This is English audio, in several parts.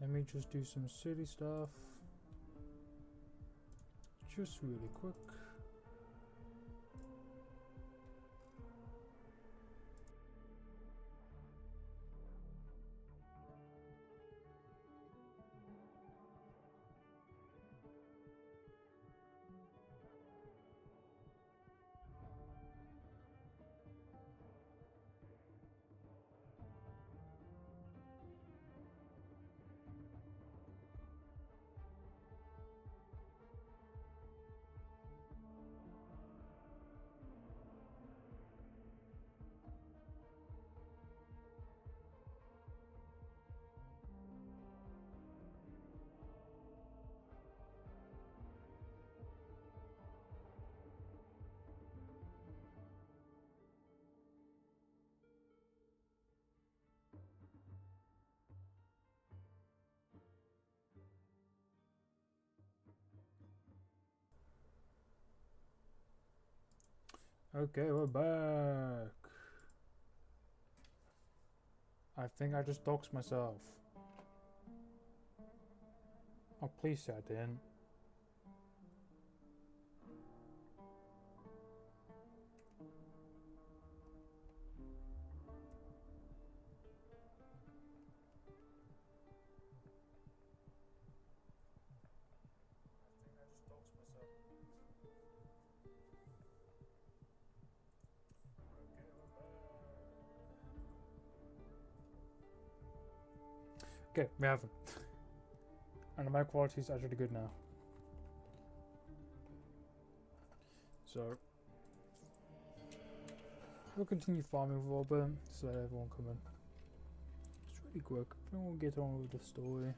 Let me just do some silly stuff. Just really quick. Okay, we're back. I think I just doxed myself. Oh, please say I didn't. Okay, we haven't. And the mic quality is actually good now. So we'll continue farming for a bit, so let everyone come in. It's really quick. Then we'll get on with the story.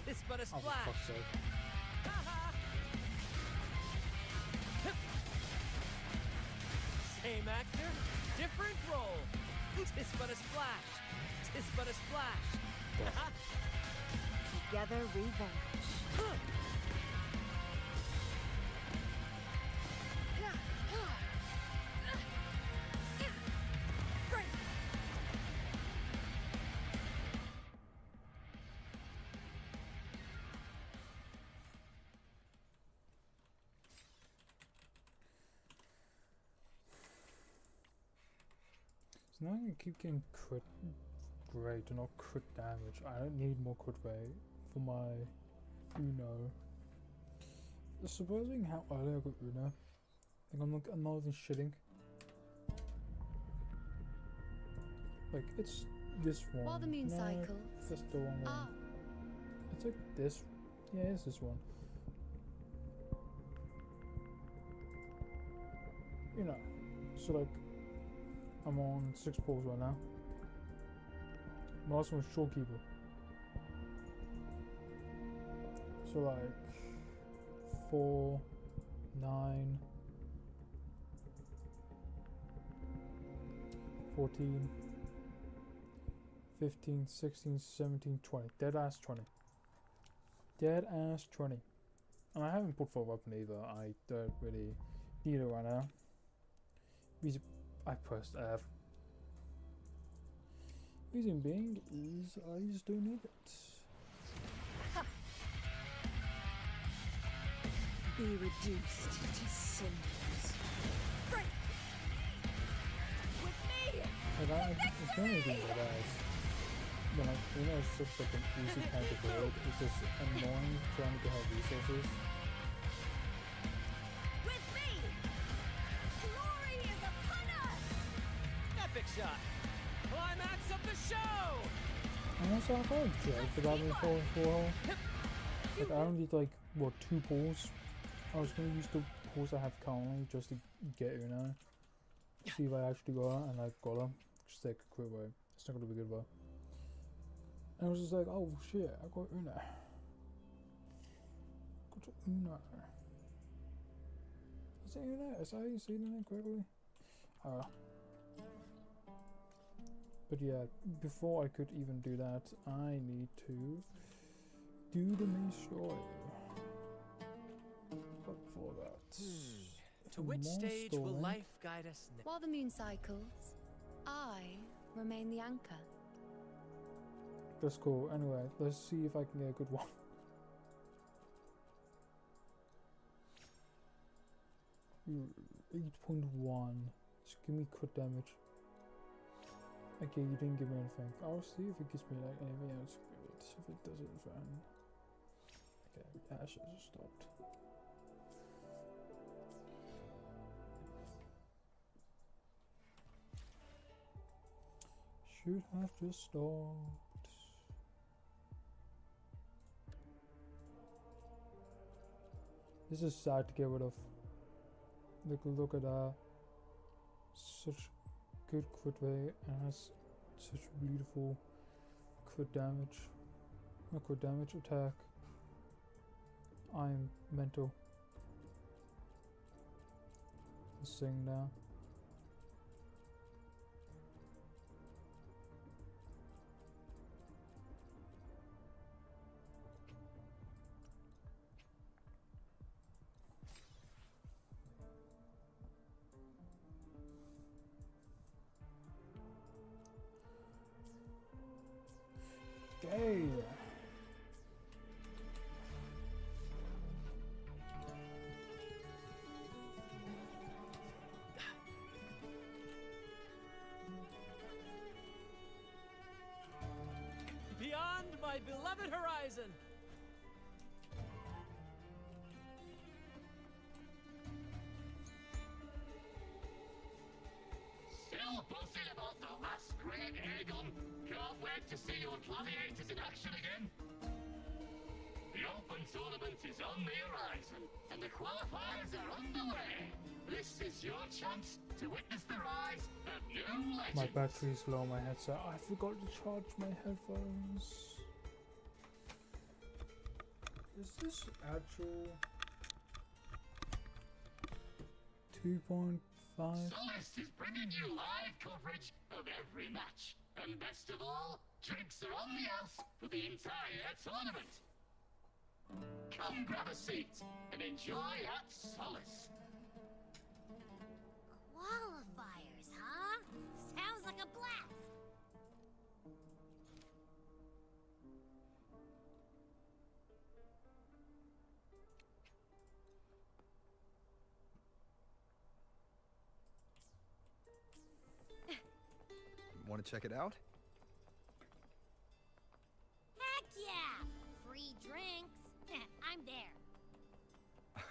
Tis but a Oh, for splash. fuck's sake. Same actor, different role. Tis but a splash. Tis but a splash. Together revenge. Great. So now I keep getting crit rate and not crit damage. I don't need more crit rate for my Uno. Supposing how early I got Uno, I think I'm not even shitting. Like, it's this one. While the moon No, cycles. that's the wrong one. Ah, It's like this. Yeah, it's this one. You know, so like, I'm on 6 pulls right now. My last one's Shorekeeper. So like 4, 9, 14, 15, 16, 17, 20. Dead ass 20. Dead ass 20. And I haven't put for a weapon either. I don't really need it right now. Because I pressed F. Reason being is I just don't need it. be reduced to cinders. Great. With me. Like it's only thing that guys. But like, you know, it's just like an easy kind of build. It's just annoying trying to have resources. With me. Glory is upon us. Epic shot. Climax of the show. And also, I kind of joked about me for a while. Like, I don't need like, what, 2 pulls? I was gonna use the pulls I have currently just to get, you know, see if I actually got it, and I got them. Just take a quick way. It's not gonna be good though. And I was just like, oh shit, I got Una. Got Una. Is it Una? Is I saying the name correctly? But yeah, before I could even do that, I need to do the main story. But before that, To which more stage will story. life guide us next? While the moon cycles, I remain the anchor. character's cool. Anyway, let's see if I can get a good one. 8.1. Just give me crit damage. Okay, you didn't give me anything. I'll see if it gives me like anything else good. If it doesn't, then okay, Ash has stopped. Should have just stopped. This is sad to get rid of. Look at that. Such good crit rate and has such beautiful crit damage. Not crit damage, attack. I'm mental. Let's sing now. Okay. Beyond my beloved horizon. Still buzzing about the last great Aegon. Can't wait to see your gladiators in action again. The Open Tournament is on the horizon, and the qualifiers are underway. This is your chance to witness the rise of new legends. My battery's low on my headset. I forgot to charge my headphones. Is this actual 2.5? Solace is bringing you live coverage of every match. And best of all, drinks are on the house for the entire tournament. Come grab a seat and enjoy at Solace. Qualifiers, huh? Sounds like a blast! Want to check it out? Heck yeah! Free drinks. I'm there.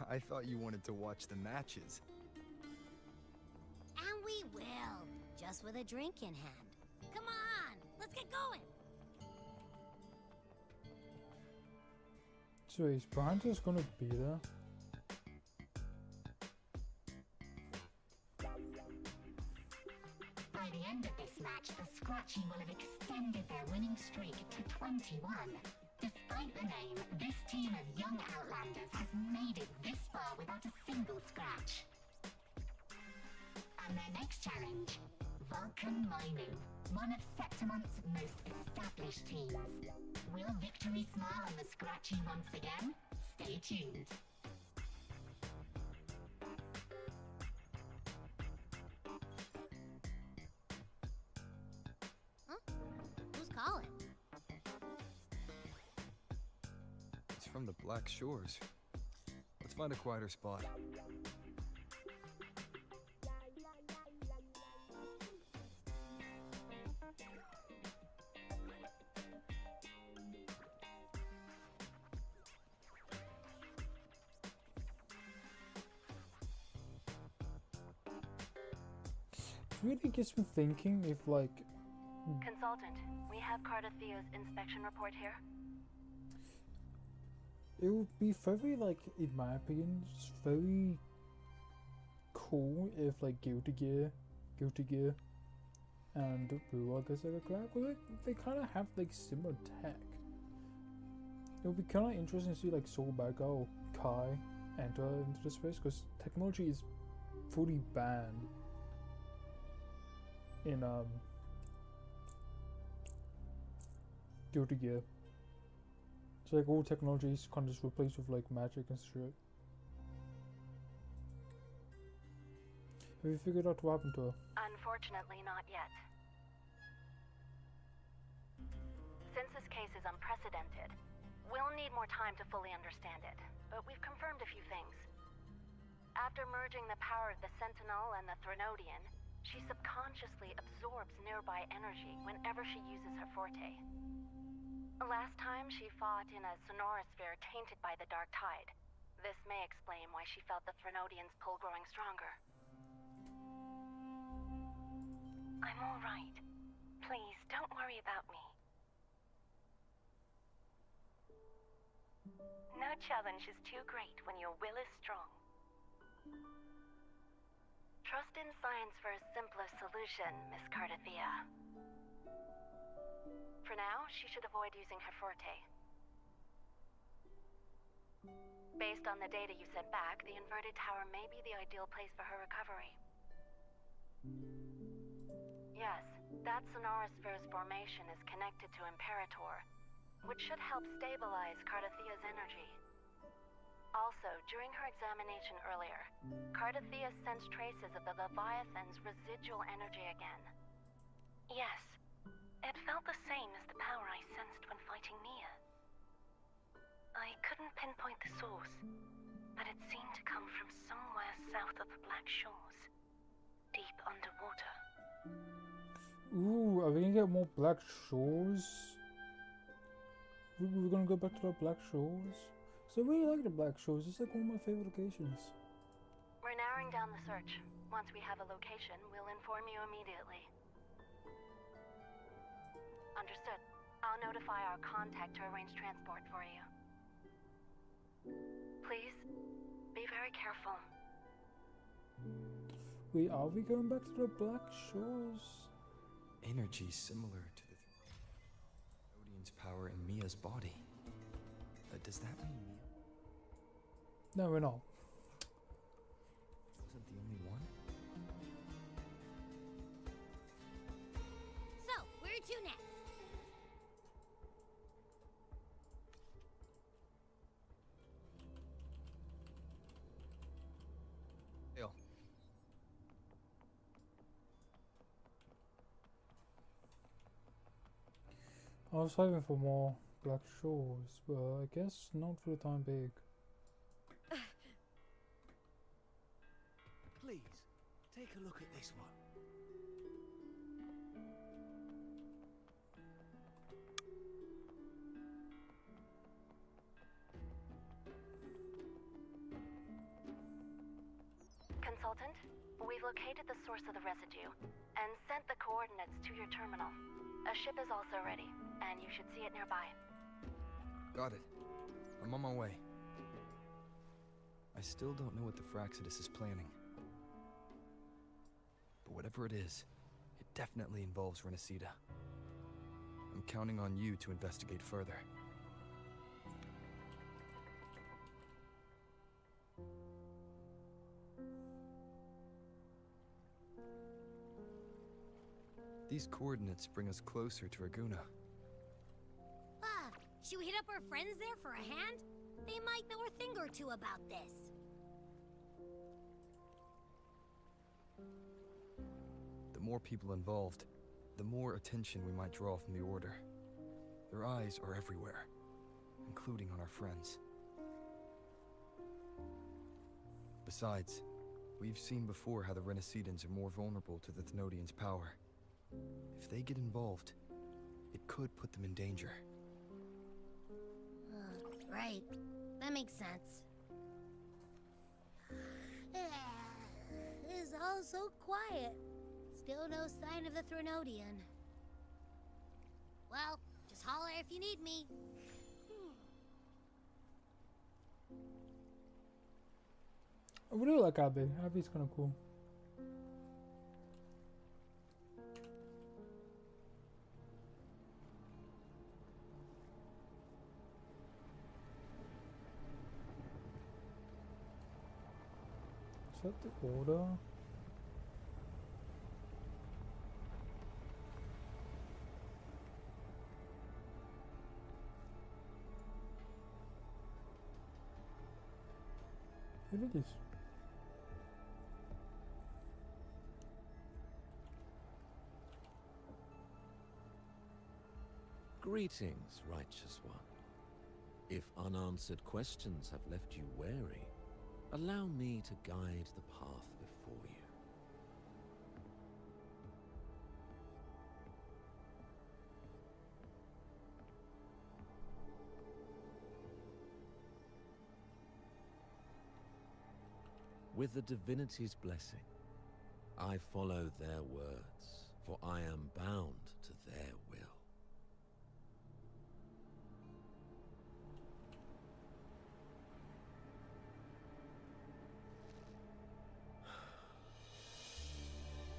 I thought you wanted to watch the matches. And we will. Just with a drink in hand. Come on, let's get going. So is Brian just gonna be there? By the end of this match, the Scratchy will have extended their winning streak to 21. Despite the name, this team of young Outlanders has made it this far without a single scratch. And their next challenge, Vulcan Mining, one of Septimonth's most established teams. Will victory smile on the Scratchy once again? Stay tuned. Who's calling? It's from the Black Shores. Let's find a quieter spot. Really gets me thinking if like Consultant, we have Carter Theo's inspection report here. it would be very like, in my opinion, it's very cool if like Guilty Gear and Phrolova gets like a collab, because they kind of have like similar tech. It would be kind of interesting to see like Soul Bagger or Kai enter into the space, because technology is fully banned in Guilty Gear. So like all technology is kind of just replaced with like magic and shit. Have you figured out what happened to her? Unfortunately, not yet. Since this case is unprecedented, we'll need more time to fully understand it, but we've confirmed a few things. After merging the power of the Sentinel and the Threnodian, she subconsciously absorbs nearby energy whenever she uses her forte. Last time she fought in a sonorosphere tainted by the Dark Tide. This may explain why she felt the Threnodian's pull growing stronger. I'm all right. Please, don't worry about me. No challenge is too great when your will is strong. Trust in science for a simpler solution, Miss Cardathea. For now, she should avoid using her forte. Based on the data you sent back, the inverted tower may be the ideal place for her recovery. Yes, that sonorosphere's formation is connected to Imperator, which should help stabilize Cardathea's energy. Also, during her examination earlier, Cardathea sensed traces of the Leviathan's residual energy again. Yes, it felt the same as the power I sensed when fighting Nia. I couldn't pinpoint the source, but it seemed to come from somewhere south of the Black Shores, deep underwater. Ooh, are we gonna get more Black Shores? We're gonna go back to the Black Shores? So I really like the Black Shores. It's like one of my favorite locations. We're narrowing down the search. Once we have a location, we'll inform you immediately. Understood. I'll notify our contact to arrange transport for you. Please, be very careful. Wait, are we going back to the Black Shores? Energy similar to the Odin's power in Mia's body. Does that mean Mia No, we're not. wasn't the only one? So, where to next? Dale. I was hoping for more Black Shores, but I guess not for the time being. Please, take a look at this one. Consultant, we've located the source of the residue and sent the coordinates to your terminal. A ship is also ready, and you should see it nearby. Got it. I'm on my way. I still don't know what the Fraxidus is planning. But whatever it is, it definitely involves Renacida. I'm counting on you to investigate further. These coordinates bring us closer to Raguna. Ah, should we hit up our friends there for a hand? They might know a thing or two about this. The more people involved, the more attention we might draw from the Order. Their eyes are everywhere, including on our friends. Besides, we've seen before how the Renacidans are more vulnerable to the Thenodians' power. If they get involved, it could put them in danger. Right. That makes sense. It's all so quiet. Still no sign of the Threnodian. Well, just holler if you need me. I really like Abby. Abby's kind of cool. Is that the Order? It is. Greetings, righteous one. If unanswered questions have left you wary, allow me to guide the path before you. With the divinity's blessing, I follow their words, for I am bound to their will.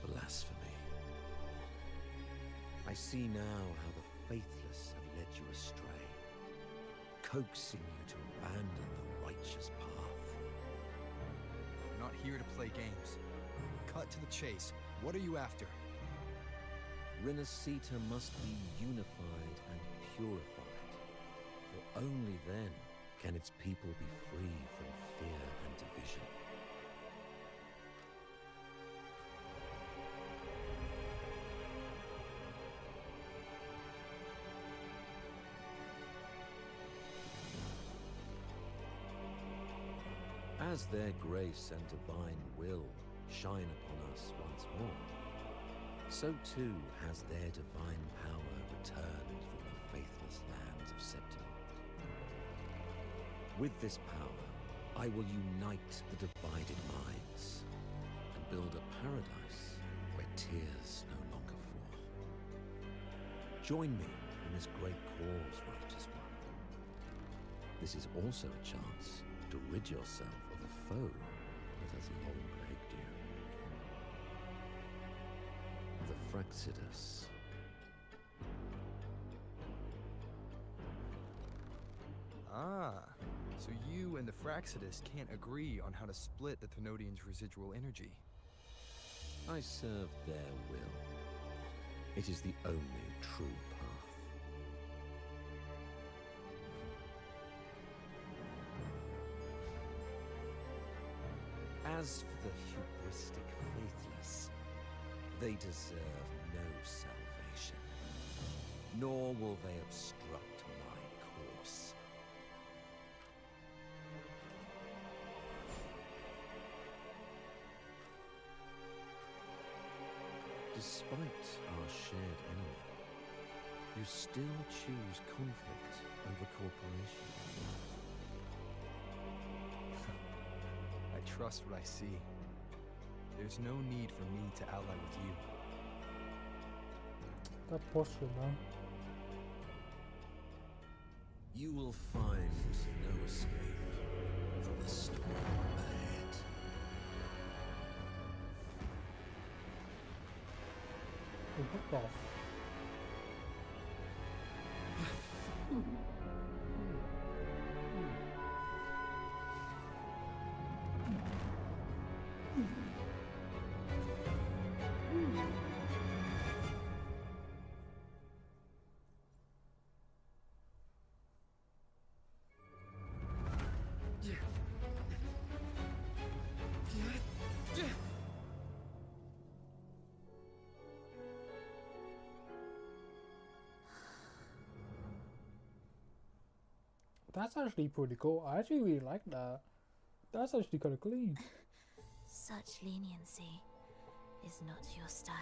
Blasphemy. I see now how the faithless have led you astray, coaxing you to abandon the righteous path. We're not here to play games. Cut to the chase. What are you after? Renacita must be unified and purified, for only then can its people be free from fear and division. As their grace and divine will shine upon us once more, so too has their divine power returned from the faithless lands of Septimont. With this power, I will unite the divided minds and build a paradise where tears no longer fall. Join me in this great cause, righteous one. This is also a chance to rid yourself of a foe that has long plagued you. The Fraxidus. Ah, so you and the Fraxidus can't agree on how to split the Thenodians' residual energy. I serve their will. It is the only true path. As for the hubristic faithless, they deserve no salvation, nor will they obstruct my course. Despite our shared enemy, you still choose conflict over cooperation. I trust what I see. There's no need for me to ally with you. That posture, man. You will find no escape from the storm ahead. Oh, what the That's actually pretty cool. I actually really like that. That's actually kind of clean. Such leniency is not your style.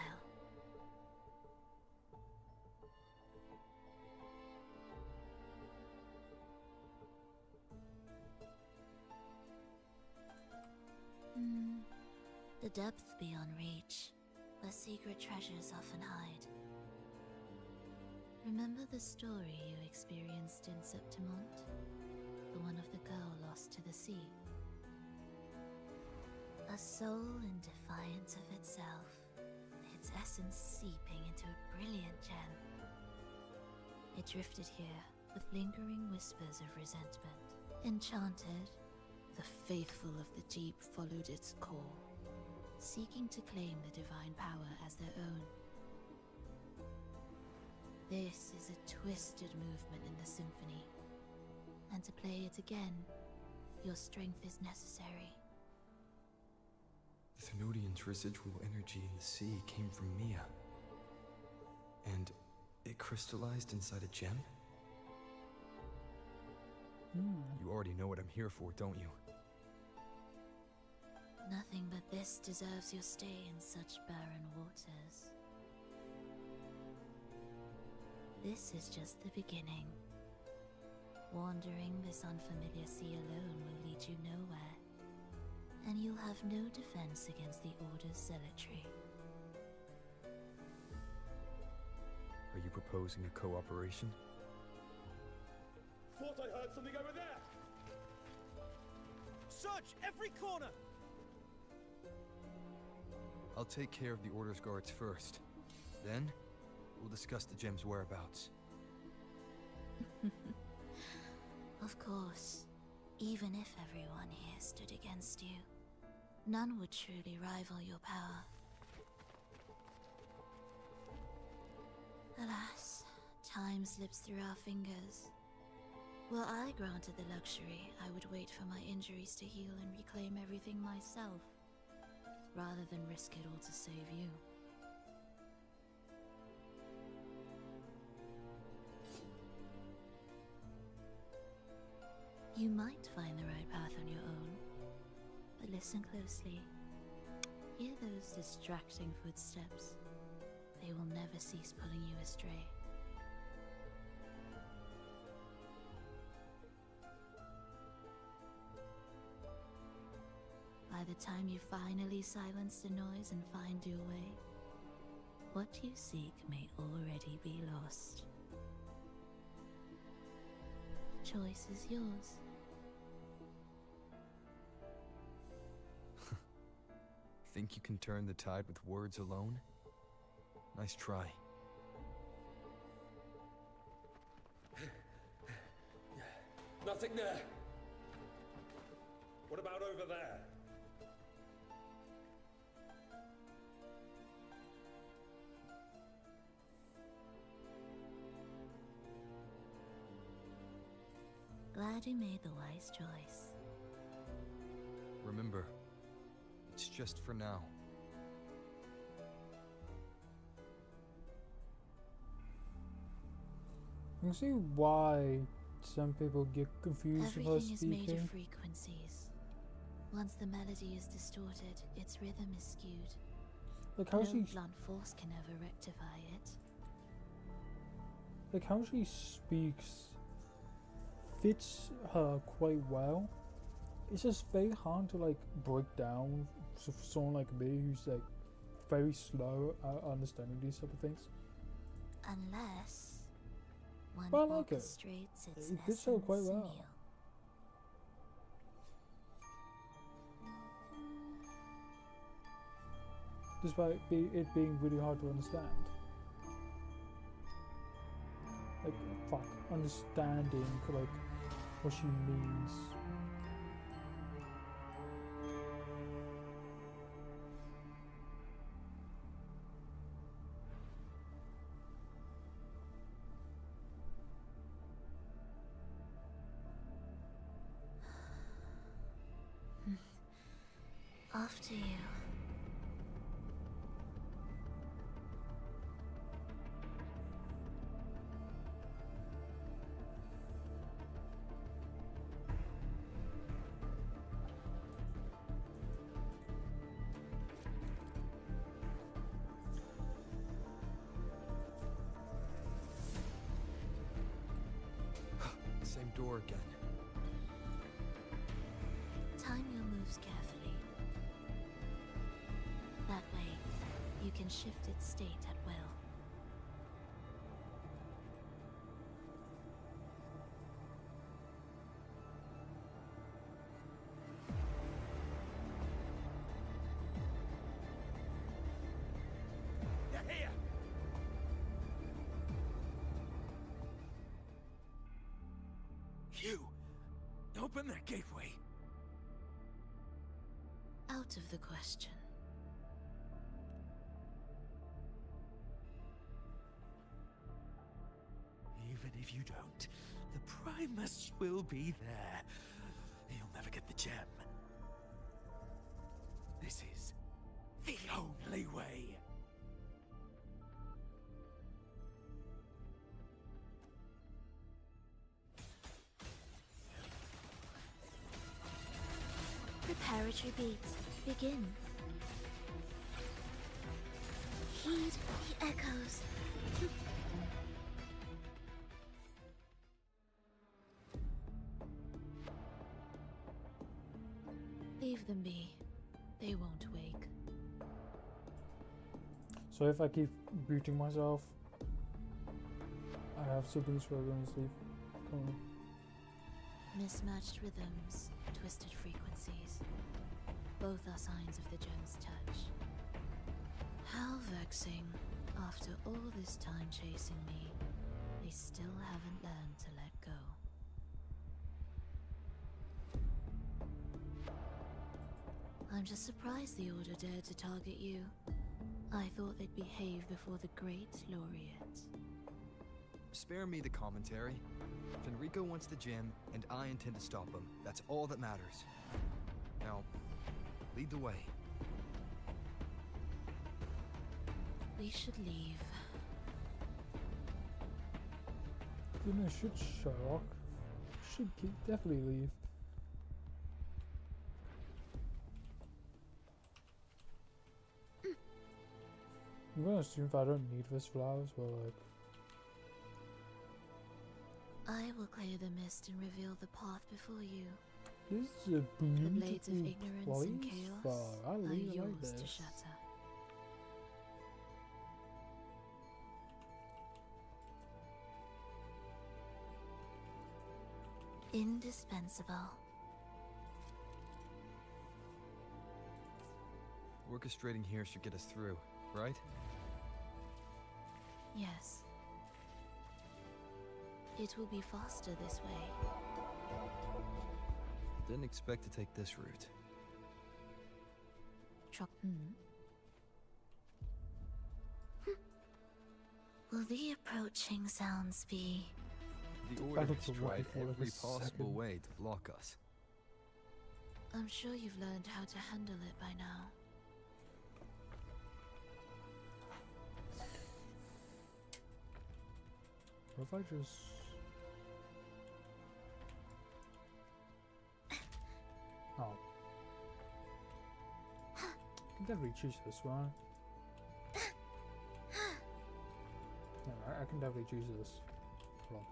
The depth beyond reach, where secret treasures often hide. Remember the story you experienced in Septimont? The one of the girl lost to the sea? A soul in defiance of itself, its essence seeping into a brilliant gem. It drifted here with lingering whispers of resentment. Enchanted, the faithful of the deep followed its call, seeking to claim the divine power as their own. This is a twisted movement in the symphony, and to play it again, your strength is necessary. The Thenodians' residual energy in the sea came from Mia. And It crystallized inside a gem? Hmm. You already know what I'm here for, don't you? Nothing but this deserves your stay in such barren waters. This is just the beginning. Wandering this unfamiliar sea alone will lead you nowhere, and you'll have no defense against the Order's zealotry. Are you proposing a cooperation? Thought I heard something over there! Search every corner! I'll take care of the Order's guards first. Then, we'll discuss the gem's whereabouts. Of course, even if everyone here stood against you, none would truly rival your power. Alas, time slips through our fingers. Were I granted the luxury, I would wait for my injuries to heal and reclaim everything myself, rather than risk it all to save you. You might find the right path on your own, but listen closely. Hear those distracting footsteps. They will never cease pulling you astray. By the time you finally silence the noise and find your way, what you seek may already be lost. The choice is yours. Think you can turn the tide with words alone? Nice try. Nothing there! What about over there? Glad you made the wise choice. Remember, it's just for now. I can see why some people get confused with her Everything is made speaking. of frequencies. Once the melody is distorted, its rhythm is skewed. Like how No she, blunt force can ever rectify it. like how she speaks, fits her quite well. It's just very hard to like break down for someone like me who's like very slow at understanding these type of things. Unless one But I like it. orchestrates its It fits her quite essence well. anew. Despite it being really hard to understand. Like, fuck, understanding like what she means. After you. Same door again. Time your moves carefully. That way, you can shift its state at will. They're here! You! Open that gateway! Out of the question. Even if you don't, the Primus will be there. You'll never get the gem. This is the only way. preparatory beats begin. Heed the echoes. Leave them be. They won't wake. So if I keep muting myself, I have siblings who are going to sleep. Cool. Mismatched rhythms, twisted frequencies. Both are signs of the gem's touch. How vexing. After all this time chasing me, they still haven't learned to let go. I'm just surprised the Order dared to target you. I thought they'd behave before the great laureate. Spare me the commentary. Fenrico wants the gem, and I intend to stop him. That's all that matters. Now, lead the way. We should leave. You know, should Sherlock should definitely leave. I'm gonna assume if I don't need this flowers, well, like. I will clear the mist and reveal the path before you. This is a The blades of beautiful ignorance and place. chaos Wow, I are really like yours this. to shatter. Indispensable. Orchestrating here should get us through, right? Yes. It will be faster this way. Didn't expect to take this route. Will the approaching sounds be? The I Order looked has away tried for like every a possible second. way to block us. I'm sure you've learned how to handle it by now. What if I just... Oh. I can definitely choose this one. No, I can definitely choose this. Hold on.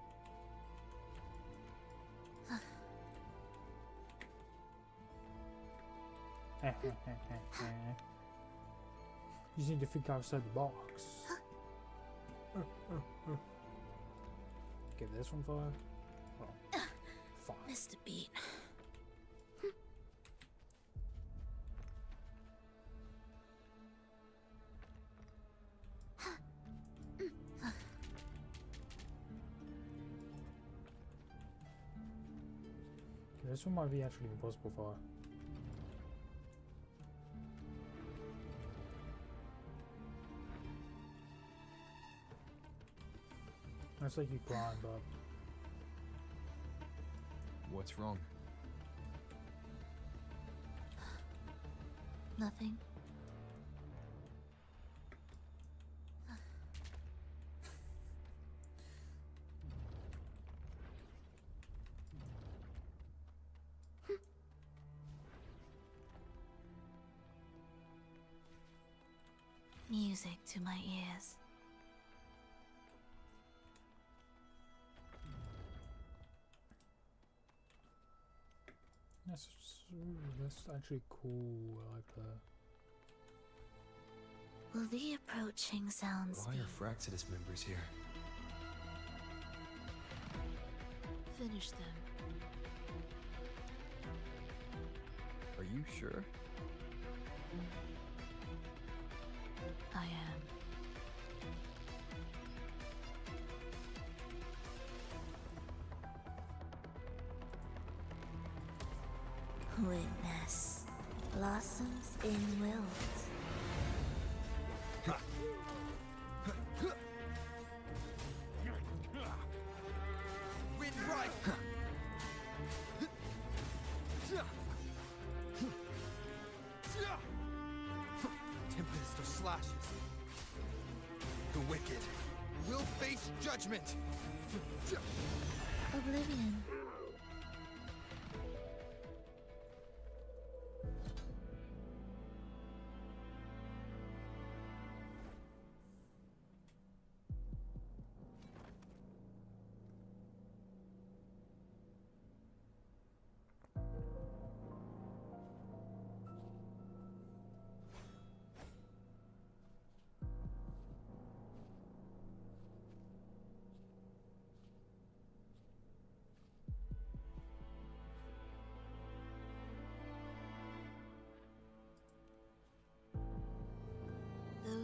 You just need to think outside the box. Give this one 5. Well, 5. Missed a beat. Okay, this one might be actually impossible for. That's like you climb up. What's wrong? Nothing. Music to my ears. That's actually cool. I like that. Will the approaching sounds Why be? are Fraxidus members here? Finish them. Are you sure? I am. Witness. Blossoms in wilt. Wind right! Tempest of slashes. The wicked will face judgment! Oblivion.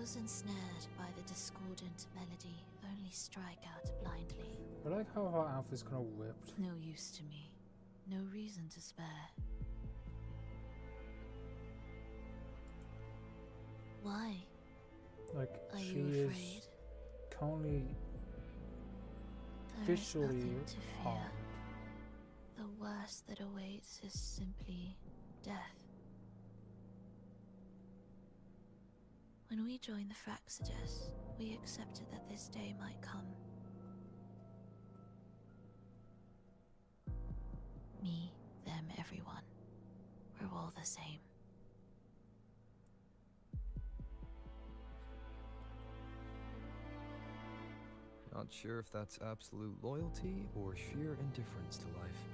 Those ensnared by the discordant melody only strike out blindly. I like how her outfit's kind of whipped. No use to me. No reason to spare. Why? Like, Are she you is afraid? currently There is visually nothing to fear. harmed. The worst that awaits is simply death. When we joined the Fraxidus, we accepted that this day might come. Me, them, everyone. We're all the same. Not sure if that's absolute loyalty or sheer indifference to life.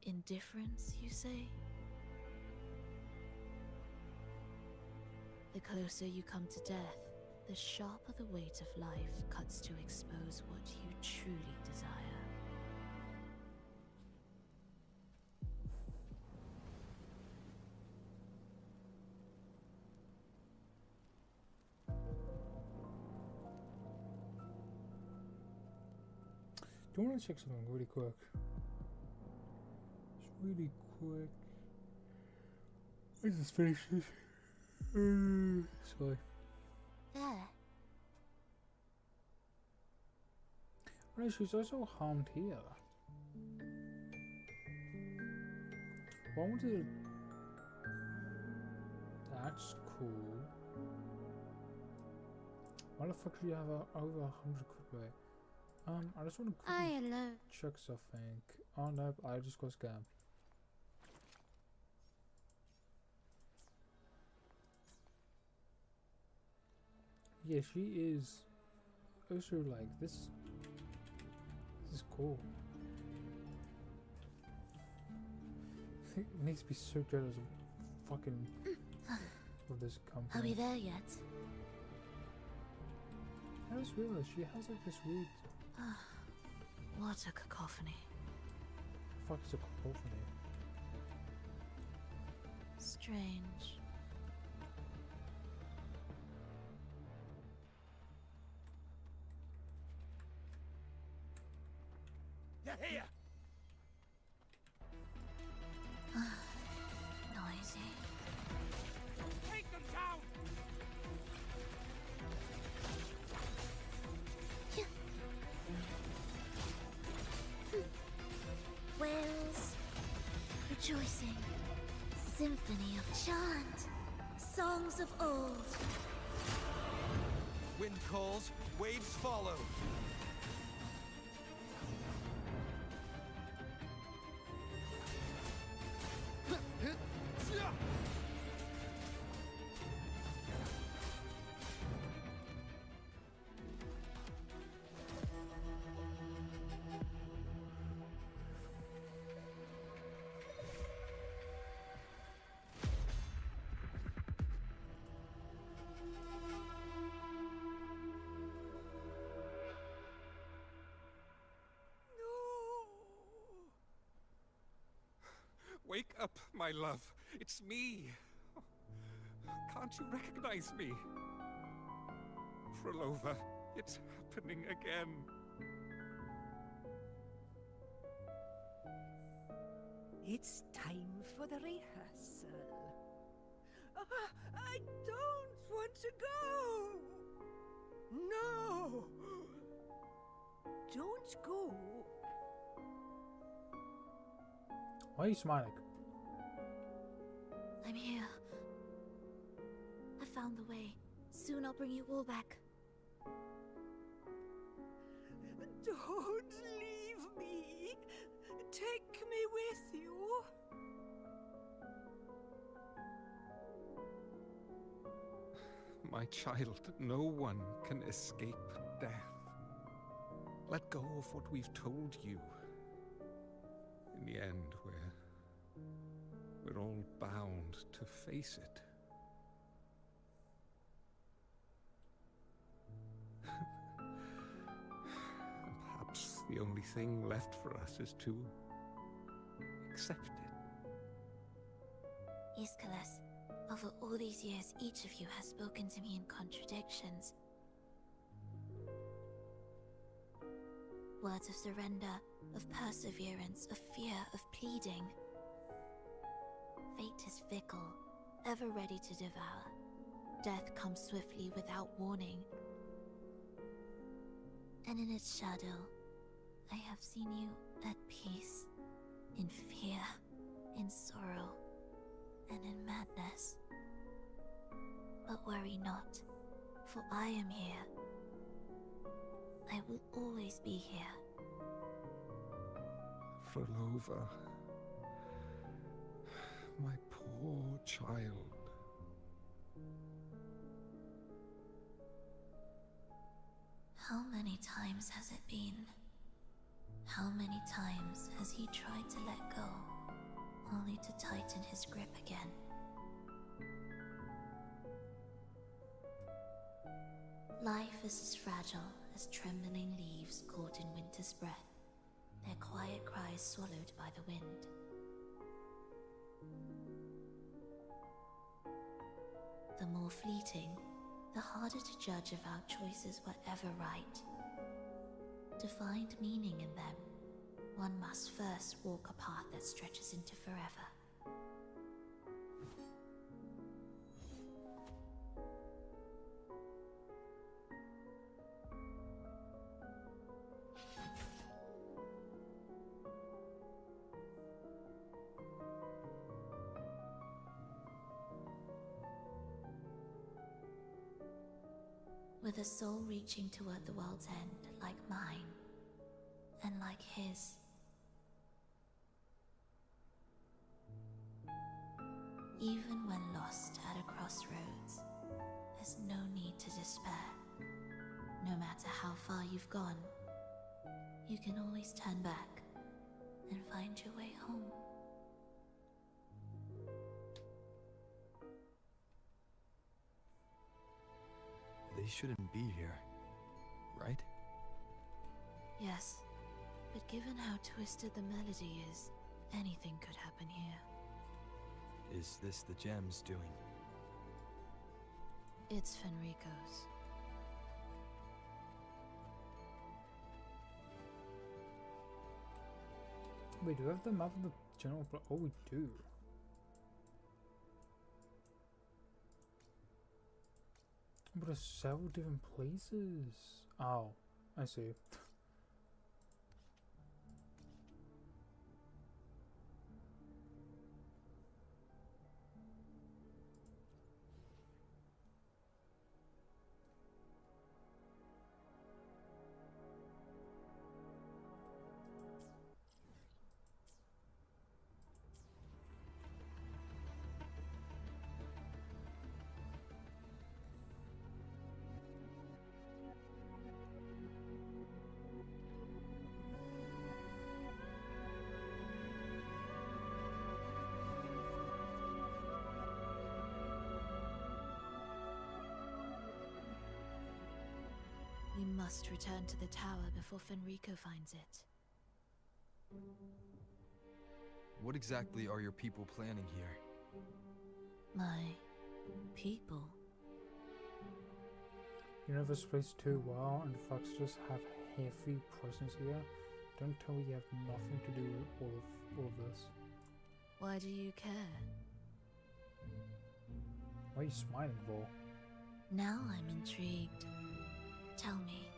Indifference, you say? The closer you come to death, the sharper the weight of life cuts to expose what you truly desire. Do you want to check something really quick? Just really quick. I just finished this. Sorry. There. Oh, she's also harmed here. Why wanted to... That's cool. Why the fuck do you have over 100 quid away? I just want to hello. check something. Oh no, I just got scammed. Yeah, she is also like this. This is cool. It makes me so jealous of fucking of this company. Are we there yet? I just realized she has like this weird. What a cacophony. Fuck is a cacophony? Strange. They're here! Noisy. Take them down! Wails, rejoicing, symphony of chant, songs of old. Wind calls, waves follow. Wake up, my love. It's me. Can't you recognize me? Phrolova, it's happening again. It's time for the rehearsal. I don't want to go! No! Don't go! Why are you smiling? I'm here. I found the way. Soon I'll bring you all back. Don't leave me! Take me with you! My child, no one can escape death. Let go of what we've told you. In the end, we're all bound to face it. And perhaps the only thing left for us is to accept it. Iskalas, over all these years, each of you has spoken to me in contradictions. Words of surrender, of perseverance, of fear, of pleading. Fate is fickle, ever ready to devour. Death comes swiftly without warning. And in its shadow, I have seen you at peace, in fear, in sorrow, and in madness. But worry not, for I am here. I will always be here. Phrolova, my poor child. How many times has it been? How many times has he tried to let go, only to tighten his grip again? Life is as fragile as trembling leaves caught in winter's breath, their quiet cries swallowed by the wind. The more fleeting, the harder to judge if our choices were ever right. To find meaning in them, one must first walk a path that stretches into forever. With a soul reaching toward the world's end, like mine, and like his. Even when lost at a crossroads, there's no need to despair. No matter how far you've gone, you can always turn back and find your way home. They shouldn't be here, right? Yes, but given how twisted the melody is, anything could happen here. Is this the gem's doing? It's Fenrico's. Wait, do we have the map of the general plan? Oh, we do. But there's several different places. Oh, I see. We must return to the tower before Fenrico finds it. What exactly are your people planning here? My people? You know this place too well, and the Fox just have heavy presence here. Don't tell me you have nothing to do with all of this. Why do you care? Why are you smiling for? Now I'm intrigued. Tell me,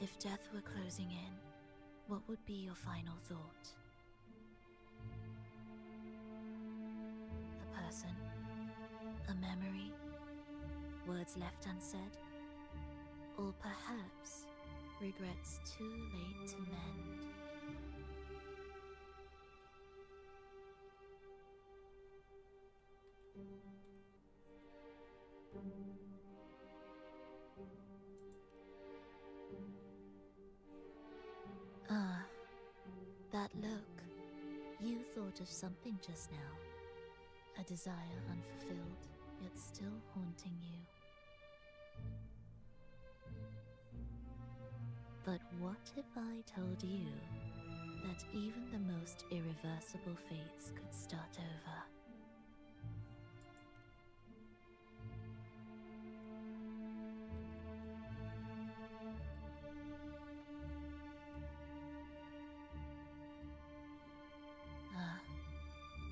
if death were closing in, what would be your final thought? A person? A memory? Words left unsaid? Or perhaps regrets too late to mend? Ah, that look. You thought of something just now. A desire unfulfilled, yet still haunting you. But what if I told you that even the most irreversible fates could start over.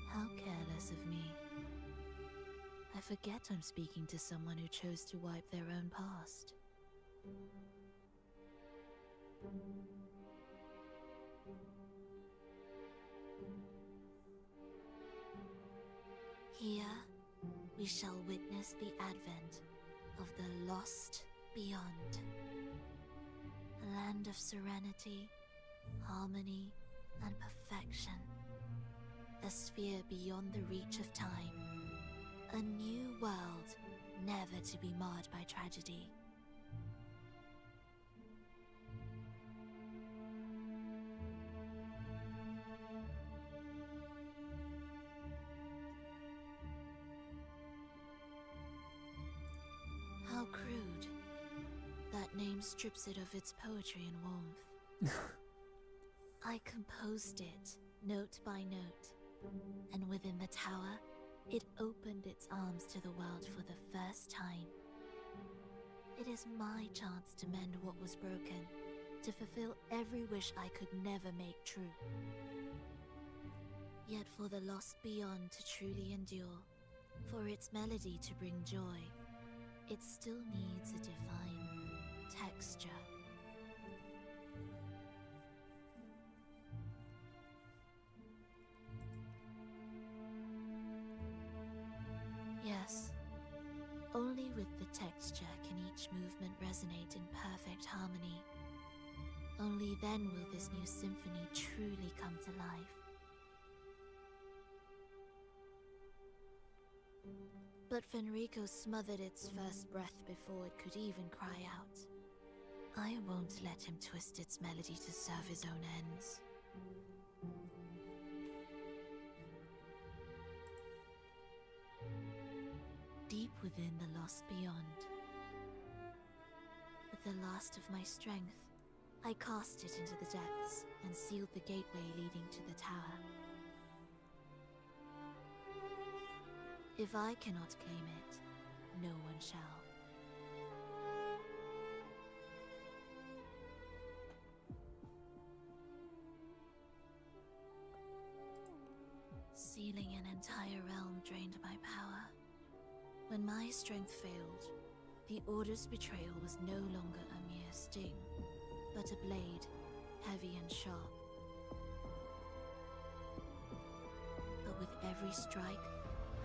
How careless of me. I forget I'm speaking to someone who chose to wipe their own past. Here, we shall witness the advent of the lost beyond. A land of serenity, harmony, and perfection. A sphere beyond the reach of time. A new world, never to be marred by tragedy. How crude. That name strips it of its poetry and warmth. I composed it, note by note, and within the tower, it opened its arms to the world for the first time. It is my chance to mend what was broken, to fulfill every wish I could never make true. Yet for the lost beyond to truly endure, for its melody to bring joy, it still needs a divine texture. Yes, only with the texture can each movement resonate in perfect harmony. Only then will this new symphony truly come to life. But Fenrico smothered its first breath before it could even cry out. I won't let him twist its melody to serve his own ends. Deep within the lost beyond, with the last of my strength, I cast it into the depths and sealed the gateway leading to the tower. If I cannot claim it, no one shall. Sealing an entire realm drained my power. When my strength failed, the Order's betrayal was no longer a mere sting, but a blade, heavy and sharp. But with every strike,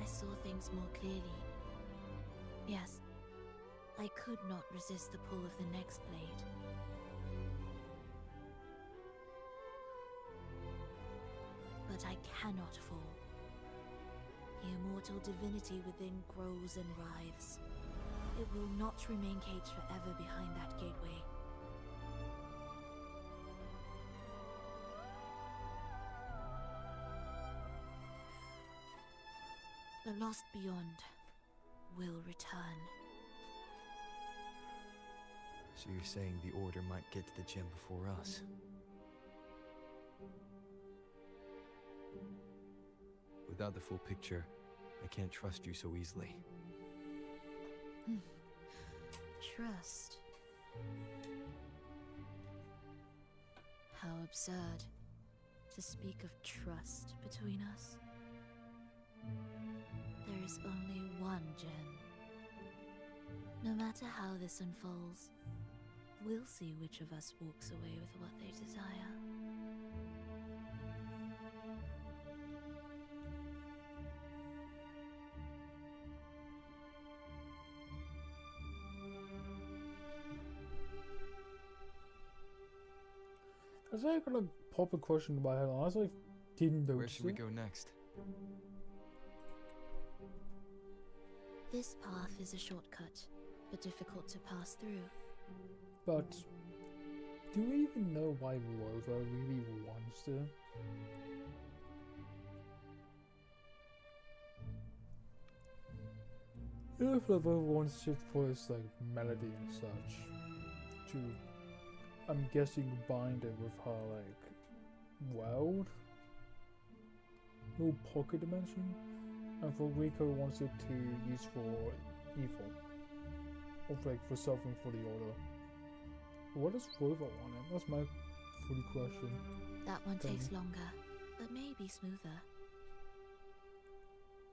I saw things more clearly. Yes, I could not resist the pull of the next blade. But I cannot fall. The immortal divinity within grows and writhes. It will not remain caged forever behind that gateway. The lost beyond will return. So you're saying the Order might get to the gem before us? Without the full picture, I can't trust you so easily. Trust. How absurd to speak of trust between us. There is only one gem. No matter how this unfolds, we'll see which of us walks away with what they desire. I was like gonna pop a question in my head. I was like, didn't notice. Where should we go next? This path is a shortcut, but difficult to pass through. But do we even know why Phrolova really wants to? If Phrolova wants it for his like melody and such, to I'm guessing bind it with her like world, little pocket dimension, and Rico wants it to use for evil, or like for something for the order. What does Phrolova want it? That's my fully question. That one takes longer, but maybe smoother.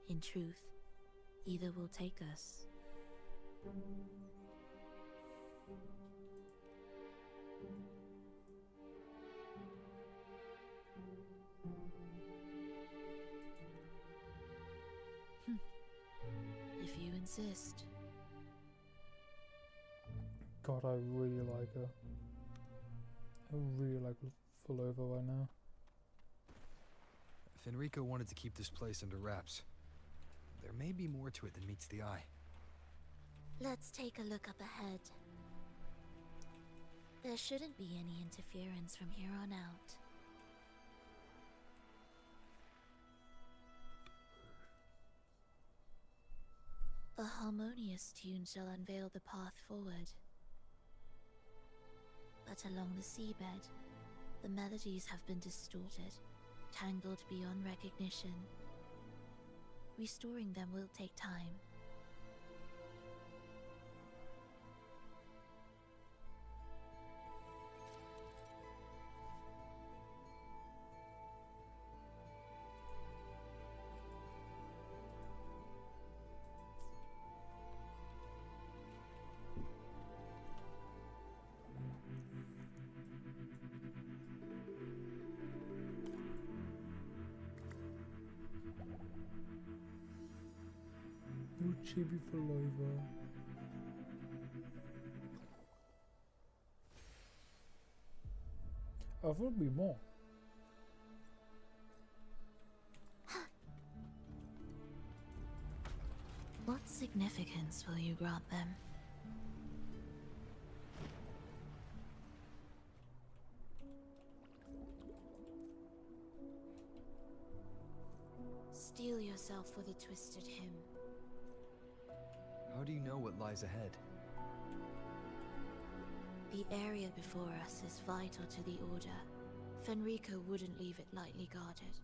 In truth, either will take us. If you insist. God, I really like her. I really like Phrolova right now. If Enrico wanted to keep this place under wraps, there may be more to it than meets the eye. Let's take a look up ahead. There shouldn't be any interference from here on out. A harmonious tune shall unveil the path forward. But along the seabed, the melodies have been distorted, tangled beyond recognition. Restoring them will take time. No chibi Phrolova. I thought it'd be more. What significance will you grant them? Steel yourself for the twisted hymn. How do you know what lies ahead? The area before us is vital to the Order. Fenrico wouldn't leave it lightly guarded.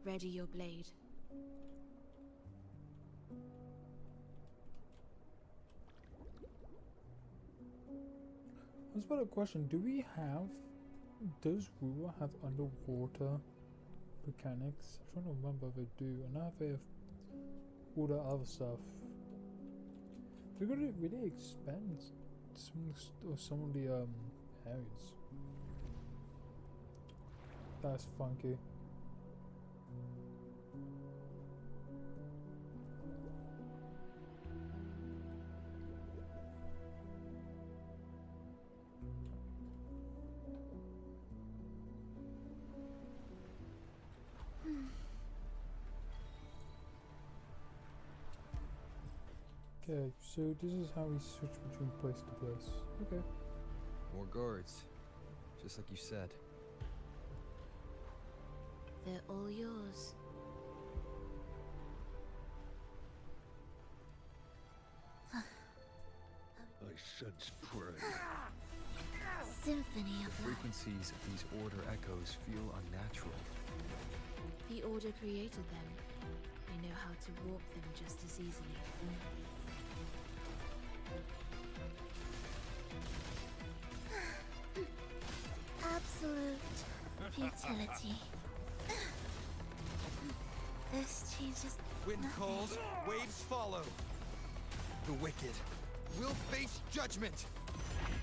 Ready your blade. That's about a question. Does Rua have underwater mechanics? I'm trying to remember if they do. I know if they have all the other stuff. They're gonna really expand some of the areas. That's funky. Okay, so this is how we switch between place to place. Okay. More guards, just like you said. They're all yours. I sense prey. Symphony The of life. frequencies of these Order echoes feel unnatural. The Order created them. They know how to warp them just as easily. Absolute futility. This changes Wind nothing. calls, waves follow. The wicked will face judgment.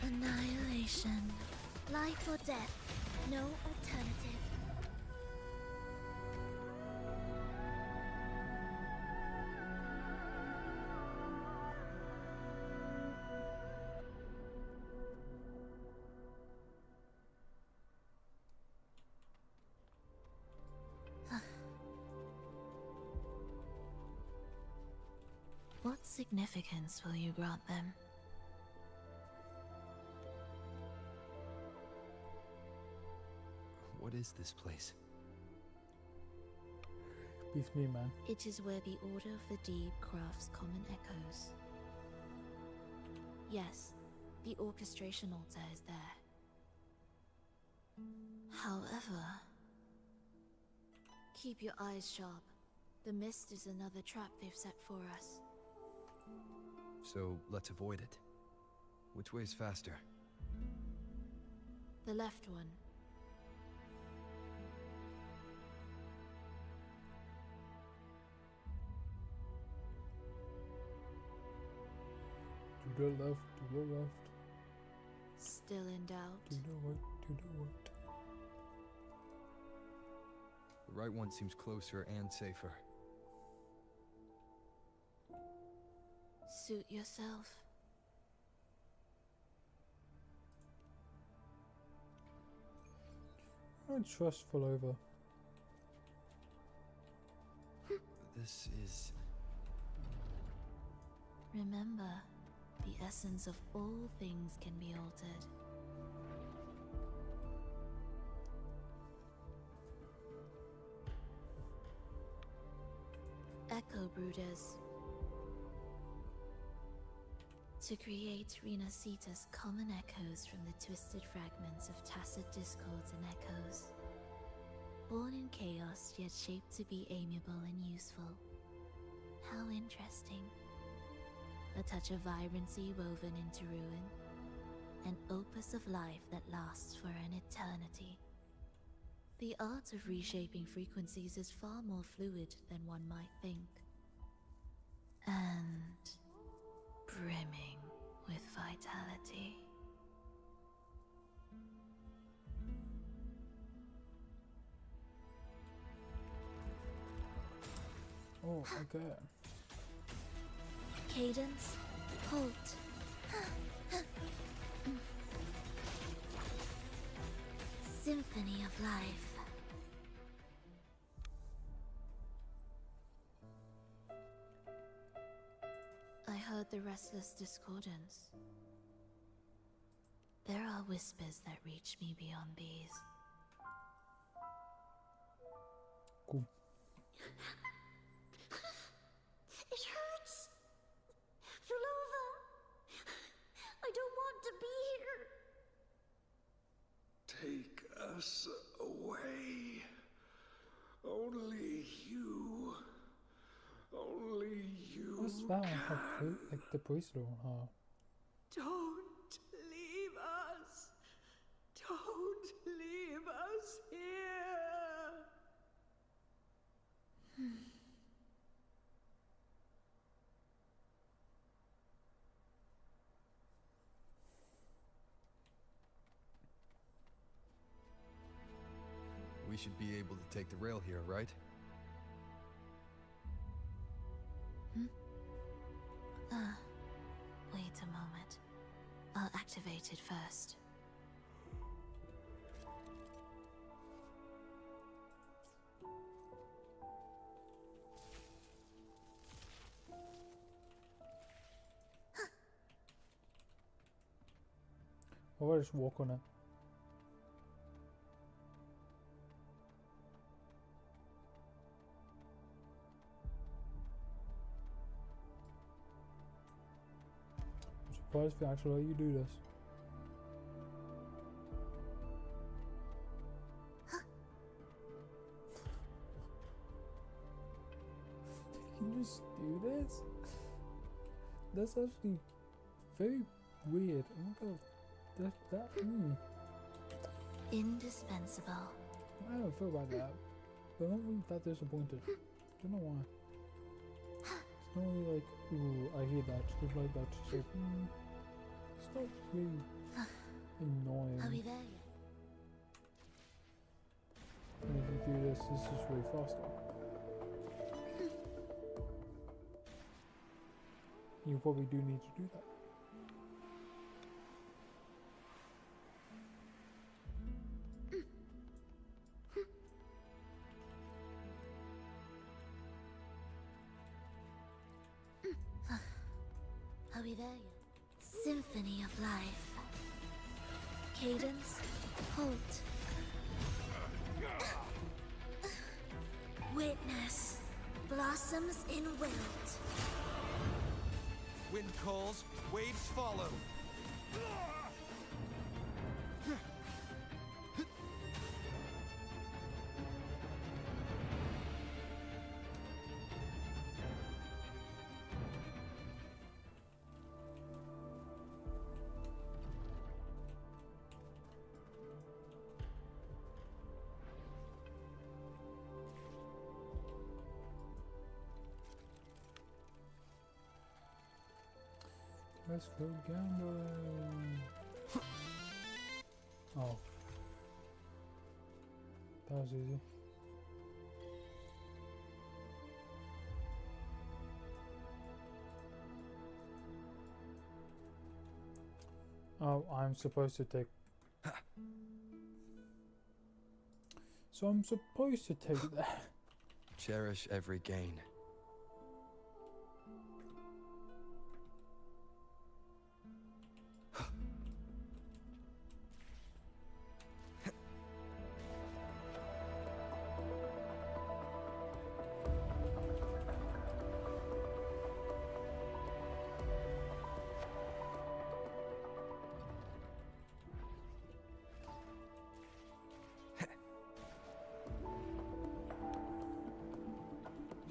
Annihilation. Life or death. No alternative. What significance will you grant them? What is this place? Beats me, man. It is where the Order of the Deep crafts common echoes. Yes, the orchestration altar is there. However, keep your eyes sharp. The mist is another trap they've set for us. So let's avoid it. Which way is faster? The left one. To the left, to the left. Still in doubt? To the right, to the right. The right one seems closer and safer. Suit yourself. I don't trust Phrolova. This is... Remember, the essence of all things can be altered. Echo Brooders. To create Renacita's common echoes from the twisted fragments of tacit discords and echoes. Born in chaos, yet shaped to be amiable and useful. How interesting. A touch of vibrancy woven into ruin. An opus of life that lasts for an eternity. The art of reshaping frequencies is far more fluid than one might think. And brimming with vitality. Oh, okay. Cadence, halt. Symphony of life. I heard the restless discordance. There are whispers that reach me beyond these. Cool. It hurts. Phrolova, I don't want to be here. Take us away. Only you. Only you. What's that on her like the bracelet on her? Don't leave us. Don't leave us here. We should be able to take the rail here, right? Wait a moment. I'll activate it first. Or I just walk on it. I'm surprised they actually let you do this. Can you just do this? That's actually very weird. Oh my god. Indispensable. I don't feel about that. But I'm not really that disappointed. Don't know why. It's not really like, ooh, I hear that. It's like that. So, it's not really annoying. Are we there yet? And if you do this, this is way faster. You probably do need to do that. Are we there yet? Symphony of life. Cadence, halt. Witness. Blossoms in wilt. Wind calls, waves follow. Let's go gambling. Oh. That was easy. Oh, I'm supposed to take... So I'm supposed to take that. Cherish every gain.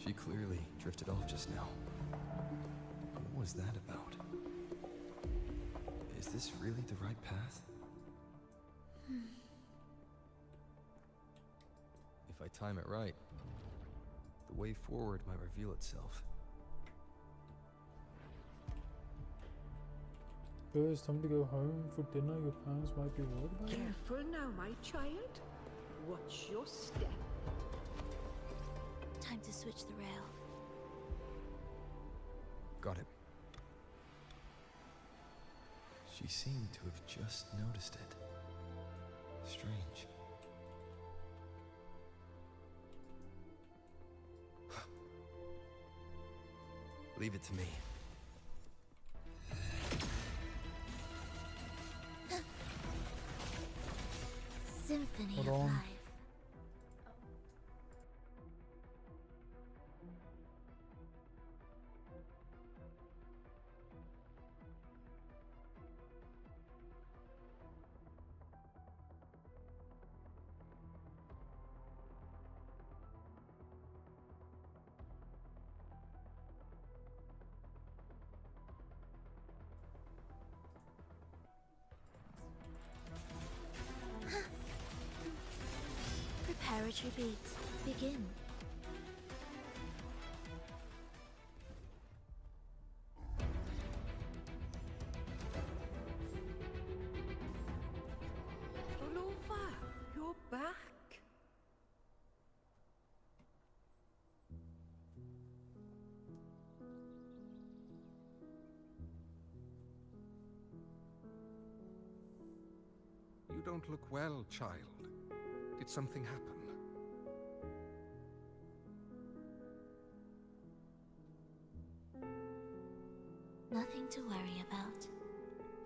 She clearly drifted off just now. What was that about? Is this really the right path? If I time it right, the way forward might reveal itself. But it's time to go home for dinner. Your parents might be worried about you. Careful now, my child. Watch your step. Time to switch the rail. Got it. She seemed to have just noticed it. Strange. Leave it to me. Symphony Hold of on. life. Preparatory beats. Begin. Phrolova, you're back. You don't look well, child. Did something happen? Nothing to worry about.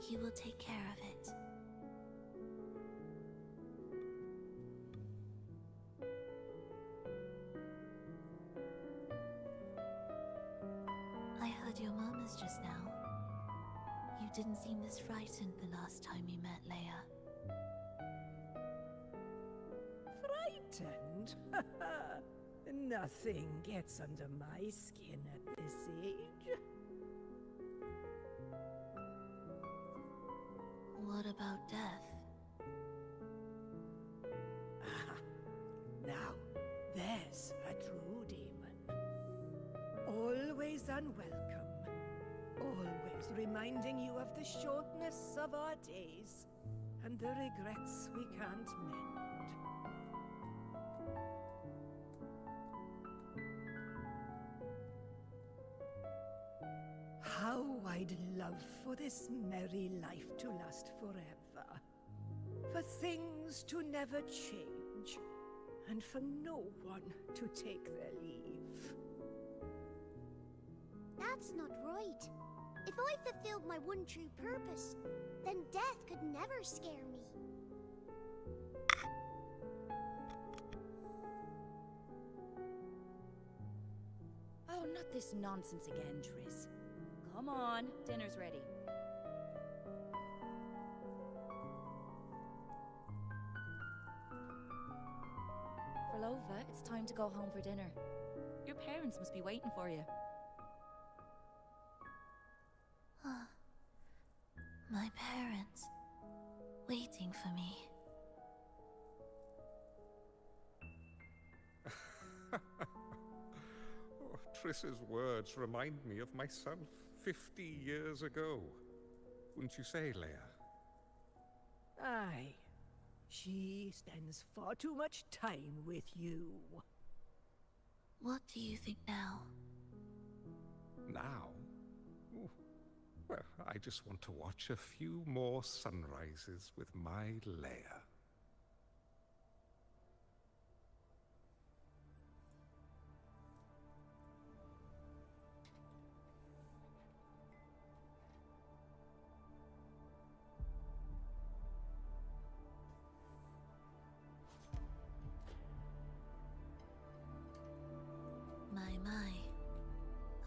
He will take care of it. I heard your murmurs just now. You didn't seem this frightened the last time you met Leia. Frightened? Nothing gets under my skin at this age. What about death? Ah, now, there's a true demon. Always unwelcome. Always reminding you of the shortness of our days and the regrets we can't mend. How I'd love for this merry life to last forever. For things to never change. And for no one to take their leave. That's not right. If I fulfilled my one true purpose, then death could never scare me. Oh, not this nonsense again, Triss. Come on, dinner's ready. Phrolova, it's time to go home for dinner. Your parents must be waiting for you. My parents, waiting for me. Oh, Triss's words remind me of myself 50 years ago. wouldn't you say, Leia? Aye. She spends far too much time with you. What do you think now? Now? Ooh. Well, I just want to watch a few more sunrises with my Leia.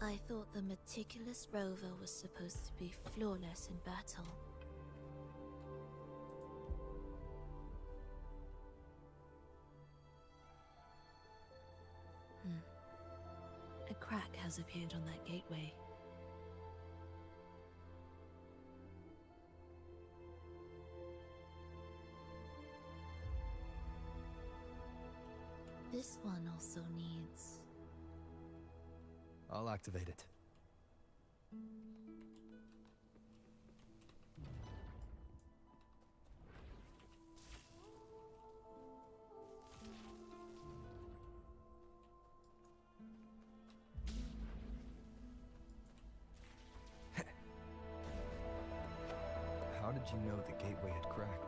I thought the meticulous rover was supposed to be flawless in battle. A crack has appeared on that gateway. This one also needs... I'll activate it. How did you know the gateway had cracked?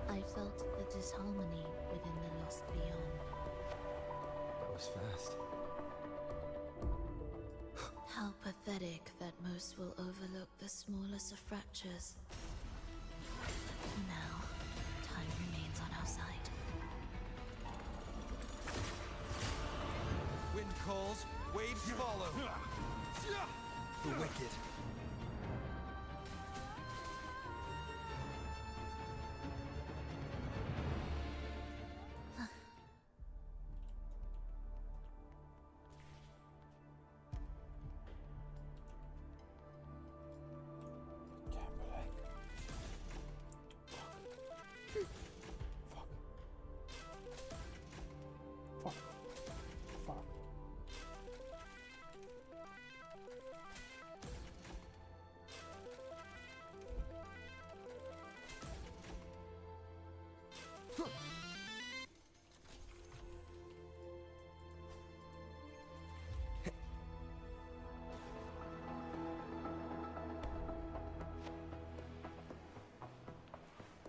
I felt the disharmony within the lost beyond. That was fast. How pathetic that most will overlook the smallest of fractures. Now, time remains on our side. Wind calls, waves follow. The wicked.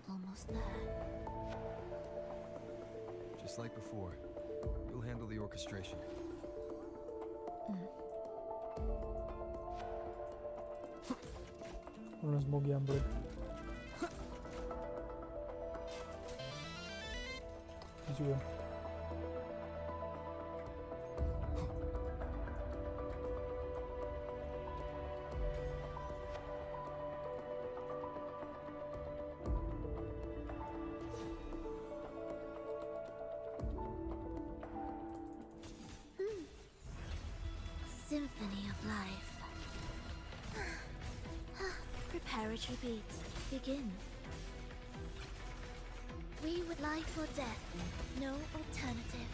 Almost there. Just like before, you'll handle the orchestration. Uno smoghi hambre. Ci sube. Symphony of life. Preparatory beats, begin. We would life or death, no alternative.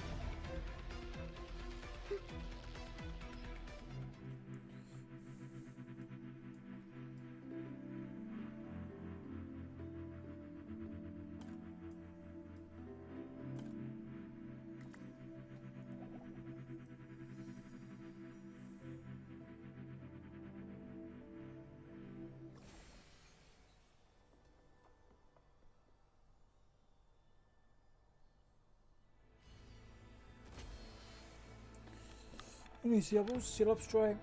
Iniciamos Syllab Strike.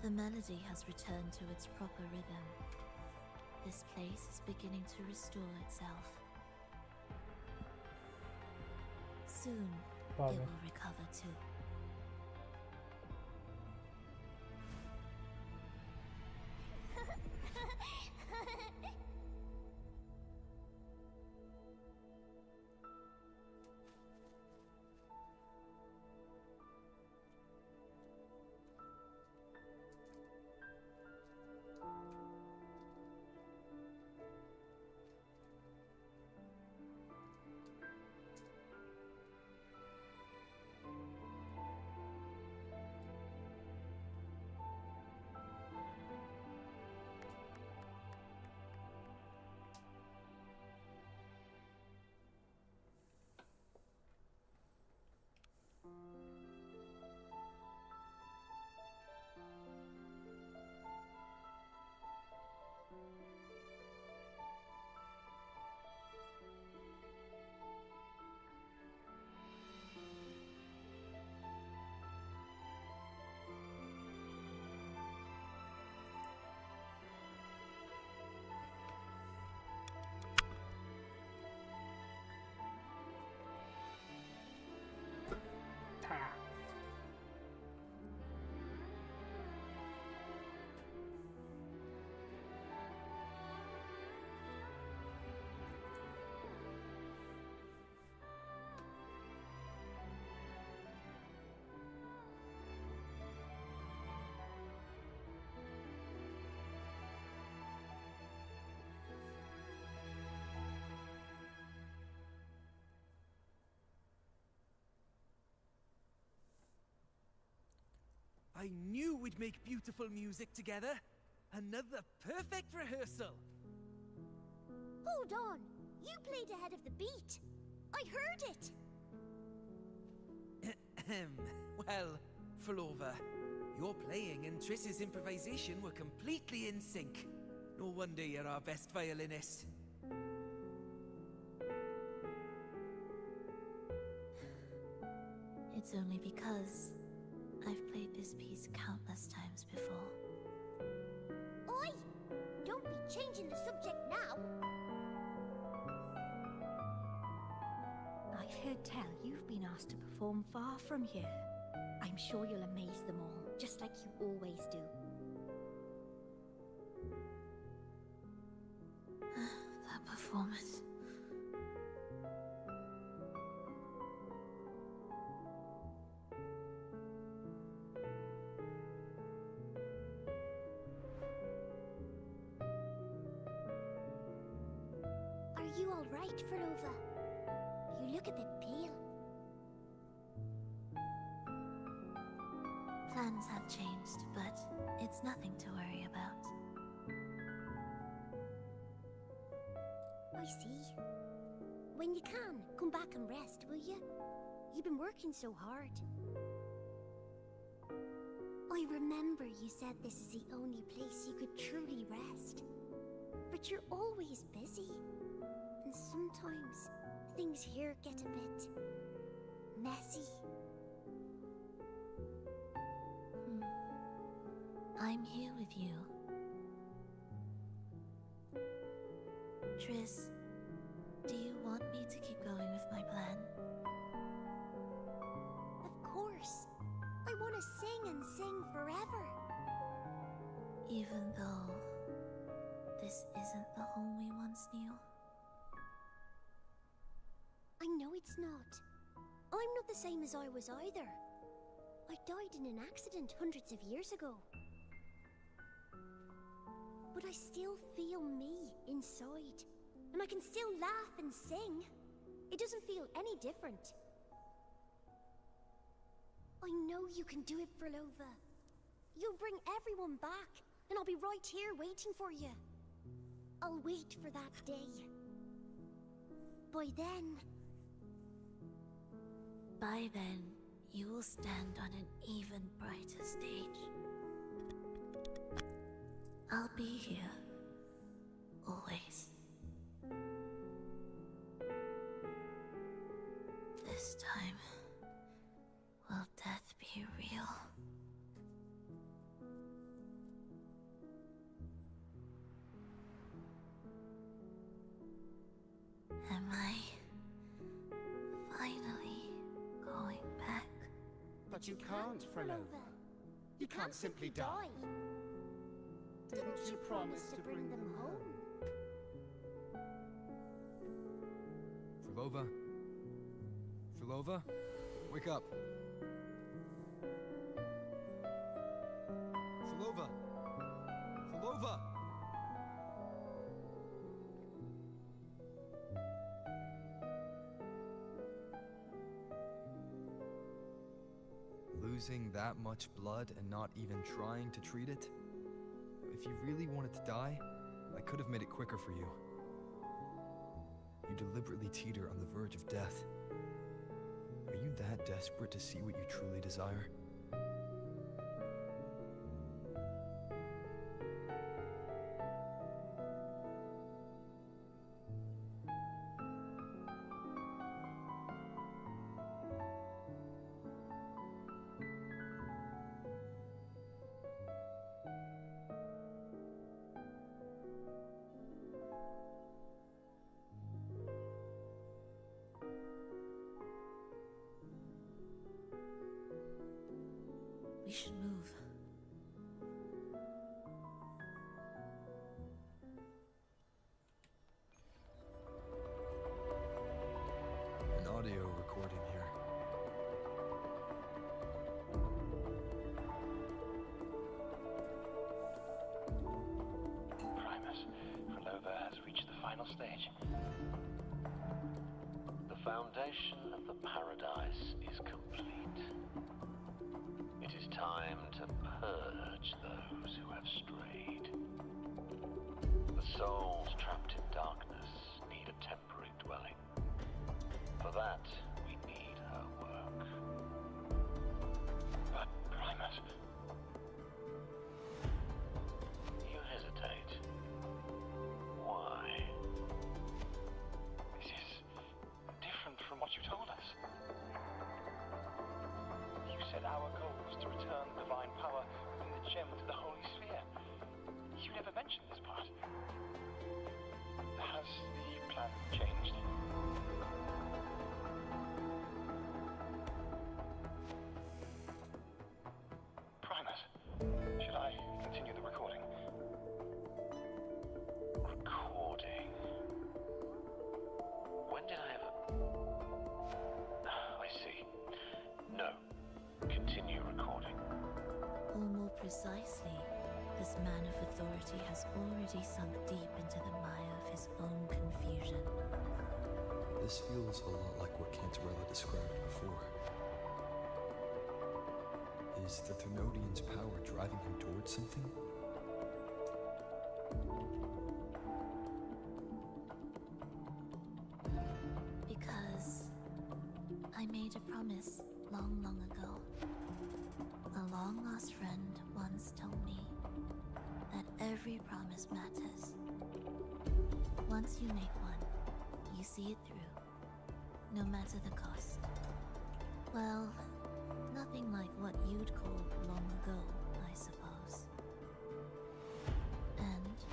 The melody has returned to its proper rhythm. This place is beginning to restore itself. Soon, it will recover too. I knew we'd make beautiful music together. Another perfect rehearsal. Hold on. You played ahead of the beat. I heard it. Well, Phrolova, your playing and Triss's improvisation were completely in sync. No wonder you're our best violinist. It's only because I've played this piece countless times before. Oi! Don't be changing the subject now. I've heard tell you've been asked to perform far from here. I'm sure you'll amaze them all, just like you always do. That performance. Are you all right, Phrolova? You look a bit pale. Plans have changed, but it's nothing to worry about. I see. When you can, come back and rest, will you? You've been working so hard. I remember you said this is the only place you could truly rest. But you're always busy. And sometimes things here get a bit messy. I'm here with you. Triss, do you want me to keep going with my plan? Of course. I want to sing and sing forever. Even though this isn't the home we once knew? I know it's not. I'm not the same as I was either. I died in an accident hundreds of years ago. But I still feel me inside. And I can still laugh and sing. It doesn't feel any different. I know you can do it, Phrolova. You'll bring everyone back, and I'll be right here waiting for you. I'll wait for that day. By then... By then, you will stand on an even brighter stage. I'll be here. Always. This time, will death be real? Am I finally going back? But you can't, Phrolova. You can't simply die. Didn't you promise to bring them home? Phrolova? Phrolova? Wake up. Phrolova! Phrolova! Losing that much blood and not even trying to treat it? If you really wanted to die, I could have made it quicker for you. You deliberately teeter on the verge of death. Are you that desperate to see what you truly desire? We should move. An audio recording here. Primus, Phrolova has reached the final stage. The foundation of the paradise is complete. It is time to purge those who have strayed. The souls trapped in darkness need a temporary dwelling. For that, we need her work. But, Primus... You hesitate. Why? This is different from what you told us. You said our goal was to return the divine power from the gem to the Holy Sphere. You never mentioned this part. Has the plan changed? Primus, should I continue the recording? Recording? When did I ever... I see. No. Continue recording. Or more precisely, this man of authority has already sunk deep into the mire of his own confusion. This feels a lot like what Cantarella described before. Is the Thermodian's power driving him towards something? Because I made a promise long, long ago. A long-lost friend once told me that every promise matters. Once you make one, you see it through, no matter the cost. Well, nothing like what you'd call long ago, I suppose. And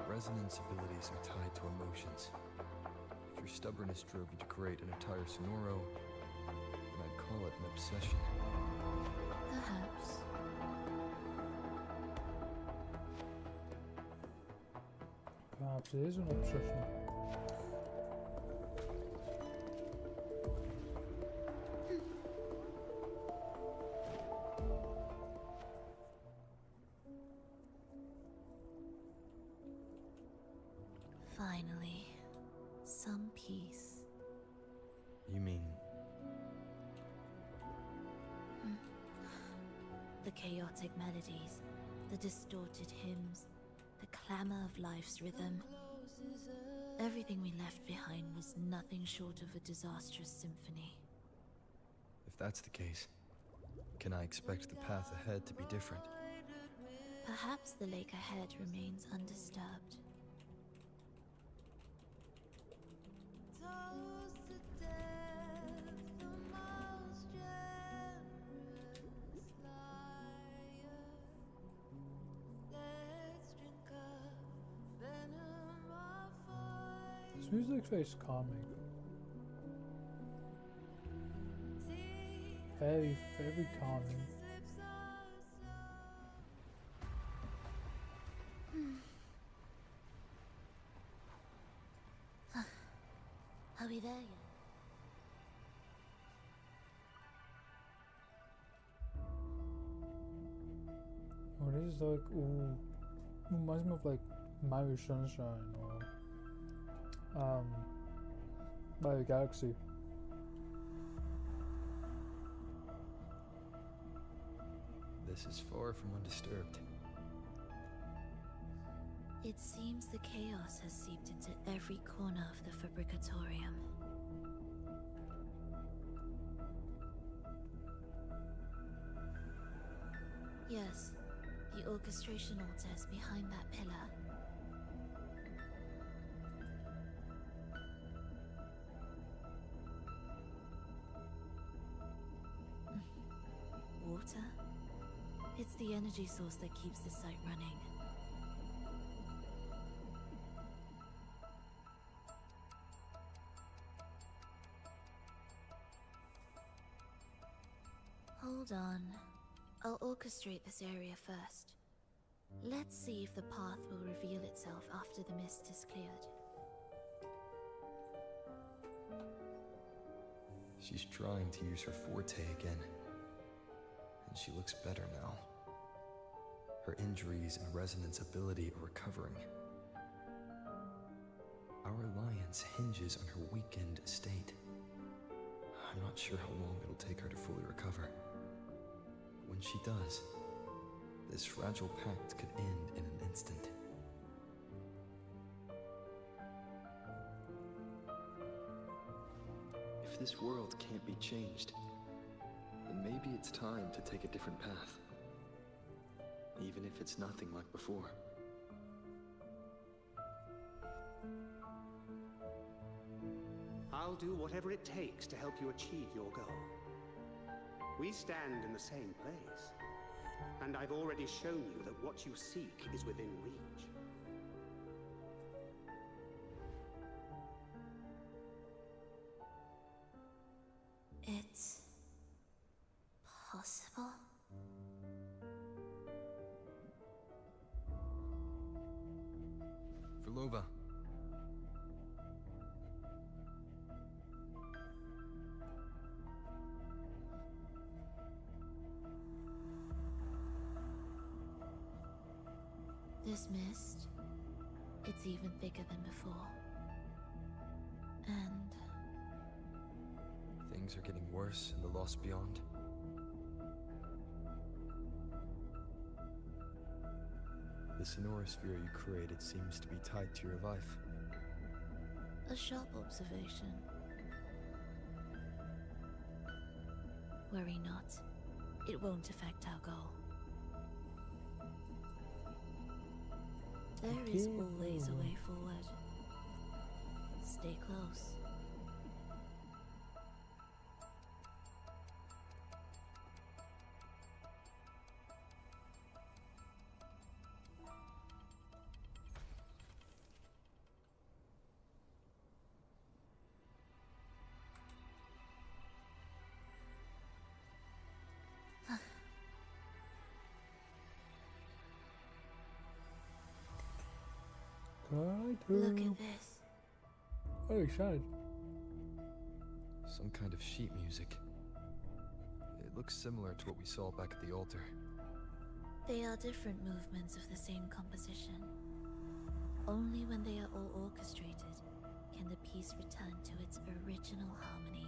Resonance abilities are tied to emotions. If your stubbornness drove you to create an entire Sonoro, then I'd call it an obsession. perhaps. Perhaps it is an obsession. Finally, some peace. You mean... The chaotic melodies, the distorted hymns, the clamor of life's rhythm. Everything we left behind was nothing short of a disastrous symphony. If that's the case, can I expect the path ahead to be different? Perhaps the lake ahead remains undisturbed. This music's very calming. Very, very calming. Are we there yet? Oh, this is like, ooh, reminds me of like Mario Sunshine or Mario Galaxy. This is far from undisturbed. It seems the chaos has seeped into every corner of the Fabricatorium. Yes, the orchestration altar is behind that pillar. Water? It's the energy source that keeps the site running. Hold on. I'll orchestrate this area first. Let's see if the path will reveal itself after the mist is cleared. She's trying to use her forte again. And she looks better now. Her injuries and resonance ability are recovering. Our alliance hinges on her weakened state. I'm not sure how long it'll take her to fully recover. But when she does, this fragile pact could end in an instant. If this world can't be changed, then maybe it's time to take a different path. Even if it's nothing like before. I'll do whatever it takes to help you achieve your goal. We stand in the same place, and I've already shown you that what you seek is within reach. It's possible? Phrolova. This mist, it's even thicker than before. And Things are getting worse in the Lost Beyond. The sonorosphere you created seems to be tied to your life. a sharp observation. Worry not. It won't affect our goal. There is always a way forward. Stay close. Look at this. Oh, excited. Some kind of sheet music. It looks similar to what we saw back at the altar. They are different movements of the same composition. Only when they are all orchestrated can the piece return to its original harmony.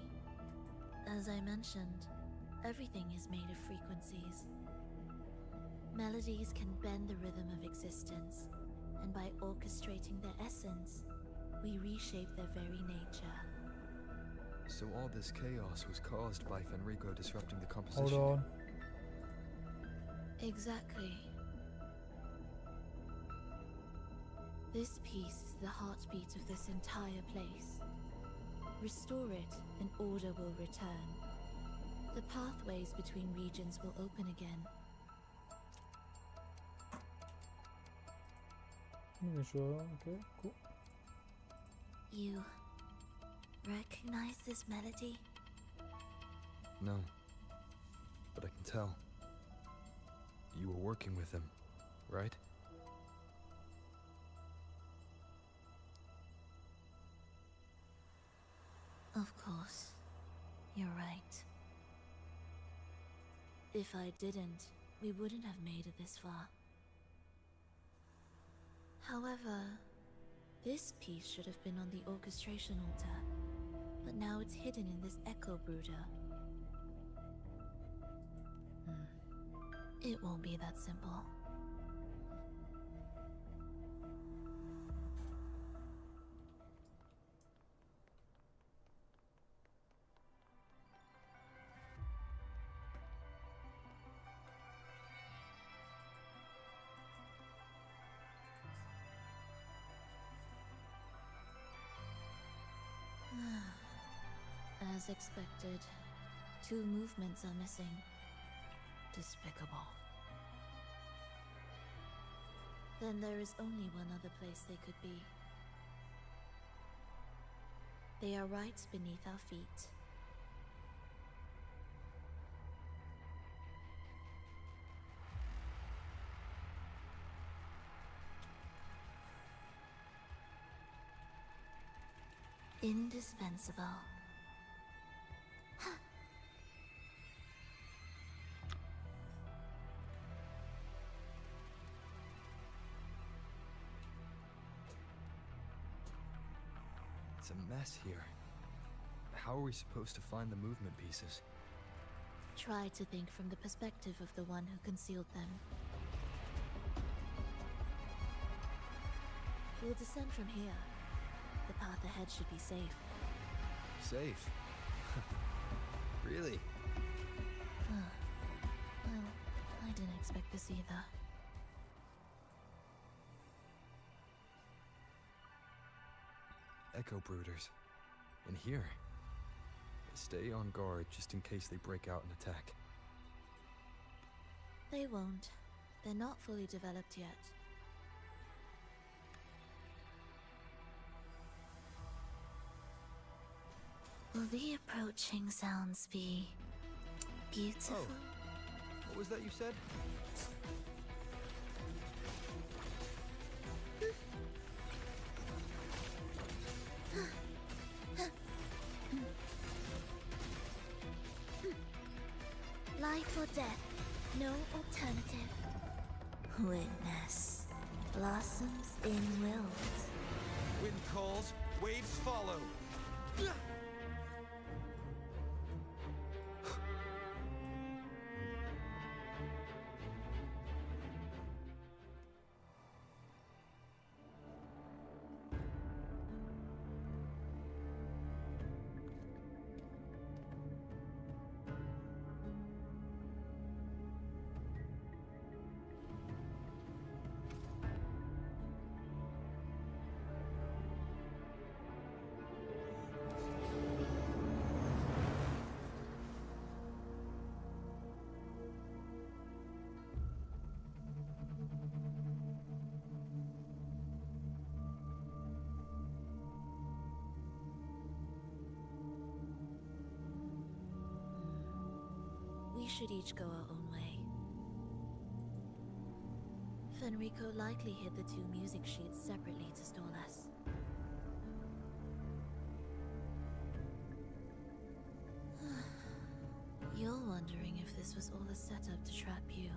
As I mentioned, everything is made of frequencies. Melodies can bend the rhythm of existence, and by orchestrating their essence, we reshape their very nature. So all this chaos was caused by Fenrico disrupting the composition? Hold on. Exactly. This piece is the heartbeat of this entire place. Restore it, and order will return. The pathways between regions will open again. Okay, cool. You recognize this melody? No. But I can tell. You were working with him, right? Of course. You're right. If I didn't, we wouldn't have made it this far. However, this piece should have been on the orchestration altar, but now it's hidden in this echo brooder. It won't be that simple. As expected, 2 movements are missing. Despicable. Then there is only one other place they could be. They are right beneath our feet. Indispensable. It's a mess here. How are we supposed to find the movement pieces? Try to think from the perspective of the one who concealed them. We'll descend from here. The path ahead should be safe. Safe? Really? Well, I didn't expect this either. Echo brooders. In here. Stay on guard just in case they break out and attack. They won't. They're not fully developed yet. Will the approaching sounds be beautiful? Oh. What was that you said? Life or death, no alternative. Witness. Blossoms in wilt. Wind calls, waves follow. We should each go our own way. Fenrico likely hid the two music sheets separately to stall us. You're wondering if this was all a setup to trap you.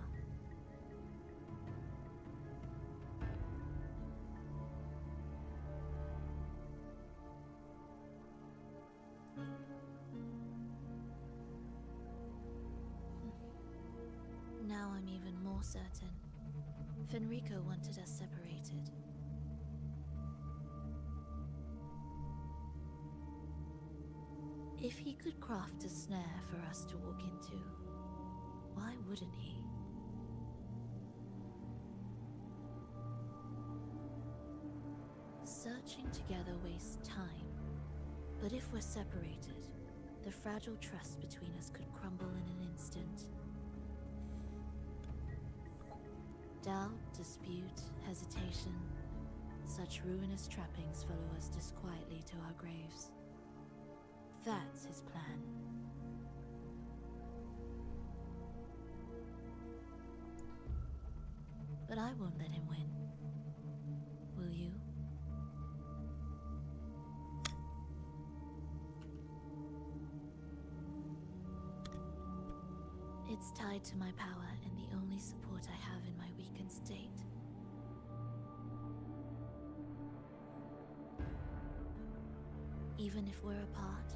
Now I'm even more certain. Fenrico wanted us separated. If he could craft a snare for us to walk into, why wouldn't he? Searching together wastes time, but if we're separated, the fragile trust between us could crumble in an instant. Doubt, dispute, hesitation, such ruinous trappings follow us disquietly to our graves. That's his plan. But I won't let him win. Will you? It's tied to my power and the only support I have in my weakened state. Even if we're apart,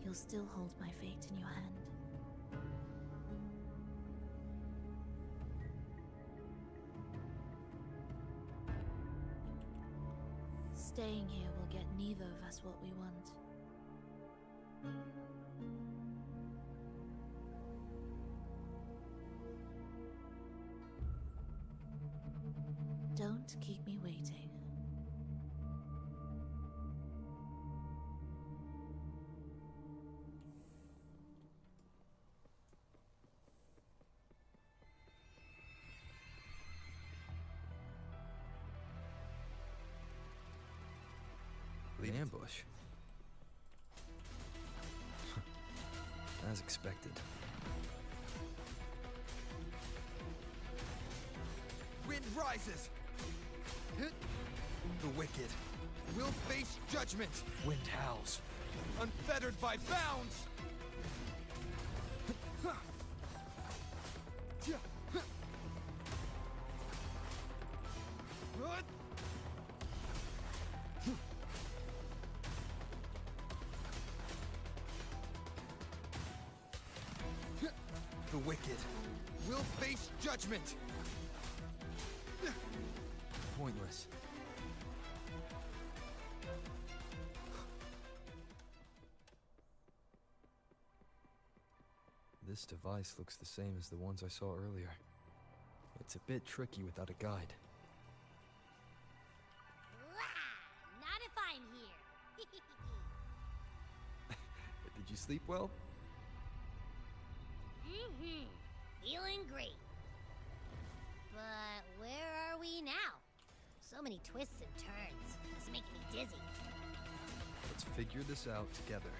you'll still hold my fate in your hand. Staying here will get neither of us what we want. Don't keep me waiting. The ambush. As expected. Wind rises. The wicked will face judgment. Wind howls. Unfettered by bounds. The wicked will face judgment! Pointless. This device looks the same as the ones I saw earlier. It's a bit tricky without a guide. Not if I'm here. Did you sleep well? Feeling great. But where are we now? So many twists and turns. It's making me dizzy. Let's figure this out together.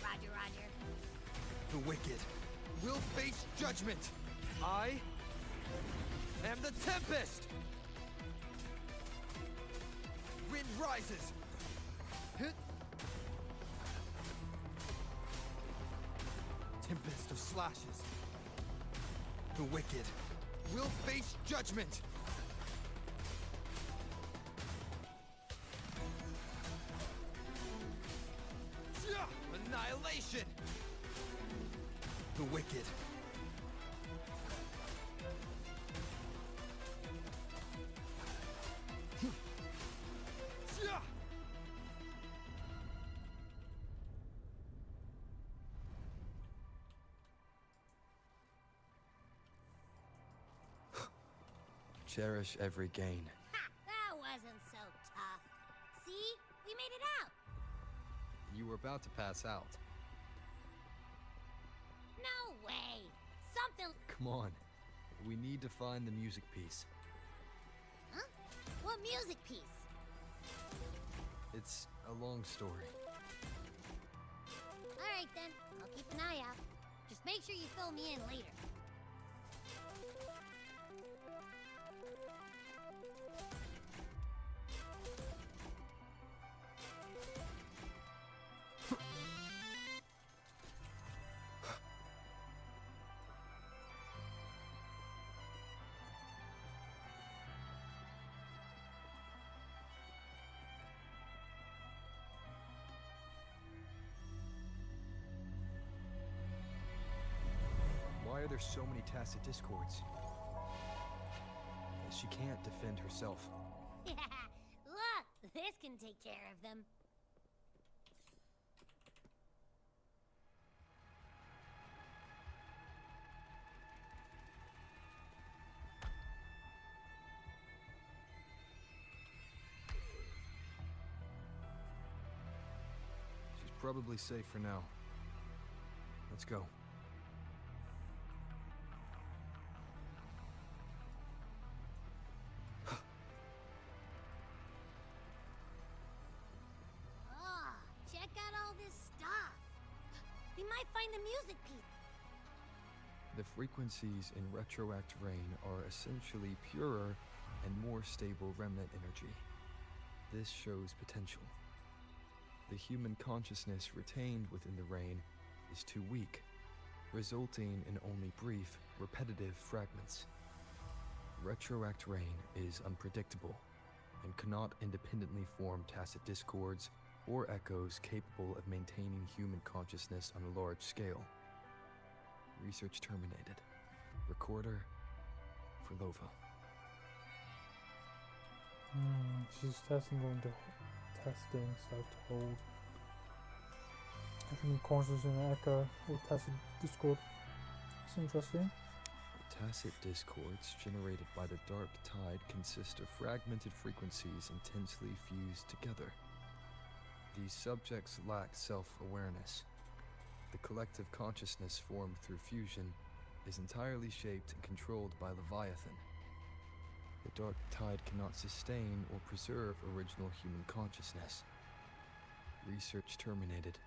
Roger, Roger. The wicked will face judgment! I am the Tempest! Wind rises! Tempest of slashes. The wicked will face judgment! Annihilation! The wicked. Cherish every gain. Ha! That wasn't so tough. See? We made it out. You were about to pass out. No way. Something... Come on. We need to find the music piece. Huh? What music piece? It's a long story. Alright then. I'll keep an eye out. Just make sure you fill me in later. Why are there so many tacit discords? She can't defend herself. Look! This can take care of them. She's probably safe for now. Let's go. Check out all this stuff. We might find the music piece. The frequencies in Retroact Rain are essentially purer and more stable remnant energy. This shows potential. The human consciousness retained within the rain is too weak, resulting in only brief, repetitive fragments. Retroact Rain is unpredictable and cannot independently form tacit discords or echoes capable of maintaining human consciousness on a large scale. Research terminated. Recorder, Phrolova. She's testing stuff to hold. Human consciousness in an echo or tacit discord. That's interesting. The tacit discords generated by the dark tide consist of fragmented frequencies intensely fused together. These subjects lack self-awareness. The collective consciousness formed through fusion is entirely shaped and controlled by Leviathan. The dark tide cannot sustain or preserve original human consciousness. Research terminated.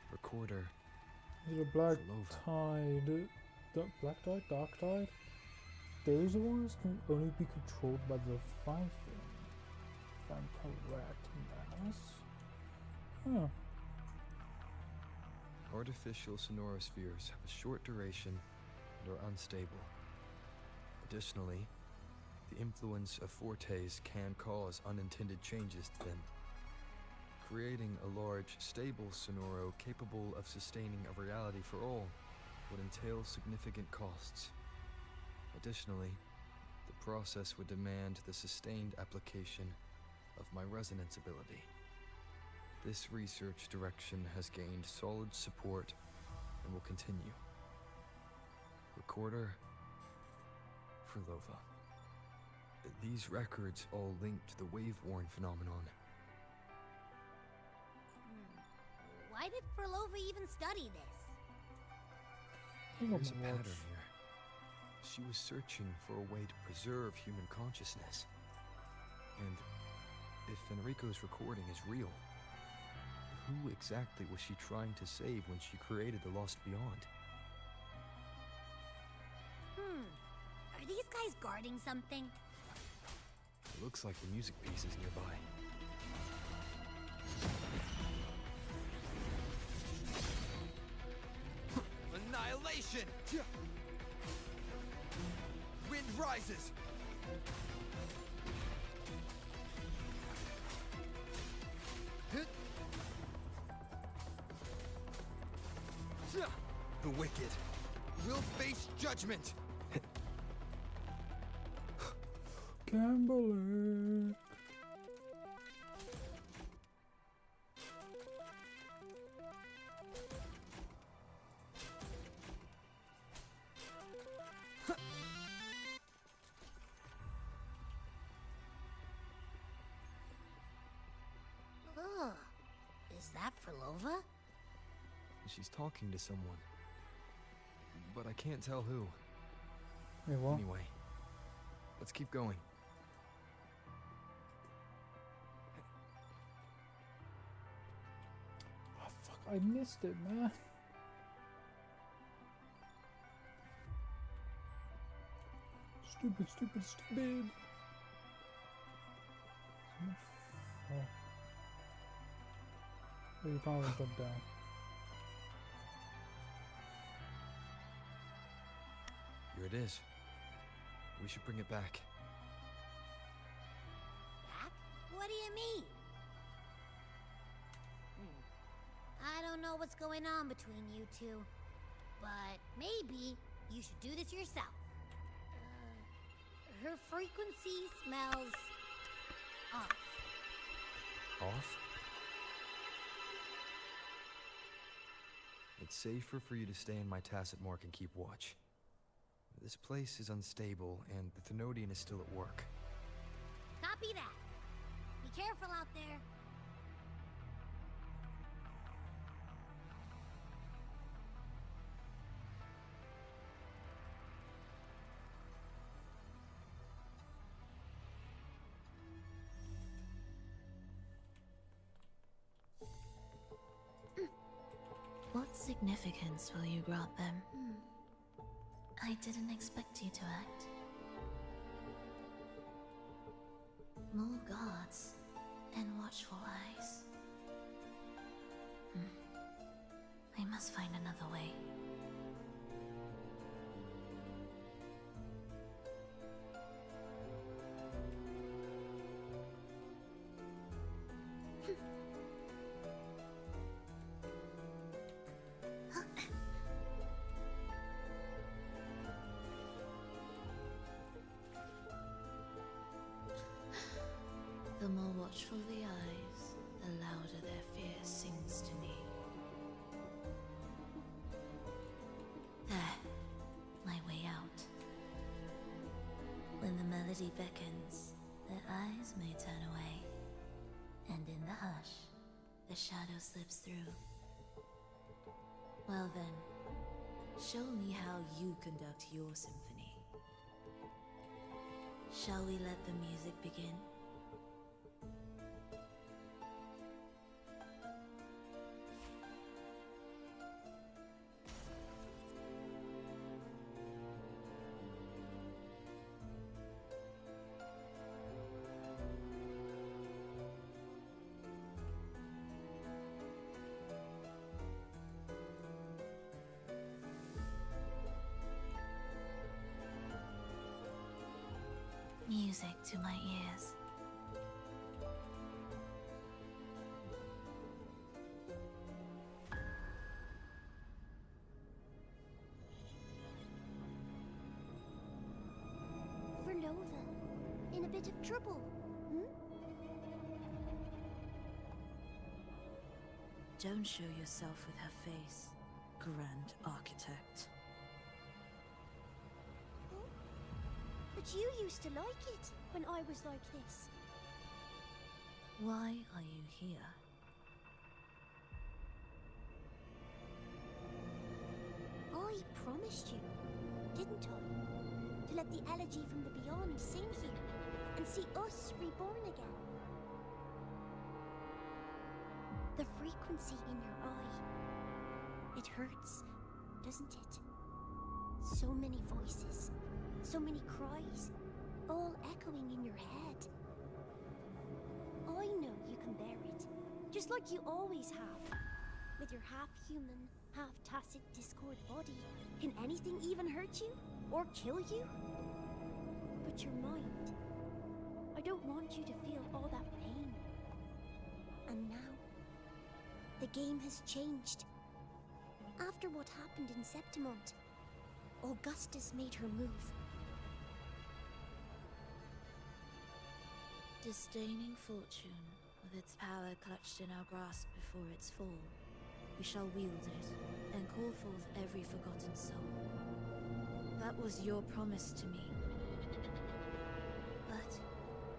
Recorder. Is it a black Phrolova. tide? Black tide? Dark tide? Those ones can only be controlled by the Leviathan. If I'm correct in that. Huh. Artificial sonorospheres have a short duration and are unstable. Additionally, the influence of fortes can cause unintended changes to them, creating a large, stable sonoro capable of sustaining a reality for all would entail significant costs. Additionally, the process would demand the sustained application of my resonance ability. This research direction has gained solid support and will continue. Recorder, Phrolova. These records all link to the wave-worn phenomenon. Why did Phrolova even study this? There's a pattern here. She was searching for a way to preserve human consciousness. And if Enrico's recording is real, who exactly was she trying to save when she created the Lost Beyond? Are these guys guarding something? It looks like the music piece is nearby. Annihilation! Wind rises! The wicked will face judgment! Kimberly. Oh, is that Phrolova? She's talking to someone. But I can't tell who. Wait, what? Anyway, let's keep going. Oh, fuck, I missed it, man. Stupid, stupid, stupid. Oh. Oh, you can't jump down. Here it is. We should bring it back. Back? What do you mean? I don't know what's going on between you two, but maybe you should do this yourself. Her frequency smells off. Off? It's safer for you to stay in my tacit mark and keep watch. This place is unstable, and the Thenodian is still at work. Copy that. Be careful out there. What significance will you grant them? I didn't expect you to act. More guards and watchful eyes. I must find another way. The more watchful the eyes, the louder their fear sings to me. There, my way out. When the melody beckons, their eyes may turn away, and in the hush, the shadow slips through. Well then, show me how you conduct your symphony. Shall we let the music begin? Music to my ears. Don't show yourself with her face, Grand Architect. But you used to like it when I was like this. Why are you here? I promised you, didn't I? To let the elegy from the beyond sing here and see us reborn again. The frequency in your eye, it hurts, doesn't it? So many voices, so many cries, all echoing in your head. I know you can bear it, just like you always have. With your half-human, half-tacit Discord body, can anything even hurt you? Or kill you? But your mind, I don't want you to feel all that pain. And now, the game has changed. After what happened in Septimont, Augustus made her move. Disdaining fortune, with its power clutched in our grasp before its fall, we shall wield it, and call forth every forgotten soul. That was your promise to me. But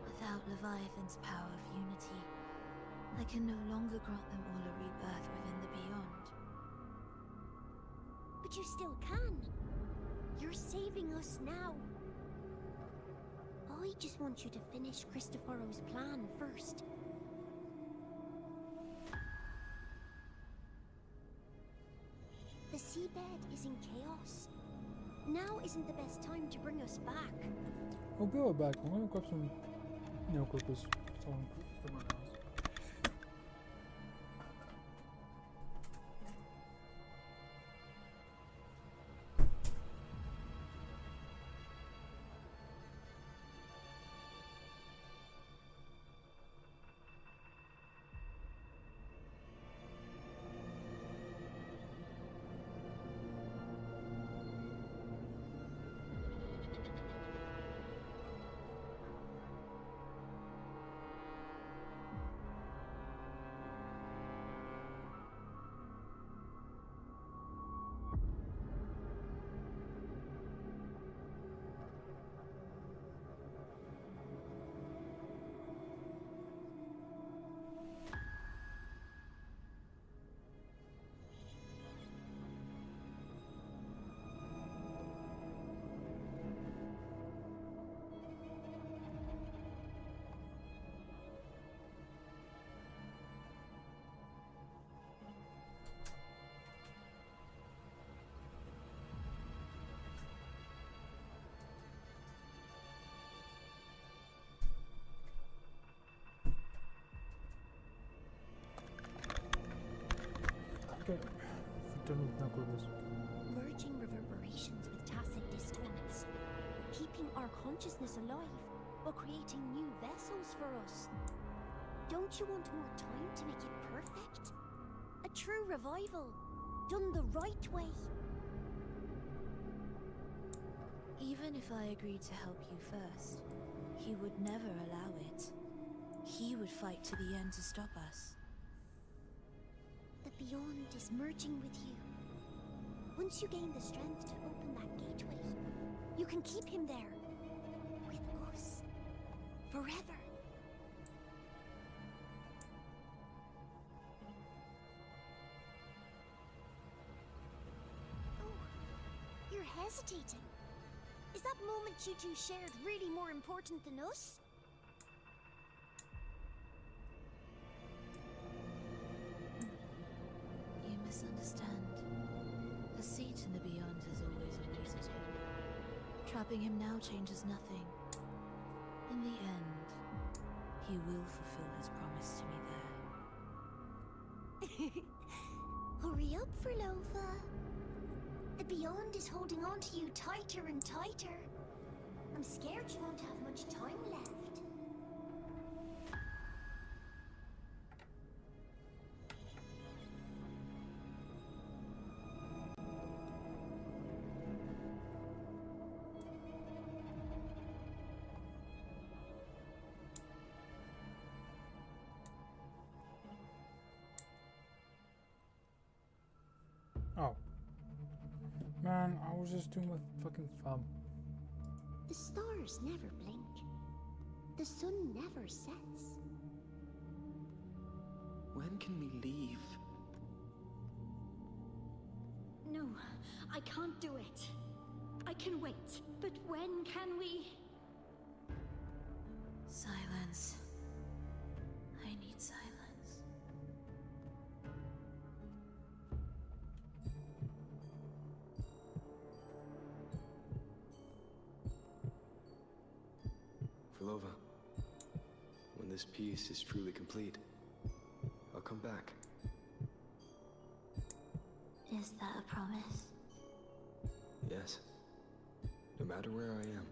without Leviathan's power of unity, I can no longer grant them all a rebirth within the beyond. But you still can. You're saving us now. I just want you to finish Cristoforo's plan first. The seabed is in chaos. Now isn't the best time to bring us back. I'll be right back. I'm gonna grab some nail clippers. So I'm put my nails. Okay, done with nail clippers. Merging reverberations with tacit discords. Keeping our consciousness alive while creating new vessels for us. Don't you want more time to make it perfect? A true revival, done the right way. Even if I agreed to help you first, he would never allow it. He would fight to the end to stop us. The beyond is merging with you. Once you gain the strength to open that gateway, you can keep him there. With us. Forever. Oh, you're hesitating. Is that moment you two shared really more important than us? You misunderstand. A seat in the beyond has always awaited him. Trapping him now changes nothing. In the end, he will fulfill his promise to me there. Hurry up, Phrolova. The beyond is holding on to you tighter and tighter. I'm scared you won't have much time left. Man, I was just doing my fucking thumb. The stars never blink. The sun never sets. When can we leave? No, I can't do it. I can wait, but when can we? Silence. I need silence. Phrolova, when this piece is truly complete, I'll come back. Is that a promise? Yes. No matter where I am,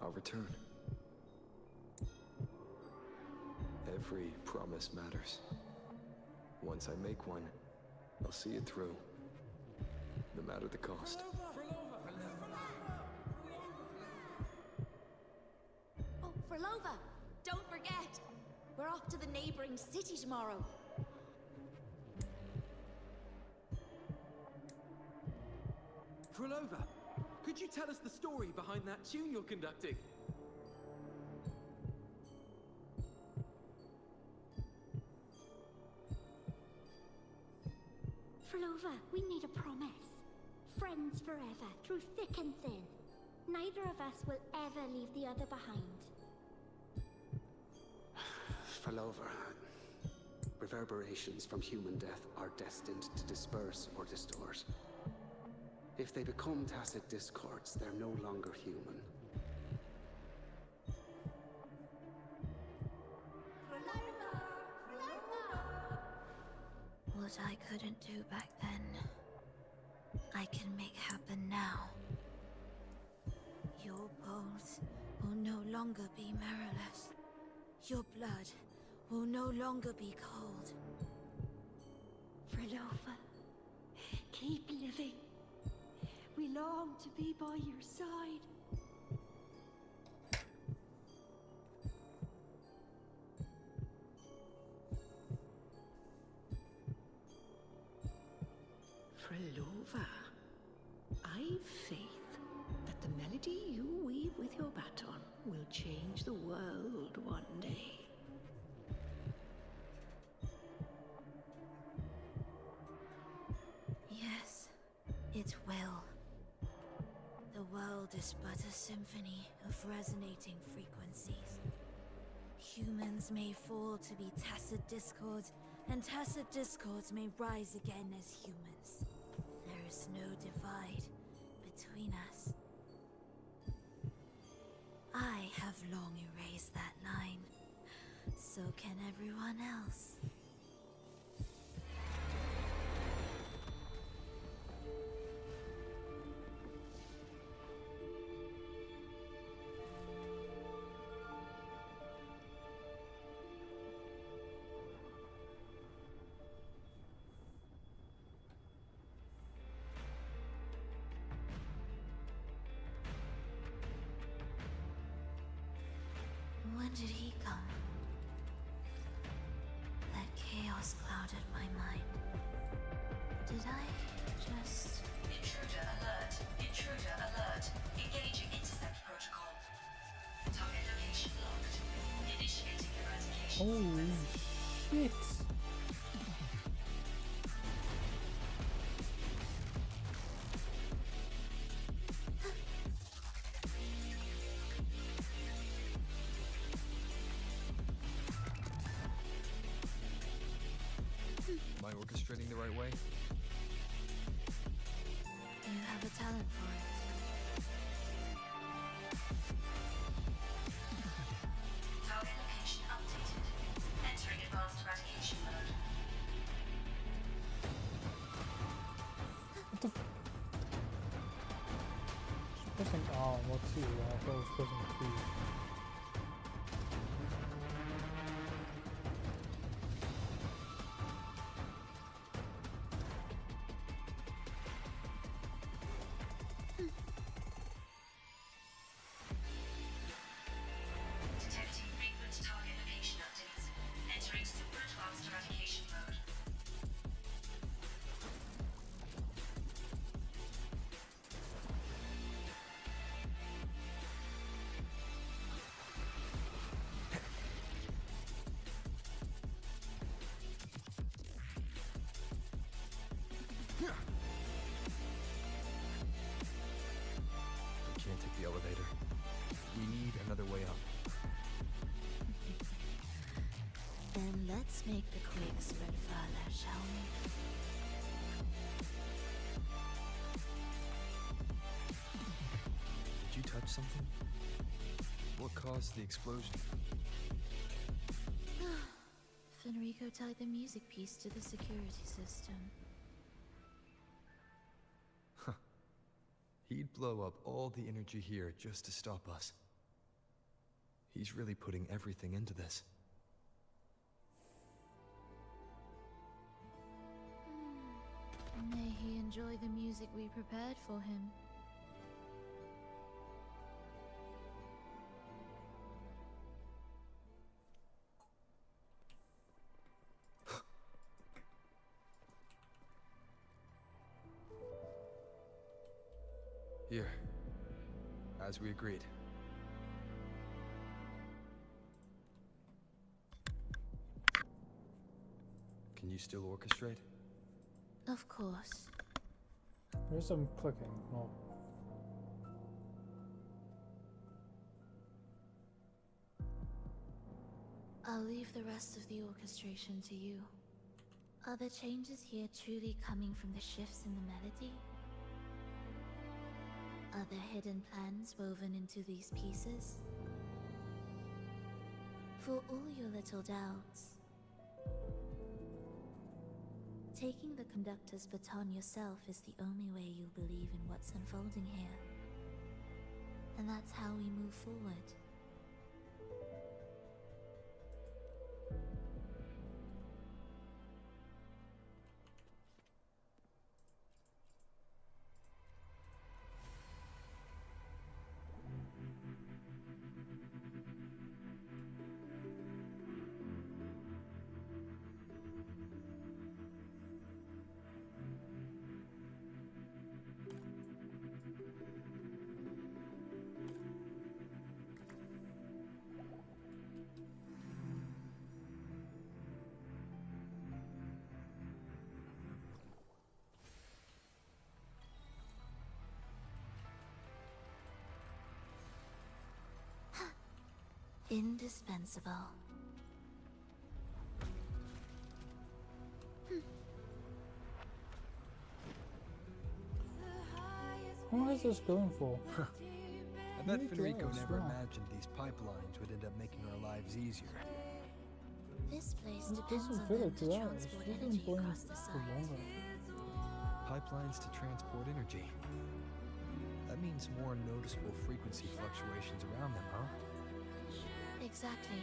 I'll return. Every promise matters. Once I make one, I'll see it through, no matter the cost. Oh, Phrolova! Don't forget! We're off to the neighboring city tomorrow. Phrolova, could you tell us the story behind that tune you're conducting? Phrolova, we need a promise. Friends forever, through thick and thin. Neither of us will ever leave the other behind. Phrolova, reverberations from human death are destined to disperse or distort. If they become tacit discords, they're no longer human. What I couldn't do back then, I can make happen now. Your bones will no longer be marrowless. Your blood will no longer be cold. Phrolova, keep living. We long to be by your side. Phrolova, I've faith that the melody you weave with your baton will change the world one day. Yes, it will. The world is but a symphony of resonating frequencies. Humans may fall to be tacit discords, and tacit discords may rise again as humans. There is no divide between us. I have long erased that line. So can everyone else. When did he come? That chaos clouded my mind. Did I just... Intruder alert! Intruder alert! Engaging intercept protocol. Target location locked. Initiating eradication Holy shit! Am I orchestrating the right way? You have a talent for it. Target location updated. Entering advanced eradication mode. What the? Pressing R, what 2? I thought I was pressing 2. Detecting frequent target location updates. Entering super advanced eradication mode. Make the quake spread further, shall we? Did you touch something? What caused the explosion? Fenrico tied the music piece to the security system. He'd blow up all the energy here just to stop us. He's really putting everything into this. May he enjoy the music we prepared for him. Here, as we agreed. Can you still orchestrate? Of course. There's some clicking, not. I'll leave the rest of the orchestration to you. Are the changes here truly coming from the shifts in the melody? Are there hidden plans woven into these pieces? For all your little doubts, taking the conductor's baton yourself is the only way you'll believe in what's unfolding here. And that's how we move forward. Indispensable. How long is this going for? I bet Fenrico never imagined these pipelines would end up making our lives easier. This place It depends doesn't on feel them like to that. It's transport just been energy going across the for site. longer. Pipelines to transport energy. That means more noticeable frequency fluctuations around them, huh? Exactly.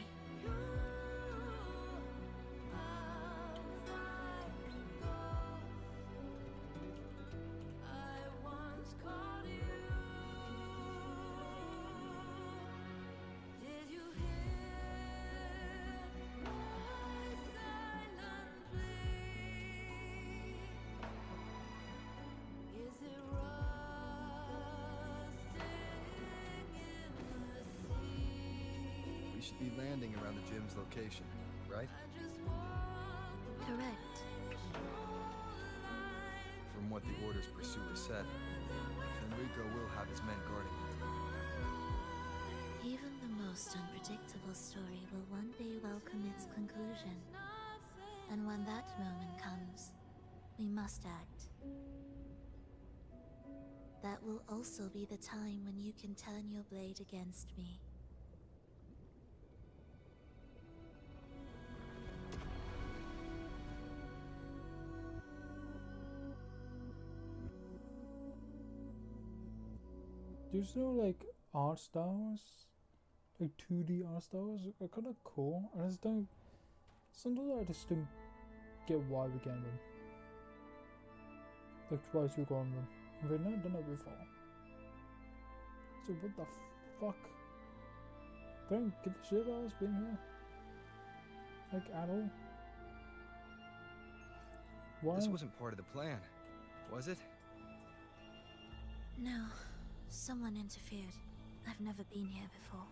We should be landing around the gym's location, right? Correct. From what the Order's pursuer said, Fenrico will have his men guarding it. Even the most unpredictable story will one day welcome its conclusion. And when that moment comes, we must act. That will also be the time when you can turn your blade against me. There's no like art styles, like 2D art styles. Are kind of cool. I just don't. Sometimes I just don't get why we're getting them. Like twice we've gotten them. We've never done it before. So what the fuck? They don't give a shit about us being here. Like at all. Why? This wasn't part of the plan, was it? No. Someone interfered. I've never been here before.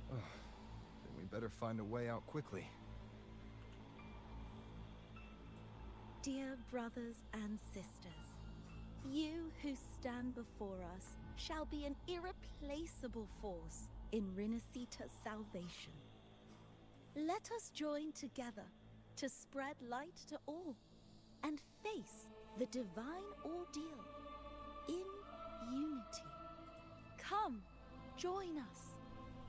Then we better find a way out quickly. Dear brothers and sisters, you who stand before us shall be an irreplaceable force in Rinasita's salvation. Let us join together to spread light to all and face the divine ordeal in unity. Come, join us.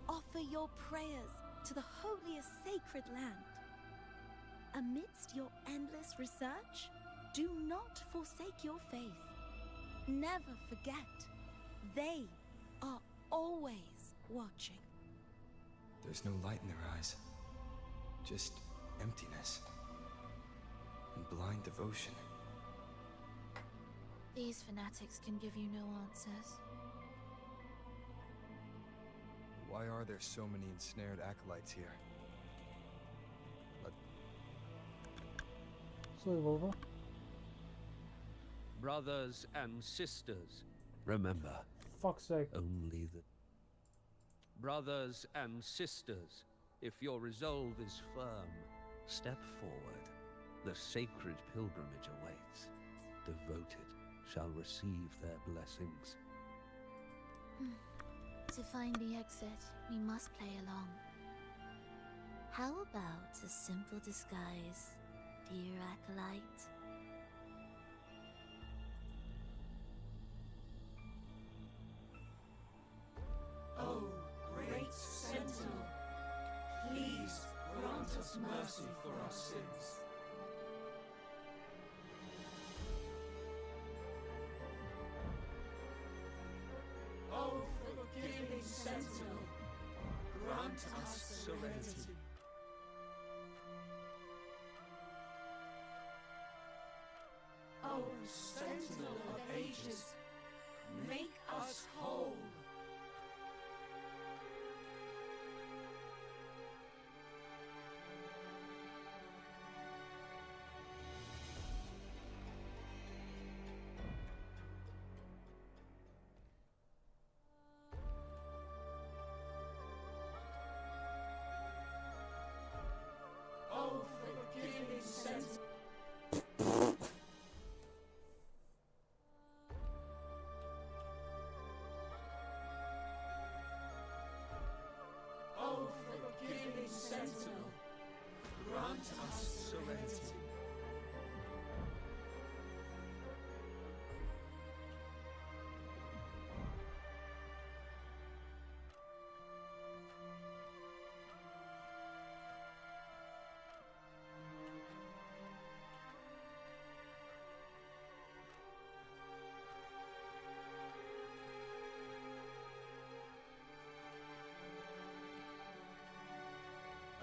Offer your prayers to the holiest sacred land. Amidst your endless research, do not forsake your faith. Never forget, they are always watching. There's no light in their eyes. Just emptiness. And blind devotion. These fanatics can give you no answers. Why are there so many ensnared acolytes here? Sorry, Volva. Brothers and sisters, remember. Fuck's sake. Only the... Brothers and sisters, if your resolve is firm, step forward. The sacred pilgrimage awaits. Devoted shall receive their blessings. To find the exit, we must play along. How about a simple disguise, dear acolyte? Oh, great Sentinel, please grant us mercy for our sins. Oh, forgiving Sentinel, grant us serenity. Oh, Sentinel of ages, make us whole. Oh, forgiving Sentinel. Oh, forgiving Sentinel, grant us serenity.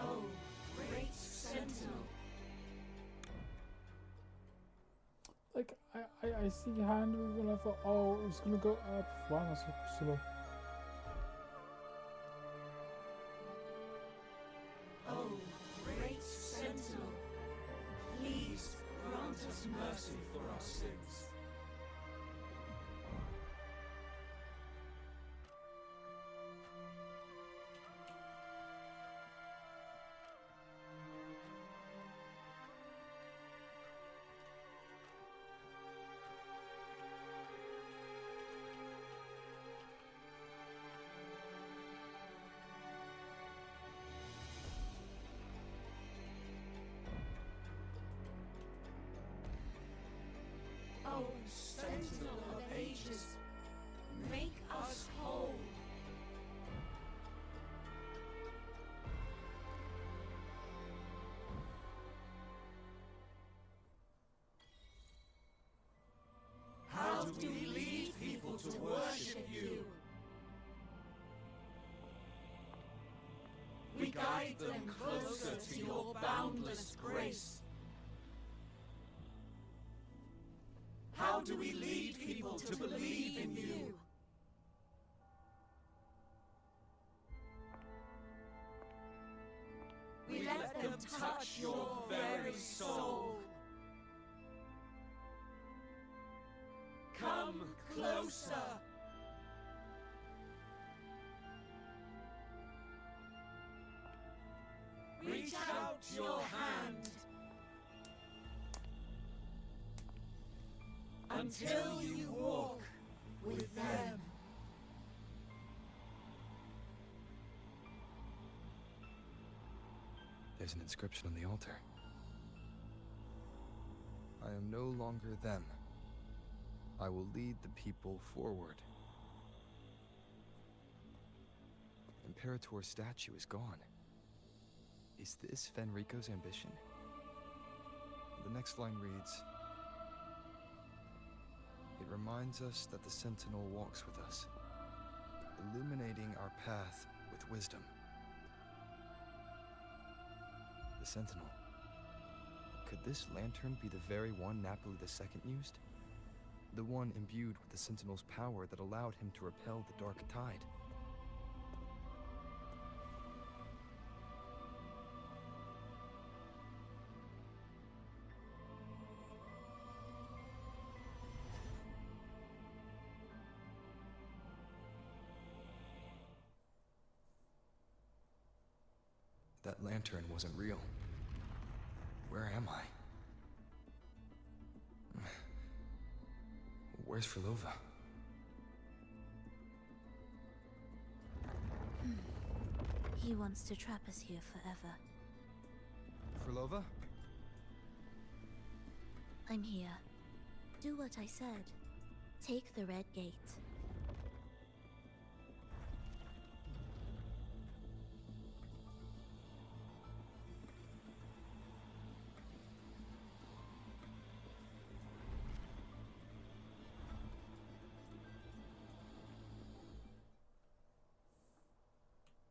Oh, great Sentinel. Like, I see your hand moving, I thought, oh, it was gonna go up. Why am I so slow? Oh, great Sentinel, please grant us mercy for our sins. Oh, Sentinel of ages, make us whole. How do we lead people to worship you? We guide them closer to your boundless grace. How do we lead people to believe in you? We let them touch your very soul. Come closer. Reach out your hand. Until you walk with them. there's an inscription on the altar. I am no longer them. I will lead the people forward. Imperator's statue is gone. Is this Fenrico's ambition? The next line reads, "It reminds us that the Sentinel walks with us, illuminating our path with wisdom." The Sentinel. Could this lantern be the very one Napoli II used? The one imbued with the Sentinel's power that allowed him to repel the Dark Tide? That lantern wasn't real. Where am I? Where's Phrolova? He wants to trap us here forever. Phrolova? I'm here. Do what I said. Take the red gate.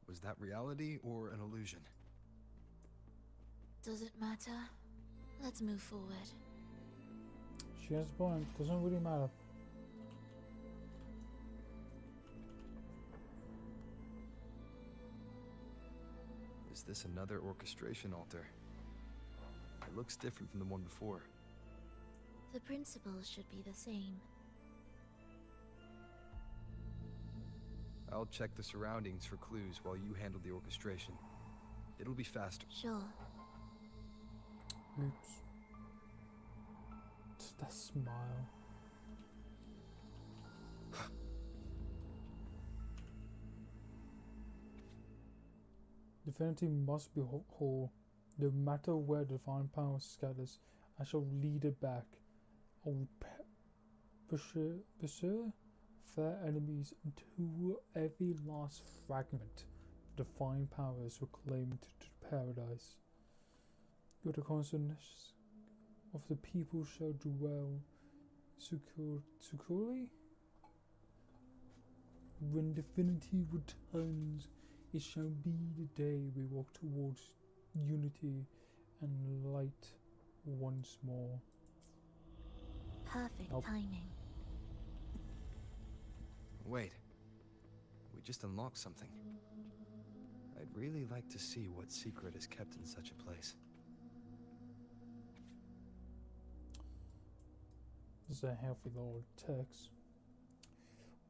Was that reality or an illusion? Does it matter? Let's move forward. She has a point. Doesn't really matter. Is this another orchestration altar? It looks different from the one before. The principles should be the same. I'll check the surroundings for clues while you handle the orchestration. It'll be faster. Sure. Oops. That smile. Divinity must be whole. No matter where divine power scatters, I shall lead it back. I will pursue fair enemies until every last fragment of divine power is reclaimed to paradise. Your the consciousness of the people shall dwell securely. When divinity returns, it shall be the day we walk towards unity and light once more. Perfect timing. Wait. We just unlocked something. I'd really like to see what secret is kept in such a place. This is a healthy Lord text.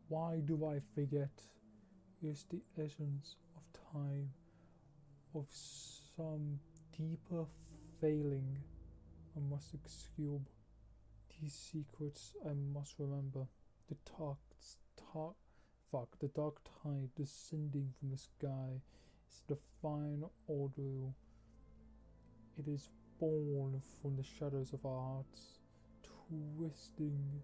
Why do I forget? Is the essence of time, of some deeper failing. I must excuse these secrets. I must remember the dark tide descending from the sky is the fine ordeal. It is born from the shadows of our hearts, twisting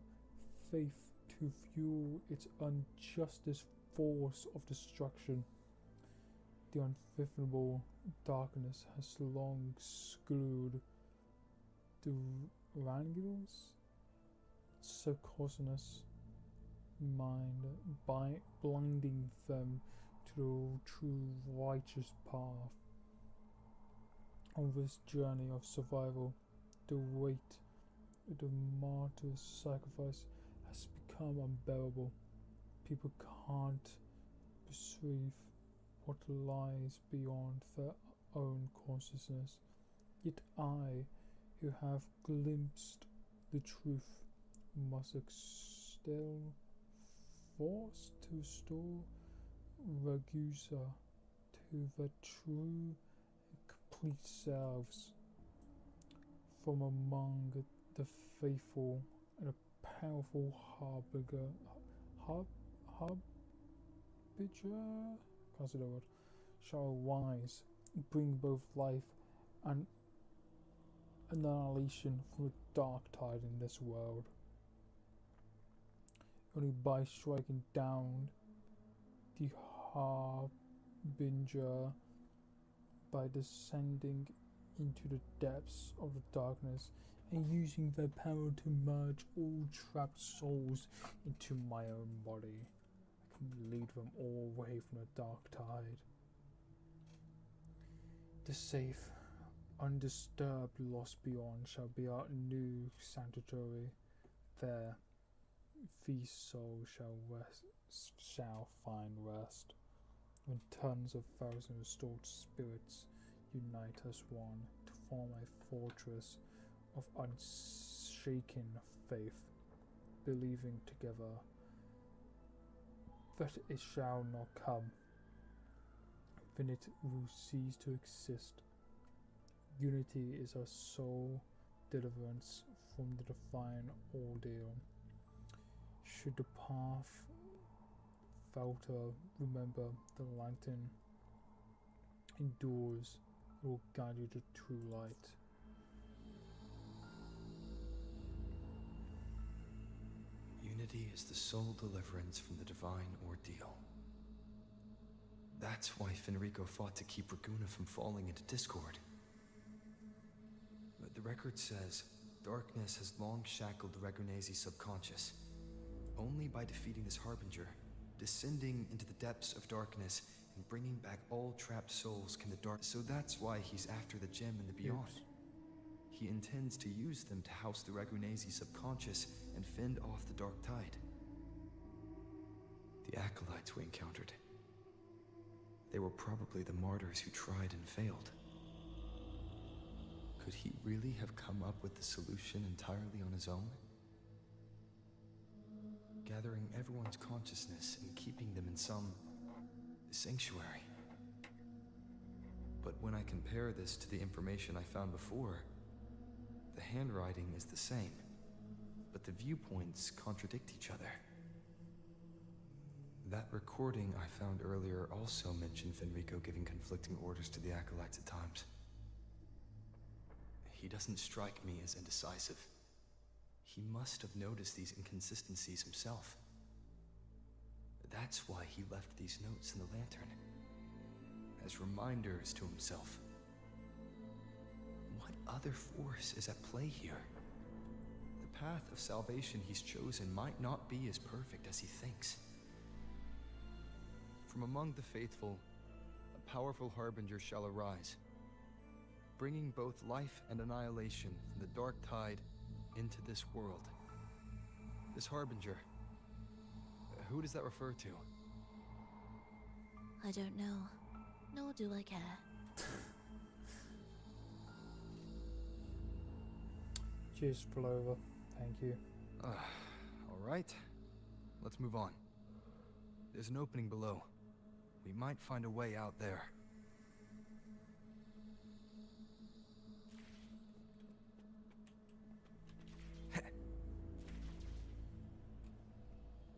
faith to fuel its unjust force of destruction. The unfathomable darkness has long screwed the wrangles, so causing us mind by blinding them to the true righteous path. On this journey of survival, the weight of the martyr's sacrifice has become unbearable. People can't perceive what lies beyond their own consciousness. Yet I, who have glimpsed the truth, must still force to restore Ragusa to their true and complete selves. From among the faithful and a powerful harbinger, can't say the word, shall arise, bring both life and annihilation from the dark tide in this world. Only by striking down the Harbinger, by descending into the depths of the darkness and using their power to merge all trapped souls into my own body, I can lead them all away from the dark tide. The safe, undisturbed lost beyond shall be our new sanctuary. There, these souls shall find rest. When tons of thousands restored spirits unite as one to form a fortress of unshaken faith, believing together that it shall not come, then it will cease to exist. Unity is our sole deliverance from the divine ordeal. Should the path falter, remember the lantern endures. It will guide you to true light. Unity is the sole deliverance from the divine ordeal. That's why Fenrico fought to keep Raguna from falling into discord. But the record says darkness has long shackled Ragunese's subconscious. Only by defeating this Harbinger, descending into the depths of darkness, and bringing back all trapped souls can the dark... So that's why he's after the gem in the beyond. Yes. He intends to use them to house the Ragunese subconscious and fend off the dark tide. The acolytes we encountered, they were probably the martyrs who tried and failed. Could he really have come up with the solution entirely on his own? Gathering everyone's consciousness and keeping them in some sanctuary. But when I compare this to the information I found before, the handwriting is the same, but the viewpoints contradict each other. That recording I found earlier also mentioned Fenrico giving conflicting orders to the acolytes at times. He doesn't strike me as indecisive. He must have noticed these inconsistencies himself. That's why he left these notes in the lantern, as reminders to himself. What other force is at play here? The path of salvation he's chosen might not be as perfect as he thinks. From among the faithful, a powerful harbinger shall arise, bringing both life and annihilation from the dark tide into this world. This harbinger, who does that refer to? I don't know, nor do I care. Cheers, Phrolova. Thank you. Alright, let's move on. There's an opening below. We might find a way out there.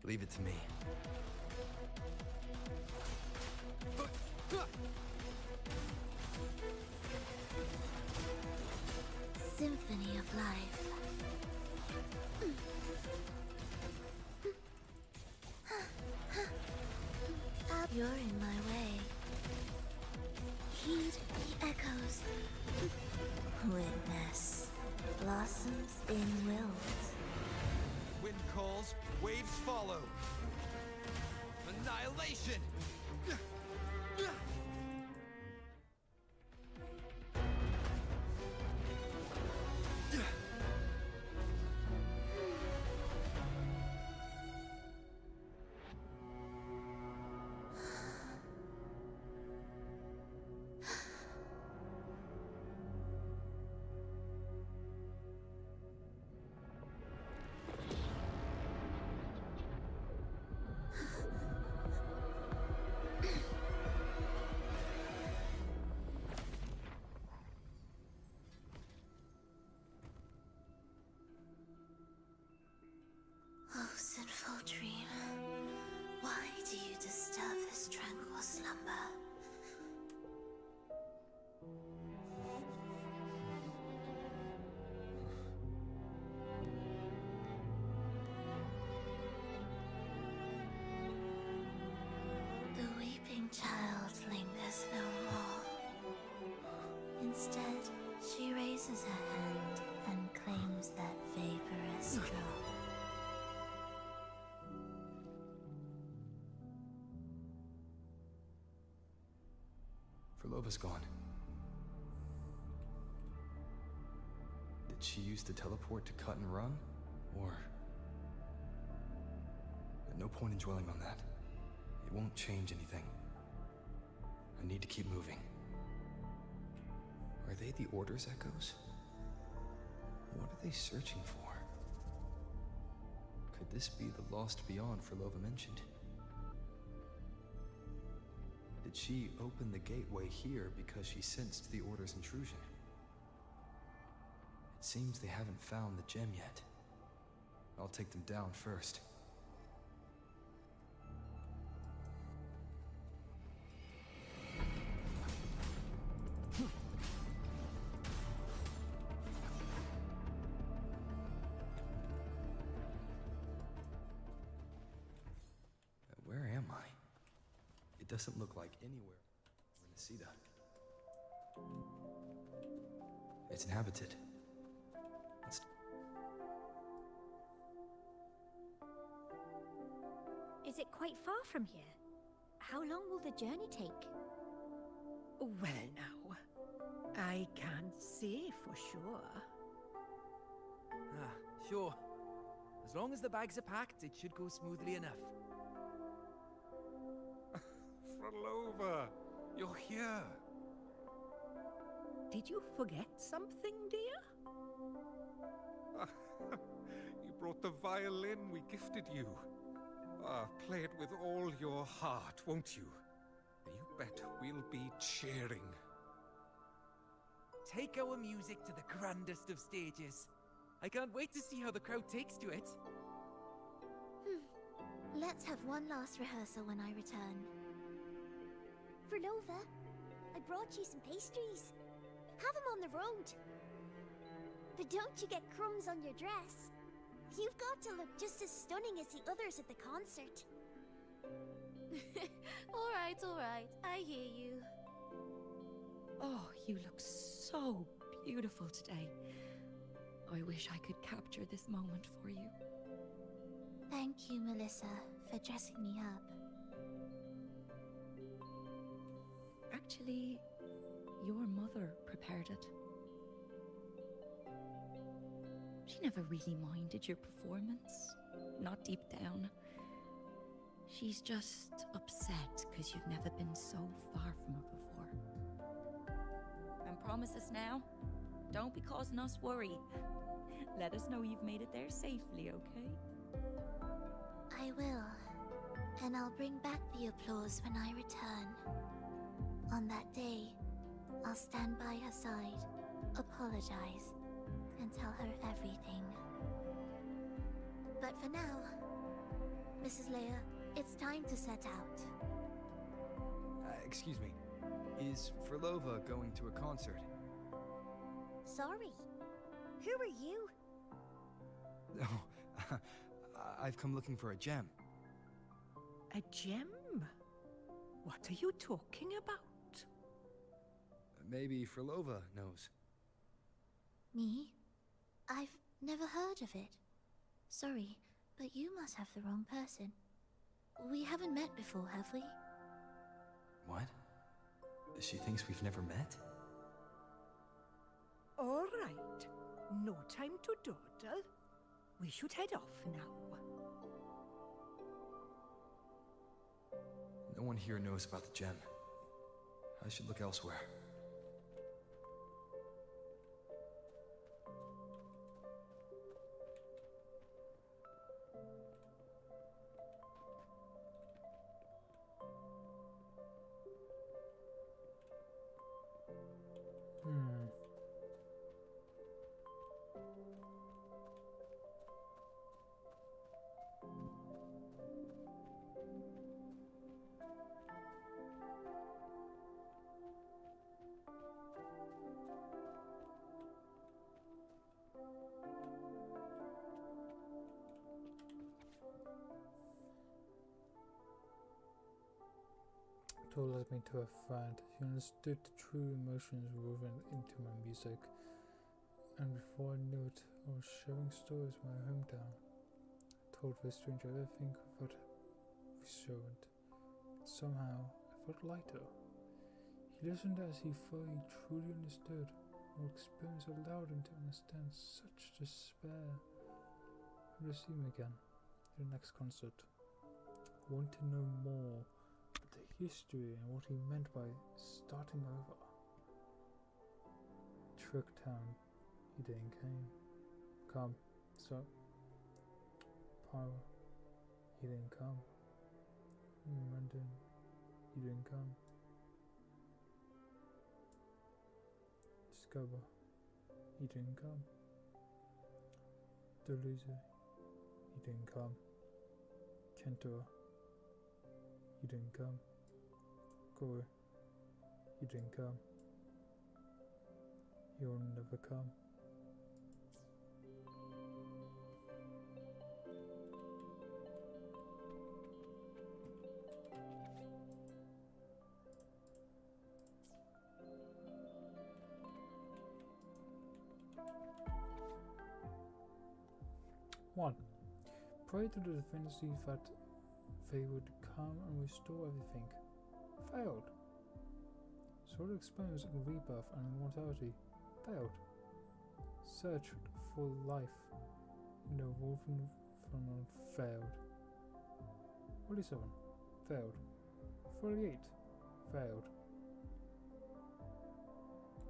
Leave it to me. Symphony of life. You're in my way. Heed the echoes. Witness blossoms in wilt. Wind calls, waves follow. Annihilation! Phrolova's gone. Did she use the teleport to cut and run? Or... No point in dwelling on that. It won't change anything. I need to keep moving. Are they the Order's echoes? What are they searching for? Could this be the lost beyond Phrolova mentioned? Did she open the gateway here because she sensed the Order's intrusion? It seems they haven't found the gem yet. I'll take them down first. Where am I? It doesn't look like anywhere in Nisida. It's inhabited. Is it quite far from here? How long will the journey take? Well now, I can't say for sure. Sure. As long as the bags are packed, it should go smoothly enough. Phrolova, you're here. Did you forget something, dear? You brought the violin we gifted you. Play it with all your heart, won't you? You bet we'll be cheering. Take our music to the grandest of stages. I can't wait to see how the crowd takes to it. Let's have one last rehearsal when I return. Phrolova, I brought you some pastries. Have them on the road. But don't you get crumbs on your dress. You've got to look just as stunning as the others at the concert. All right, I hear you. Oh, you look so beautiful today. I wish I could capture this moment for you. Thank you, Melissa, for dressing me up. Actually, your mother prepared it. She never really minded your performance, not deep down. She's just upset because you've never been so far from her before. And promise us now, don't be causing us worry. Let us know you've made it there safely, okay? I will. And I'll bring back the applause when I return. On that day, I'll stand by her side, apologize, and tell her everything. But for now, Mrs. Leia, it's time to set out. Excuse me. Is Phrolova going to a concert? Sorry. Who are you? Oh, I've come looking for a gem. A gem? What are you talking about? Maybe Phrolova knows. Me? I've never heard of it. Sorry, but you must have the wrong person. We haven't met before, have we? What? She thinks we've never met? All right. No time to dawdle. We should head off now. No one here knows about the gem. I should look elsewhere. Told me to a friend. He understood the true emotions woven into my music. And before I knew it, I was sharing stories of my hometown. I told the stranger everything I felt reassured. Somehow, I felt lighter. He listened as he thought he truly understood. What experience allowed him to understand such despair. I will see him again at the next concert. I want to know more about the history and what he meant by starting over. Tricktown, he didn't come. So, Power, he didn't come. London, he didn't come. Discover, he didn't come. The Loser, he didn't come. Kentor, he didn't come. Corey, he didn't come. He'll never come. One. Pray to the divinity that they would come and restore everything. Failed. Sought experience in rebirth and immortality. Failed. Searched for life in the woven phenomenon. Failed. 47. Failed. 48. Failed.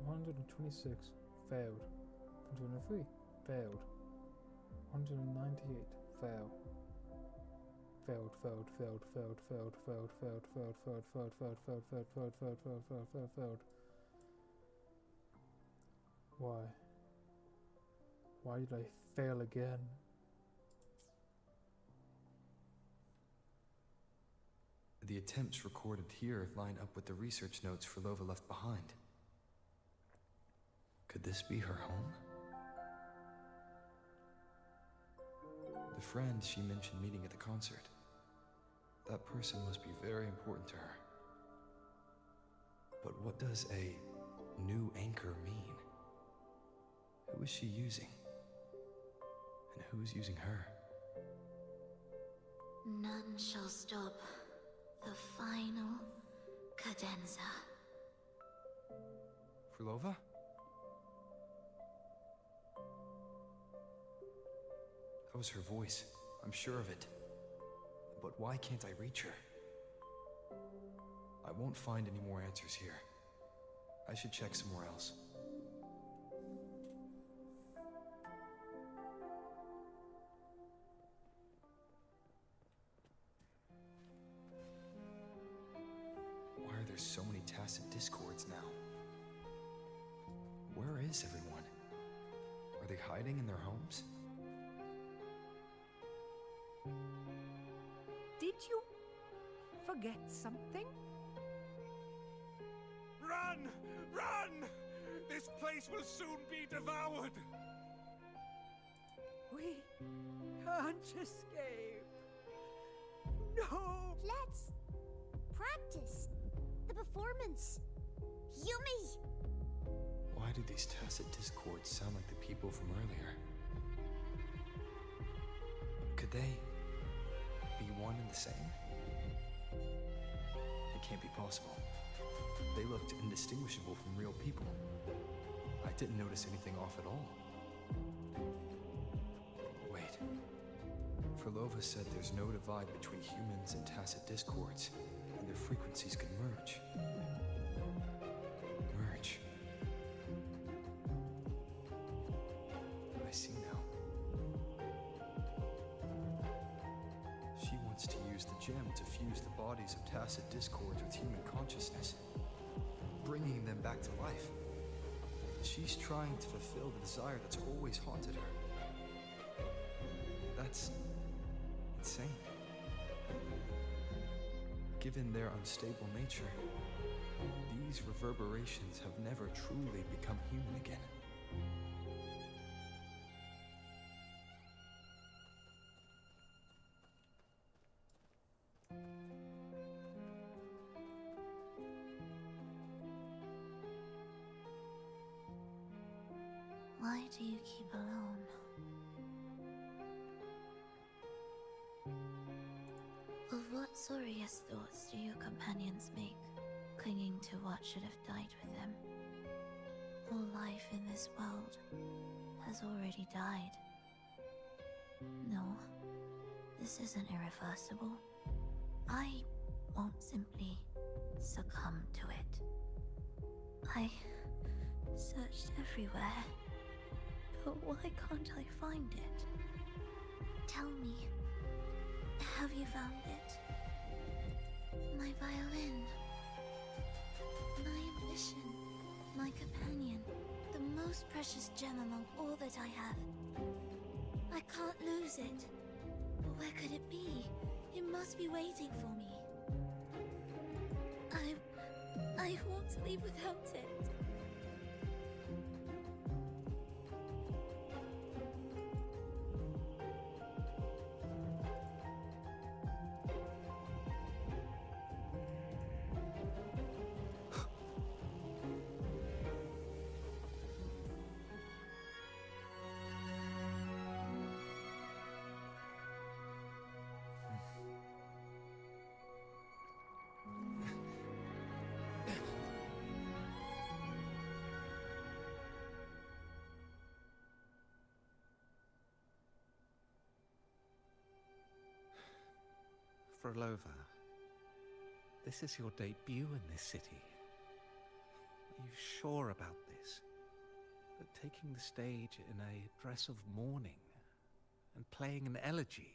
126. Failed. 123. Failed. 198. Failed. Failed. Why? Why did I fail again? The attempts recorded here line up with the research notes Phrolova left behind. Could this be her home? The friend she mentioned meeting at the concert. That person must be very important to her. But what does a new anchor mean? Who is she using? And who's using her? None shall stop the final cadenza. Phrolova? That was her voice. I'm sure of it. But why can't I reach her? I won't find any more answers here. I should check somewhere else. Why are there so many tacit discords now? Where is everyone? Are they hiding in their homes? Did you forget something? Run! Run! This place will soon be devoured! We can't escape. No! Let's practice the performance. Yummy! Why do these tacit discords sound like the people from earlier? Could they be one and the same? It can't be possible. They looked indistinguishable from real people. I didn't notice anything off at all. Wait. Phrolova said there's no divide between humans and tacit discords, and their frequencies can merge. Merge. I see now. She wants to use the gem to fuse the bodies of tacit discords with human consciousness, bringing them back to life. She's trying to fulfill the desire that's always haunted her. That's insane. Given their unstable nature, these reverberations have never truly become human again. Why do you keep alone? Of what sorriest thoughts do your companions make? clinging to what should have died with them. All life in this world has already died. No, this isn't irreversible. I won't simply succumb to it. I searched everywhere, but why can't I find it? Tell me, have you found it? My violin. My ambition. My companion. The most precious gem among all that I have. I can't lose it. Where could it be? It must be waiting for me. I won't leave without it. Phrolova, this is your debut in this city. Are you sure about this? That taking the stage in a dress of mourning and playing an elegy?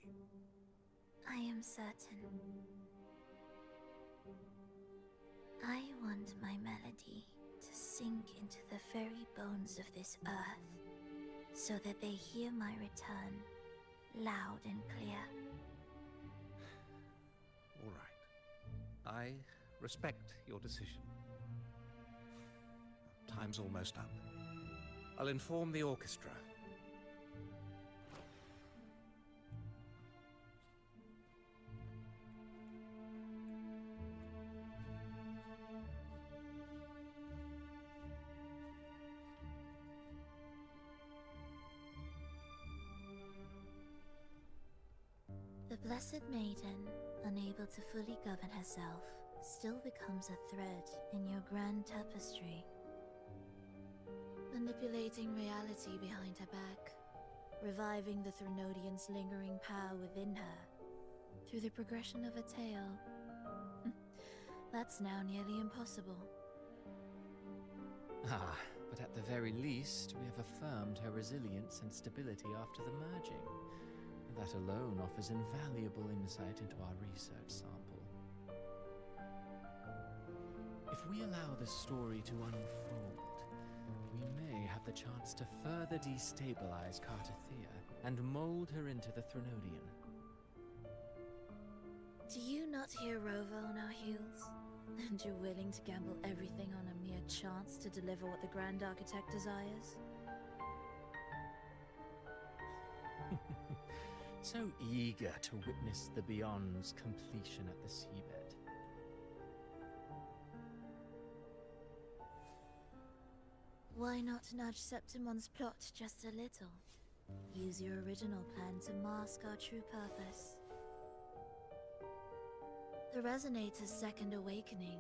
I am certain. I want my melody to sink into the very bones of this earth, so that they hear my return, loud and clear. All right. I respect your decision. Time's almost up. I'll inform the orchestra. The Blessed Maiden, unable to fully govern herself, still becomes a thread in your grand tapestry. Manipulating reality behind her back, reviving the Threnodian's lingering power within her, through the progression of a tale. That's now nearly impossible. Ah, but at the very least, we have affirmed her resilience and stability after the merging. That alone offers invaluable insight into our research sample. If we allow the story to unfold, we may have the chance to further destabilize Cartathea and mold her into the Threnodian. Do you not hear Rover on our heels? And you're willing to gamble everything on a mere chance to deliver what the Grand Architect desires? So eager to witness the Beyond's completion at the seabed. Why not nudge Septimon's plot just a little? Use your original plan to mask our true purpose. The Resonator's second awakening,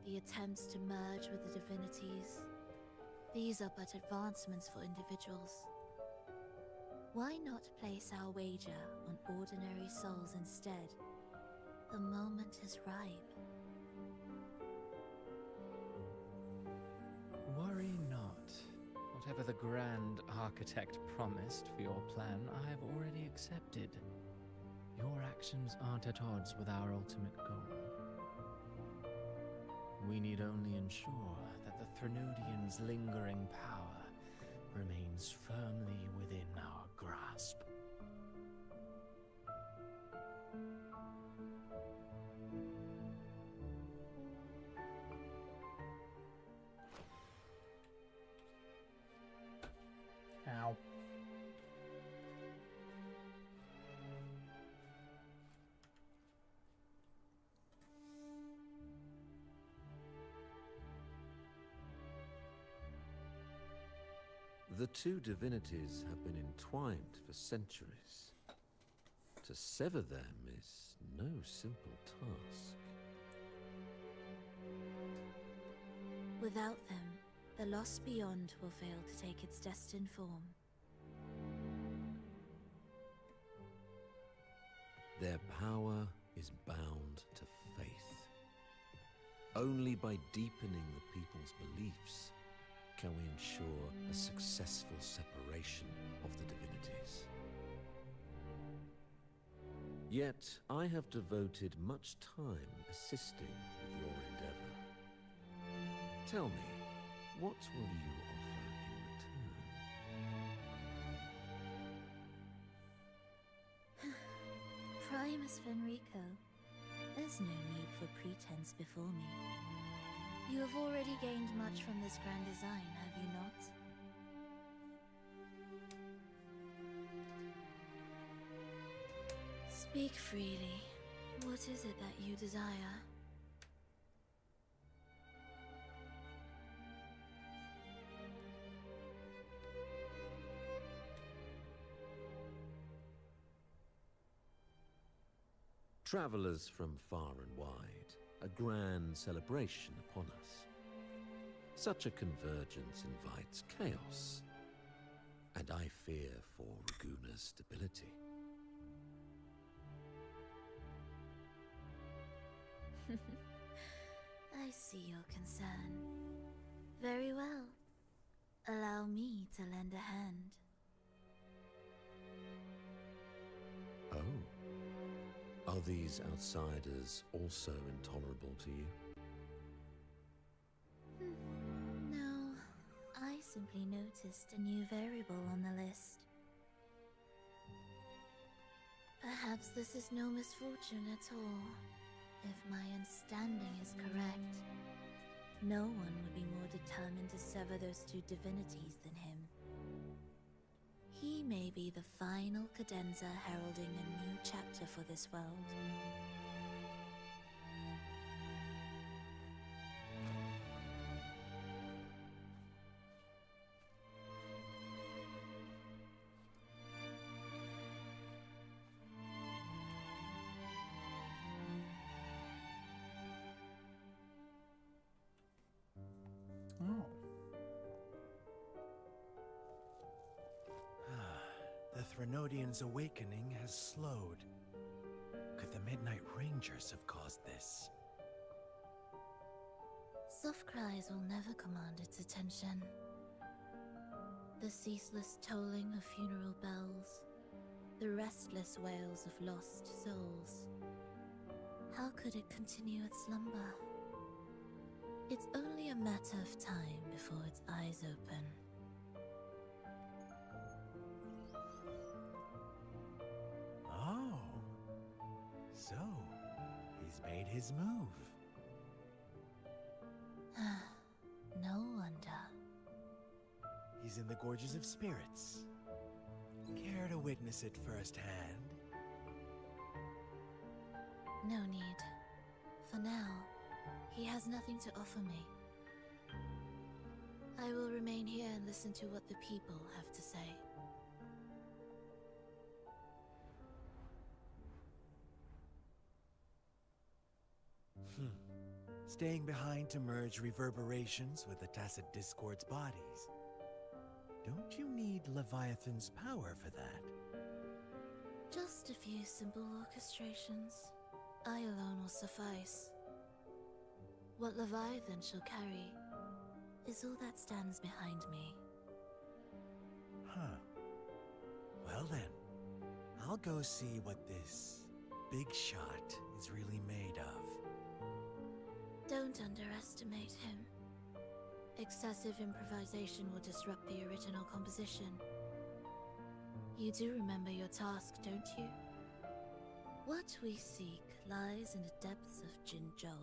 the attempts to merge with the divinities, these are but advancements for individuals. Why not place our wager on ordinary souls instead? The moment is ripe. Worry not. Whatever the Grand Architect promised for your plan, I have already accepted. Your actions aren't at odds with our ultimate goal. We need only ensure that the Threnodian's lingering power remains firmly within our grasp. Ow. The two divinities have been entwined for centuries. To sever them is no simple task. Without them, the lost beyond will fail to take its destined form. Their power is bound to faith. Only by deepening the people's beliefs can we ensure a successful separation of the divinities. Yet, I have devoted much time assisting with your endeavor. Tell me, what will you offer in return? Primus Fenrico, there's no need for pretense before me. You have already gained much from this grand design, have you not? Speak freely. What is it that you desire? Travelers from far and wide, a grand celebration upon us. Such a convergence invites chaos, and I fear for Raguna's stability. I see your concern. Very well. Allow me to lend a hand. Oh. Are these outsiders also intolerable to you? No, I simply noticed a new variable on the list. Perhaps this is no misfortune at all. If my understanding is correct, no one would be more determined to sever those two divinities than him. He may be the final cadenza heralding a new chapter for this world. Oh. The Threnodian's awakening has slowed. Could the Midnight Rangers have caused this? Soft cries will never command its attention. The ceaseless tolling of funeral bells, the restless wails of lost souls. How could it continue its slumber? It's only a matter of time before its eyes open. Oh. So, he's made his move. No wonder. He's in the Gorges of Spirits. Care to witness it firsthand? No need. For now, he has nothing to offer me. I will remain here and listen to what the people have to say. Staying behind to merge reverberations with the Tacit Discord's bodies. Don't you need Leviathan's power for that? Just a few simple orchestrations. I alone will suffice. What Leviathan shall carry is all that stands behind me. Huh. Well then, I'll go see what this big shot is really made of. Don't underestimate him. Excessive improvisation will disrupt the original composition. You do remember your task, don't you? What we seek lies in the depths of Jinzhou.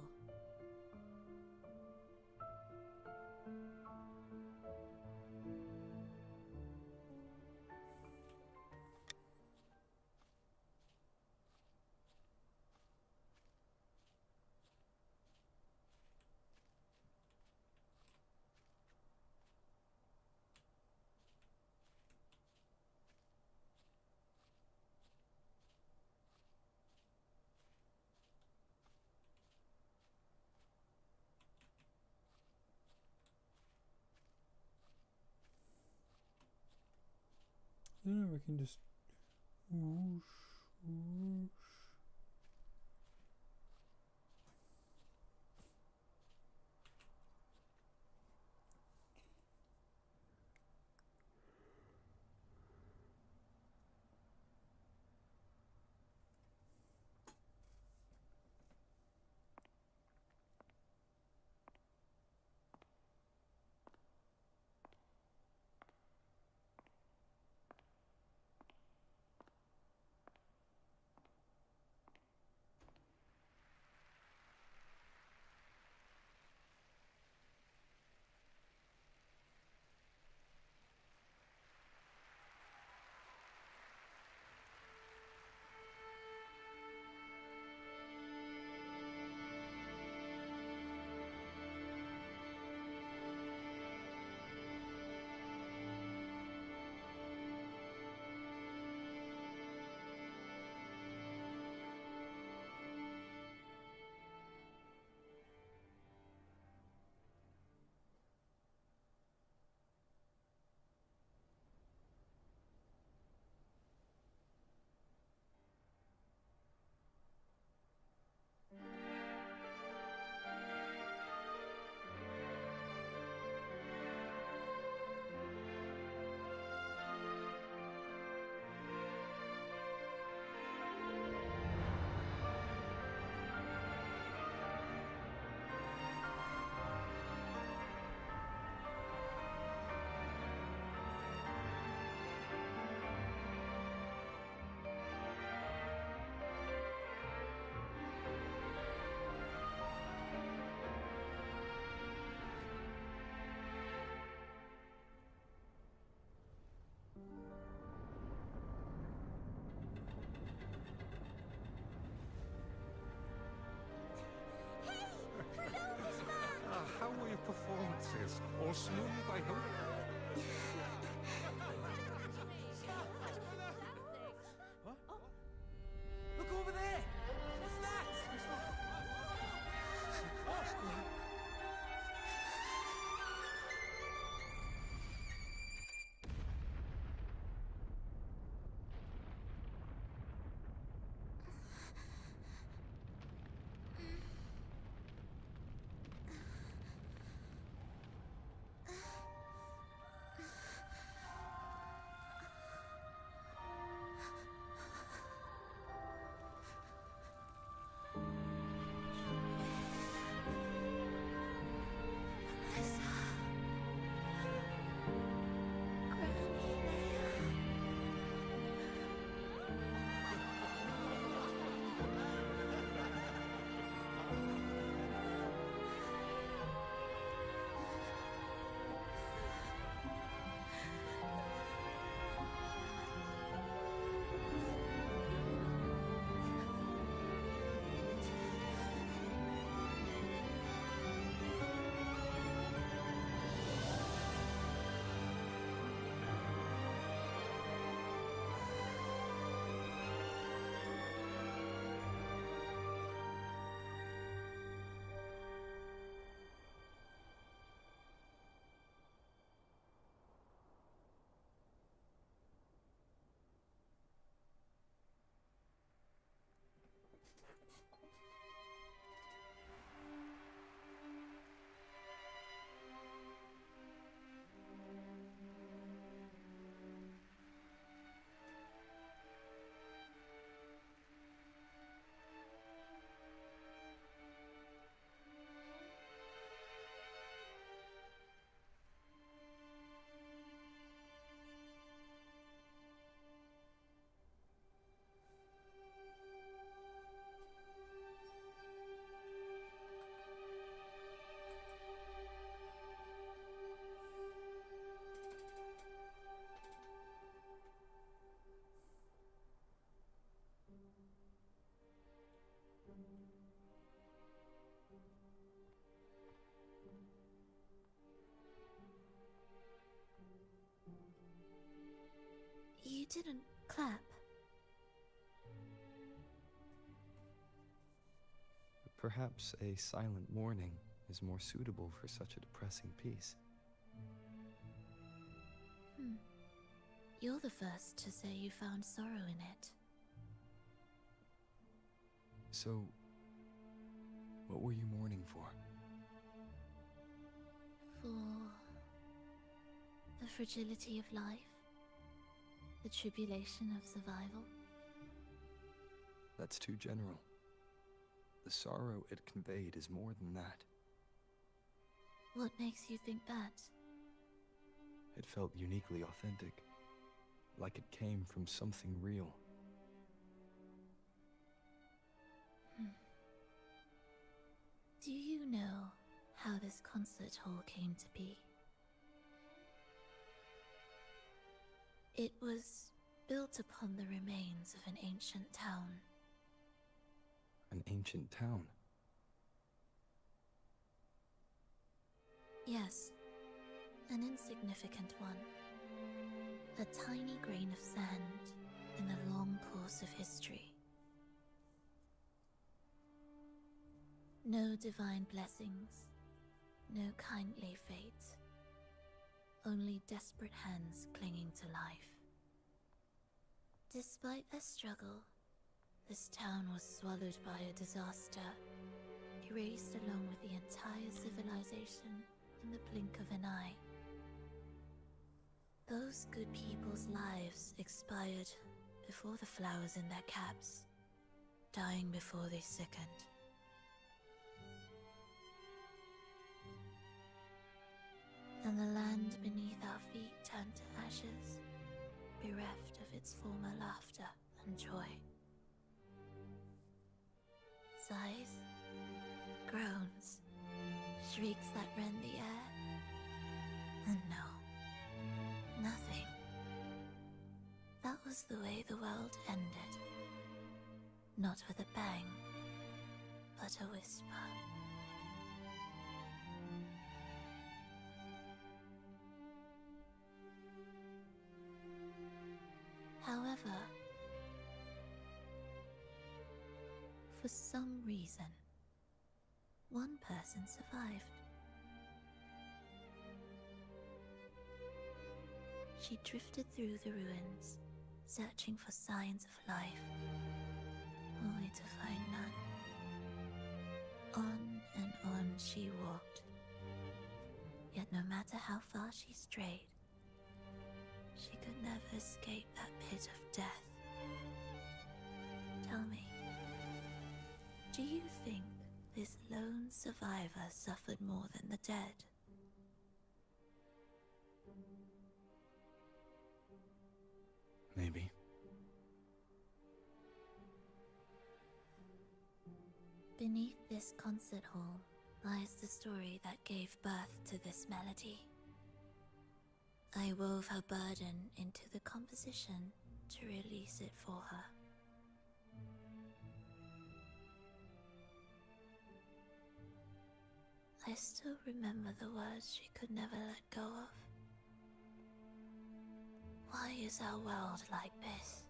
don't know, we can just whoosh, whoosh. How were your performances? All smooth, I hope? What? Look over there! What's that? You didn't clap. Perhaps a silent mourning is more suitable for such a depressing piece. You're the first to say you found sorrow in it. So, what were you mourning for? For the fragility of life, the tribulation of survival. That's too general. The sorrow it conveyed is more than that. What makes you think that? It felt uniquely authentic, like it came from something real. Do you know how this concert hall came to be? It was built upon the remains of an ancient town. An ancient town? Yes, an insignificant one. A tiny grain of sand in the long course of history. No divine blessings, no kindly fate. Only desperate hands clinging to life. Despite their struggle, this town was swallowed by a disaster, erased along with the entire civilization in the blink of an eye. Those good people's lives expired before the flowers in their caps, dying before they sickened. And the land beneath our feet turned to ashes, bereft of its former laughter and joy. Sighs, groans, shrieks that rend the air, and no, nothing. That was the way the world ended. Not with a bang, but a whisper. However, for some reason, one person survived. She drifted through the ruins, searching for signs of life, only to find none. On and on she walked, yet no matter how far she strayed, she could never escape that pit of death. Tell me, do you think this lone survivor suffered more than the dead? Maybe. Beneath this concert hall lies the story that gave birth to this melody. I wove her burden into the composition to release it for her. I still remember the words she could never let go of. Why is our world like this?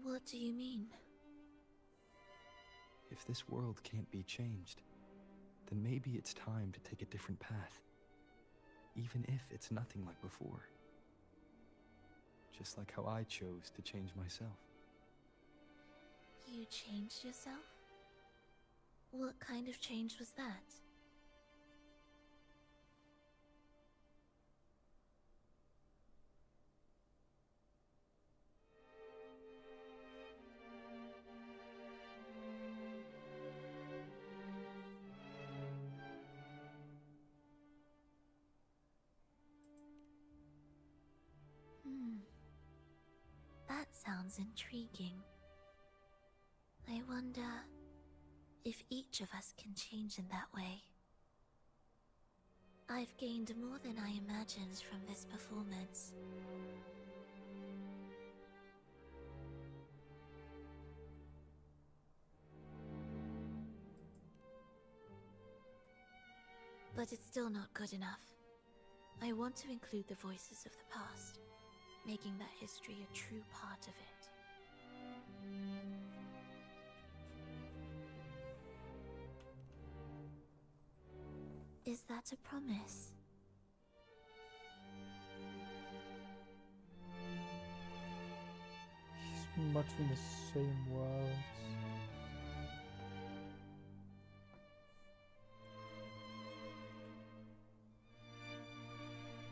What do you mean? If this world can't be changed, then maybe it's time to take a different path. Even if it's nothing like before. Just like how I chose to change myself. You changed yourself? What kind of change was that? That sounds intriguing. I wonder if each of us can change in that way. I've gained more than I imagined from this performance. But it's still not good enough. I want to include the voices of the past, making that history a true part of it. Is that a promise? He's much in the same world.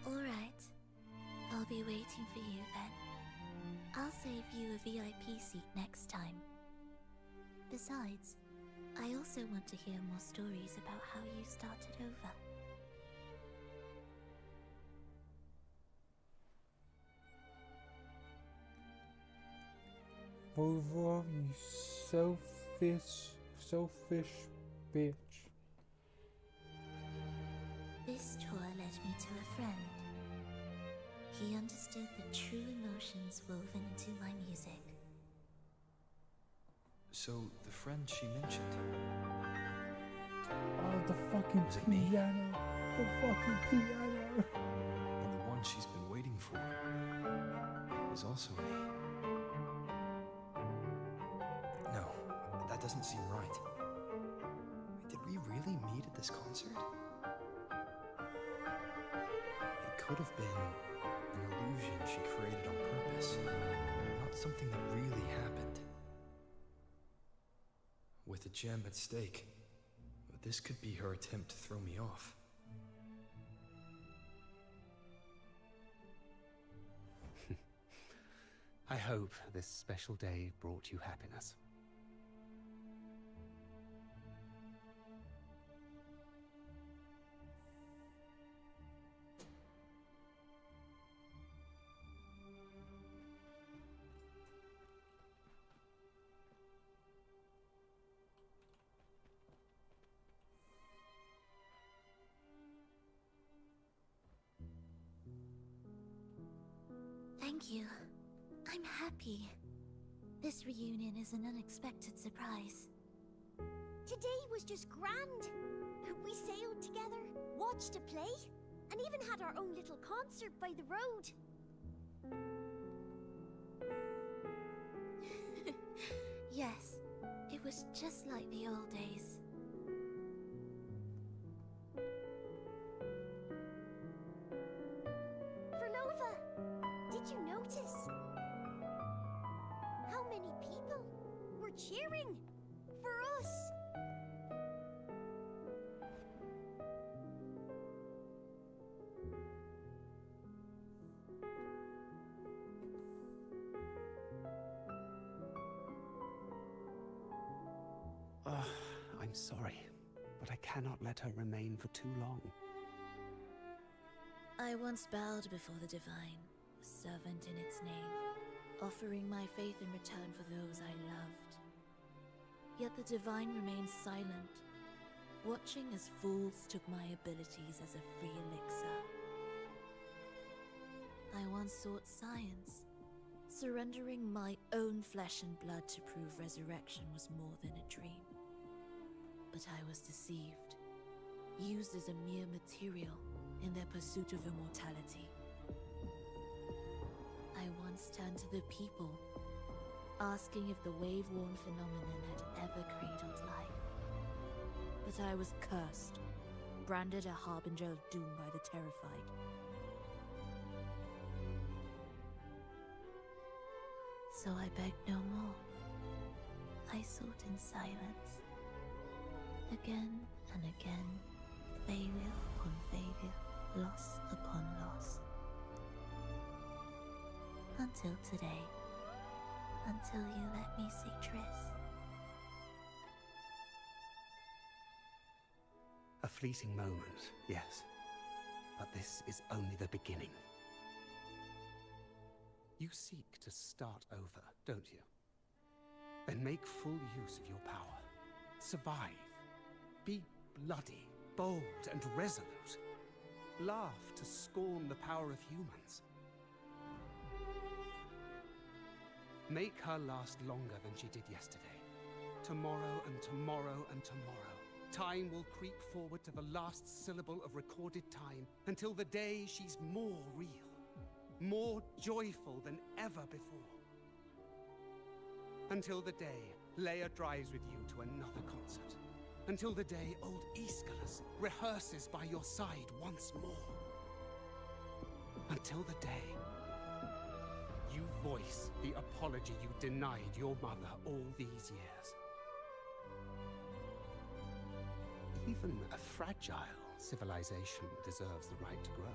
Alright. I'll be waiting for you then. I'll save you a VIP seat next time. Besides, I also want to hear more stories about how you started over. Phrolova, you selfish bitch. This tour led me to a friend. He understood the true emotions woven into my music. So, the friend she mentioned. Oh, the fucking piano. The fucking piano. And the one she's been waiting for is also me. No, that doesn't seem right. Did we really meet at this concert? It could have been an illusion she created on purpose, not something that really happened. With a gem at stake, this could be her attempt to throw me off. I hope this special day brought you happiness. Thank you. I'm happy. This reunion is an unexpected surprise. Today was just grand. We sailed together, watched a play, and even had our own little concert by the road. Yes, it was just like the old days. Phrolova, did you notice? How many people were cheering for us? I'm sorry, but I cannot let her remain for too long. I once bowed before the Divine, a servant in its name, offering my faith in return for those I loved. Yet the Divine remained silent, watching as fools took my abilities as a free elixir. I once sought science, surrendering my own flesh and blood to prove resurrection was more than a dream. But I was deceived, used as a mere material in their pursuit of immortality. I once turned to the people, asking if the wave-worn phenomenon had ever cradled life. But I was cursed, branded a harbinger of doom by the terrified. So I begged no more. I sought in silence. Again and again, failure upon failure, loss upon loss. Until today. Until you let me see Triss. A fleeting moment, yes. But this is only the beginning. You seek to start over, don't you? Then make full use of your power. Survive. Be bloody, bold, and resolute. Laugh to scorn the power of humans. Make her last longer than she did yesterday. Tomorrow and tomorrow and tomorrow. Time will creep forward to the last syllable of recorded time until the day she's more real. more joyful than ever before. Until the day Leia drives with you to another concert. Until the day old Aeschylus rehearses by your side once more. Until the day you voice the apology you denied your mother all these years. Even a fragile civilization deserves the right to grow.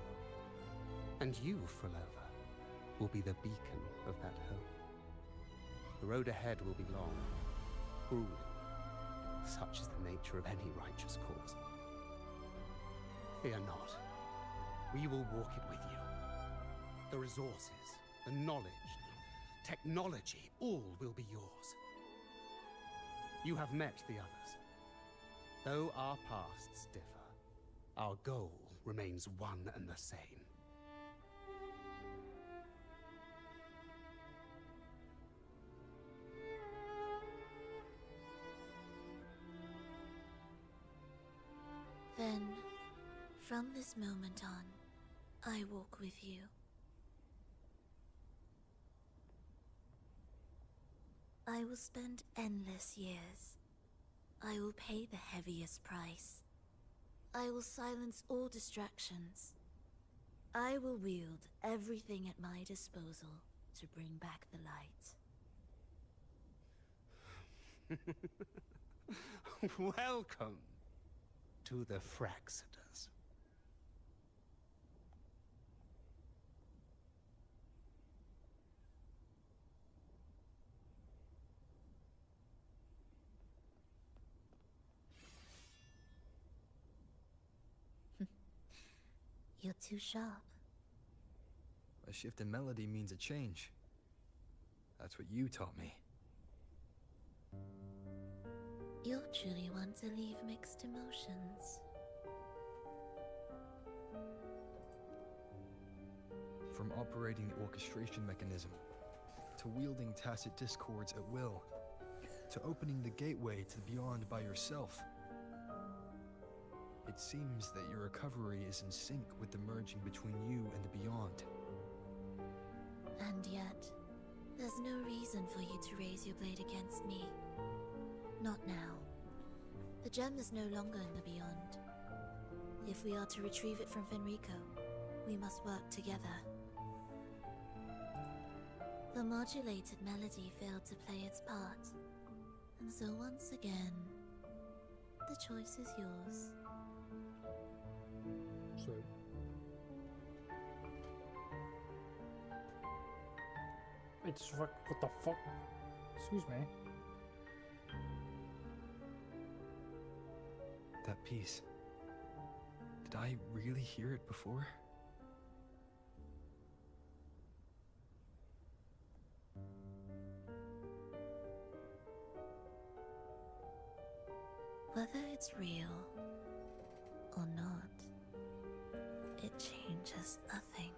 And you, Phrolova, will be the beacon of that hope. The road ahead will be long, grueling. Such is the nature of any righteous cause. Fear not. We will walk it with you. The resources, the knowledge, technology, all will be yours. You have met the others. Though our pasts differ, our goal remains one and the same. Then, from this moment on, I walk with you. I will spend endless years. I will pay the heaviest price. I will silence all distractions. I will wield everything at my disposal to bring back the light. Welcome to the Fraxiters. You're too sharp. A shift in melody means a change. That's what you taught me. You're truly one to leave mixed emotions. From operating the orchestration mechanism, to wielding tacit discords at will, to opening the gateway to the beyond by yourself. It seems that your recovery is in sync with the merging between you and the beyond. And yet, there's no reason for you to raise your blade against me. Not now. The gem is no longer in the beyond. If we are to retrieve it from Fenrico, we must work together. The modulated melody failed to play its part, and so once again, the choice is yours. So... It's what the fuck? Excuse me. That piece. Did I really hear it before? Whether it's real or not, it changes nothing.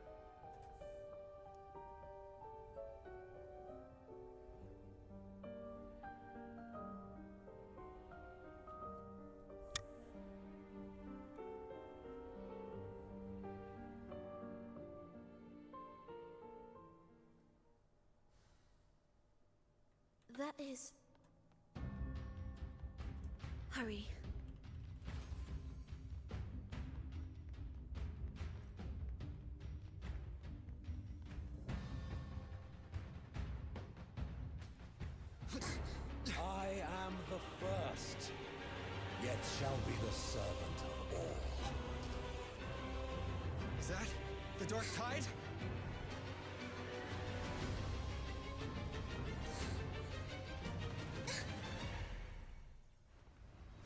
That is... Hurry. I am the first, yet shall be the servant of all. Is that the Dark Tide?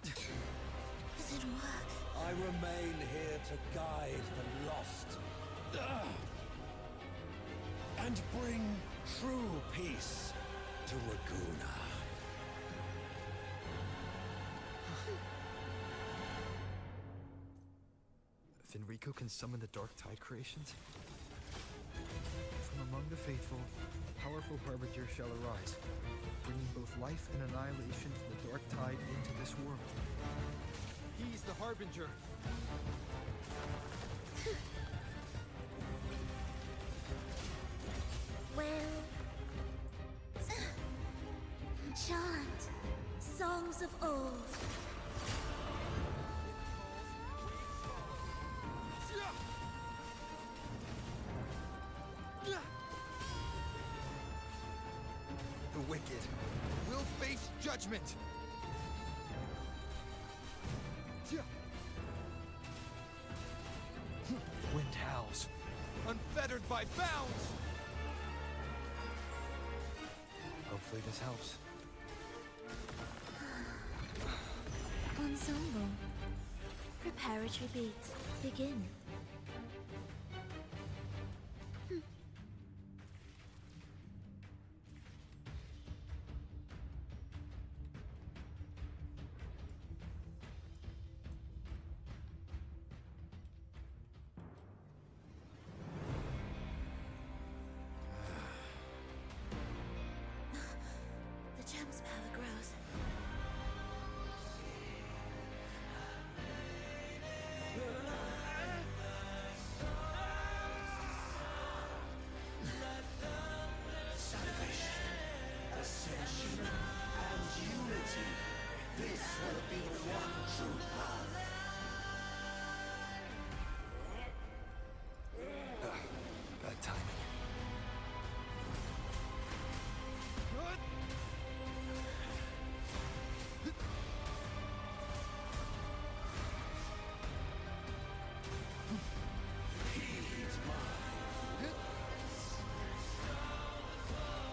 It didn't work. I remain here to guide the lost. And bring true peace to Raguna. Fenrico can summon the Dark Tide creations? From among the faithful, a powerful harbinger shall arise, bringing both life and annihilation from the Dark Tide into this world. He's the harbinger! Well... chant songs of old. The wicked will face judgment! Wind howls. Unfettered by bounds! Hopefully this helps. Ensemble. Preparatory beat. Begin. The gem's power grows. Salvation, ascension, and unity. This will be the one true path. Bad timing.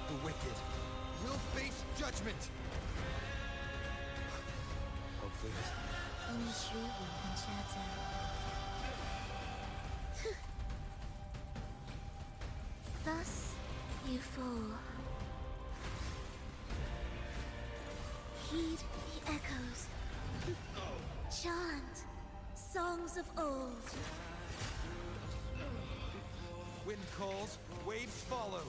The wicked will face judgment! Hopefully this... 你学我们家在。Thus you fall. Heed the echoes. Chant songs of old. Wind calls, waves follow.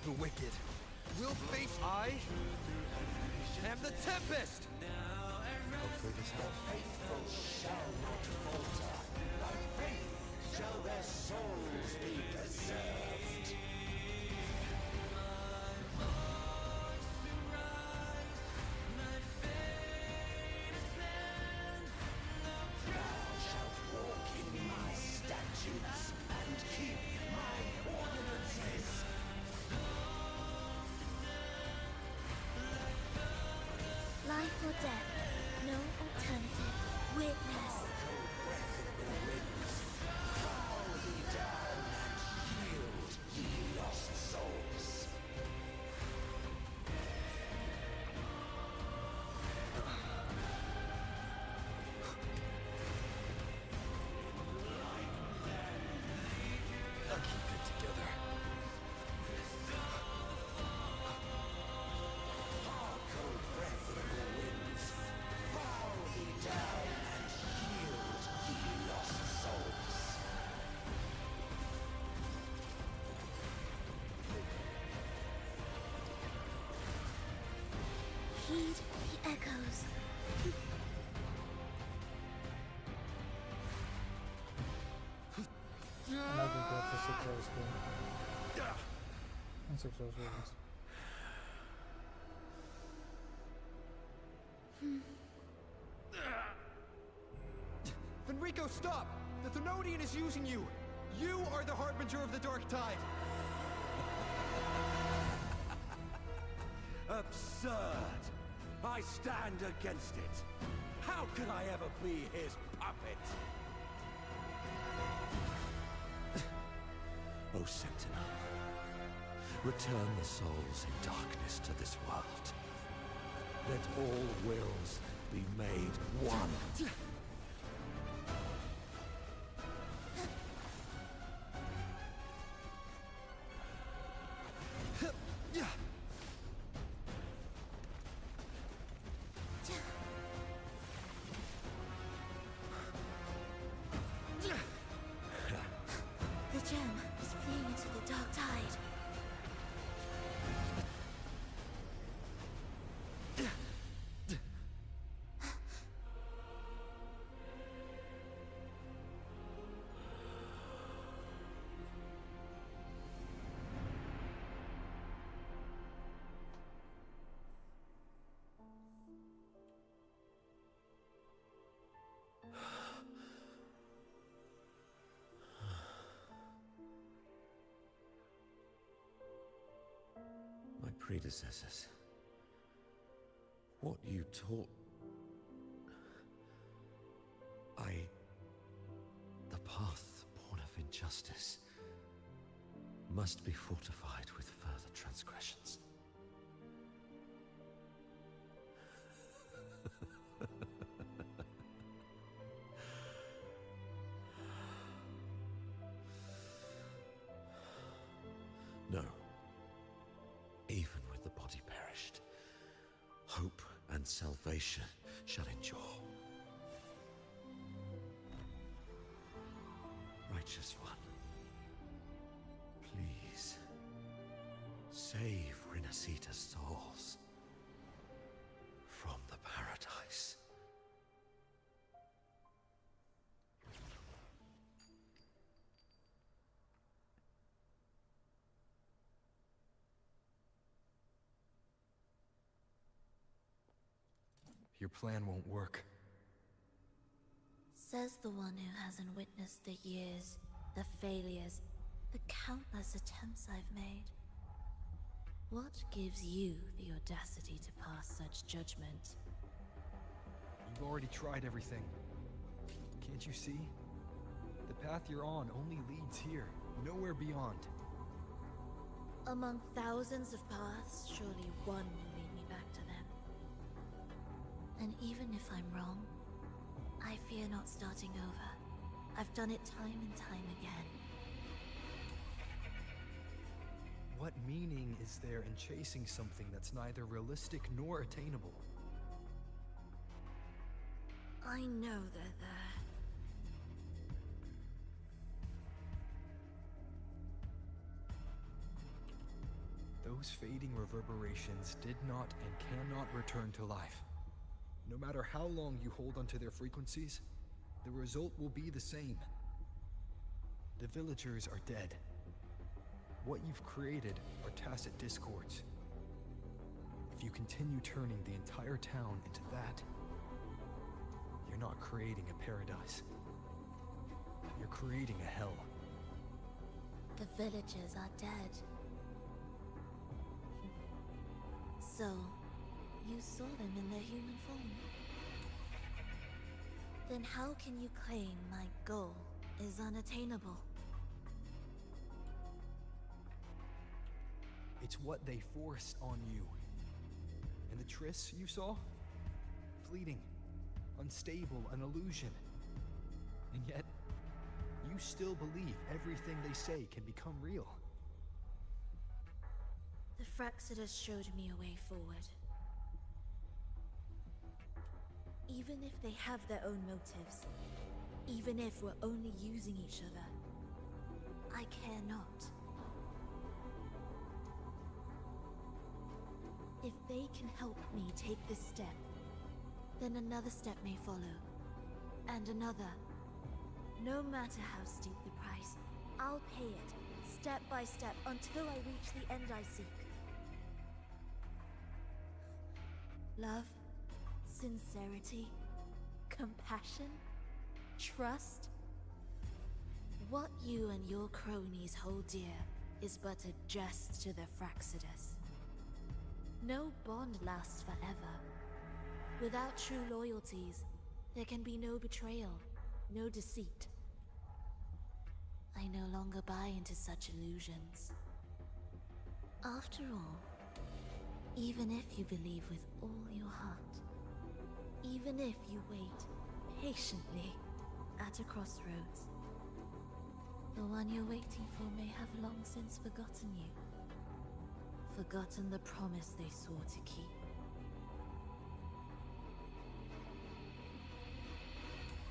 The wicked will face I am the Tempest! Hopefully this helps. Faithful shall not falter. By faith shall their souls be preserved. Thou shalt walk in my statutes and keep my ordinances. Life or death, no alternative. Witness. Breath of the winds, bow thee down and yield, ye lost souls. I'll keep it together. Hark, O breath of the winds, bow thee down and yield, ye lost souls. Heed the echoes. And I'll be good for 6 hours game. And 6 hours readings. Fenrico, stop! The Thenodian is using you! You are the harbinger of the Dark Tide! Absurd! I stand against it! How can I ever be his puppet? O Sentinel, return the souls in darkness to this world. Let all wills be made one. The gem is fleeing into the dark tide. predecessors. What you taught... The path born of injustice must be fortified with further transgressions. No. Even with the body perished, hope and salvation shall endure. Righteous one, please save Renacita's souls from the paradise. Your plan won't work. Says the one who hasn't witnessed the years, the failures, the countless attempts I've made. What gives you the audacity to pass such judgment? You've already tried everything. Can't you see? The path you're on only leads here, nowhere beyond. Among thousands of paths, surely one will lead me back to them. And even if I'm wrong, I fear not starting over. I've done it time and time again. What meaning is there in chasing something that's neither realistic nor attainable? I know they're there. Those fading reverberations did not and cannot return to life. No matter how long you hold onto their frequencies, the result will be the same. The villagers are dead. What you've created are tacit discords. If you continue turning the entire town into that, you're not creating a paradise. You're creating a hell. The villagers are dead. So, you saw them in their human form. Then how can you claim my goal is unattainable? It's what they forced on you. And the Triss you saw? Fleeting, unstable, an illusion. And yet, you still believe everything they say can become real. The Fraxidus showed me a way forward. Even if they have their own motives, even if we're only using each other, I care not. If they can help me take this step, then another step may follow, and another. No matter how steep the price, I'll pay it, step by step, until I reach the end I seek. Love, sincerity, compassion, trust. What you and your cronies hold dear is but a jest to the Fraxidus. No bond lasts forever. Without true loyalties, there can be no betrayal, no deceit. I no longer buy into such illusions. After all, even if you believe with all your heart, even if you wait patiently at a crossroads, the one you're waiting for may have long since forgotten you. Forgotten the promise they swore to keep.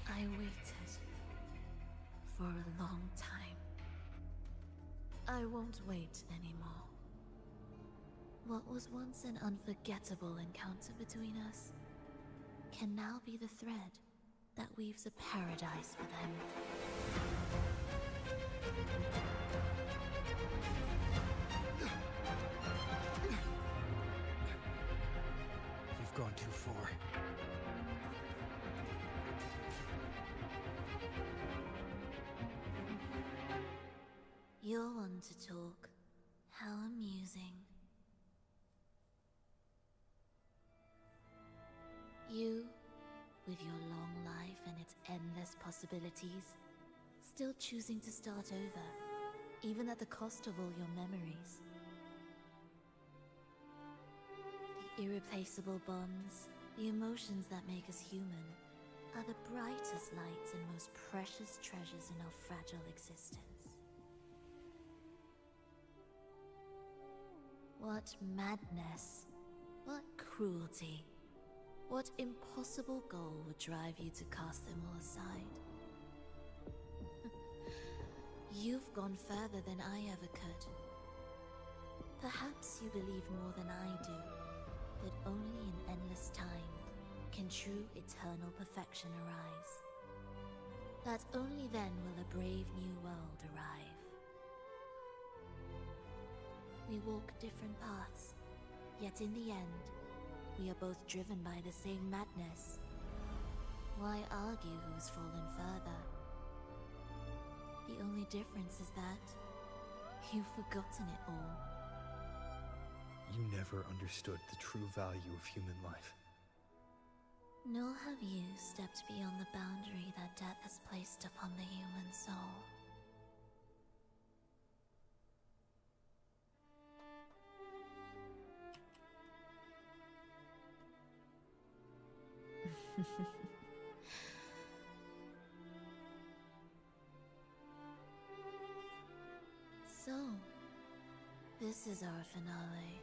I waited for a long time. I won't wait anymore. What was once an unforgettable encounter between us can now be the thread that weaves a paradise for them. You've gone too far. You're one to talk. How amusing. You, with your long life and its endless possibilities, still choosing to start over, even at the cost of all your memories. The irreplaceable bonds, the emotions that make us human, are the brightest lights and most precious treasures in our fragile existence. What madness, what cruelty, what impossible goal would drive you to cast them all aside? You've gone further than I ever could. Perhaps you believe more than I do, that only in endless time can true eternal perfection arise. That only then will a brave new world arrive. We walk different paths, yet in the end, we are both driven by the same madness. Why argue who's fallen further? The only difference is that you've forgotten it all. You never understood the true value of human life. Nor have you stepped beyond the boundary that death has placed upon the human soul. So, this is our finale.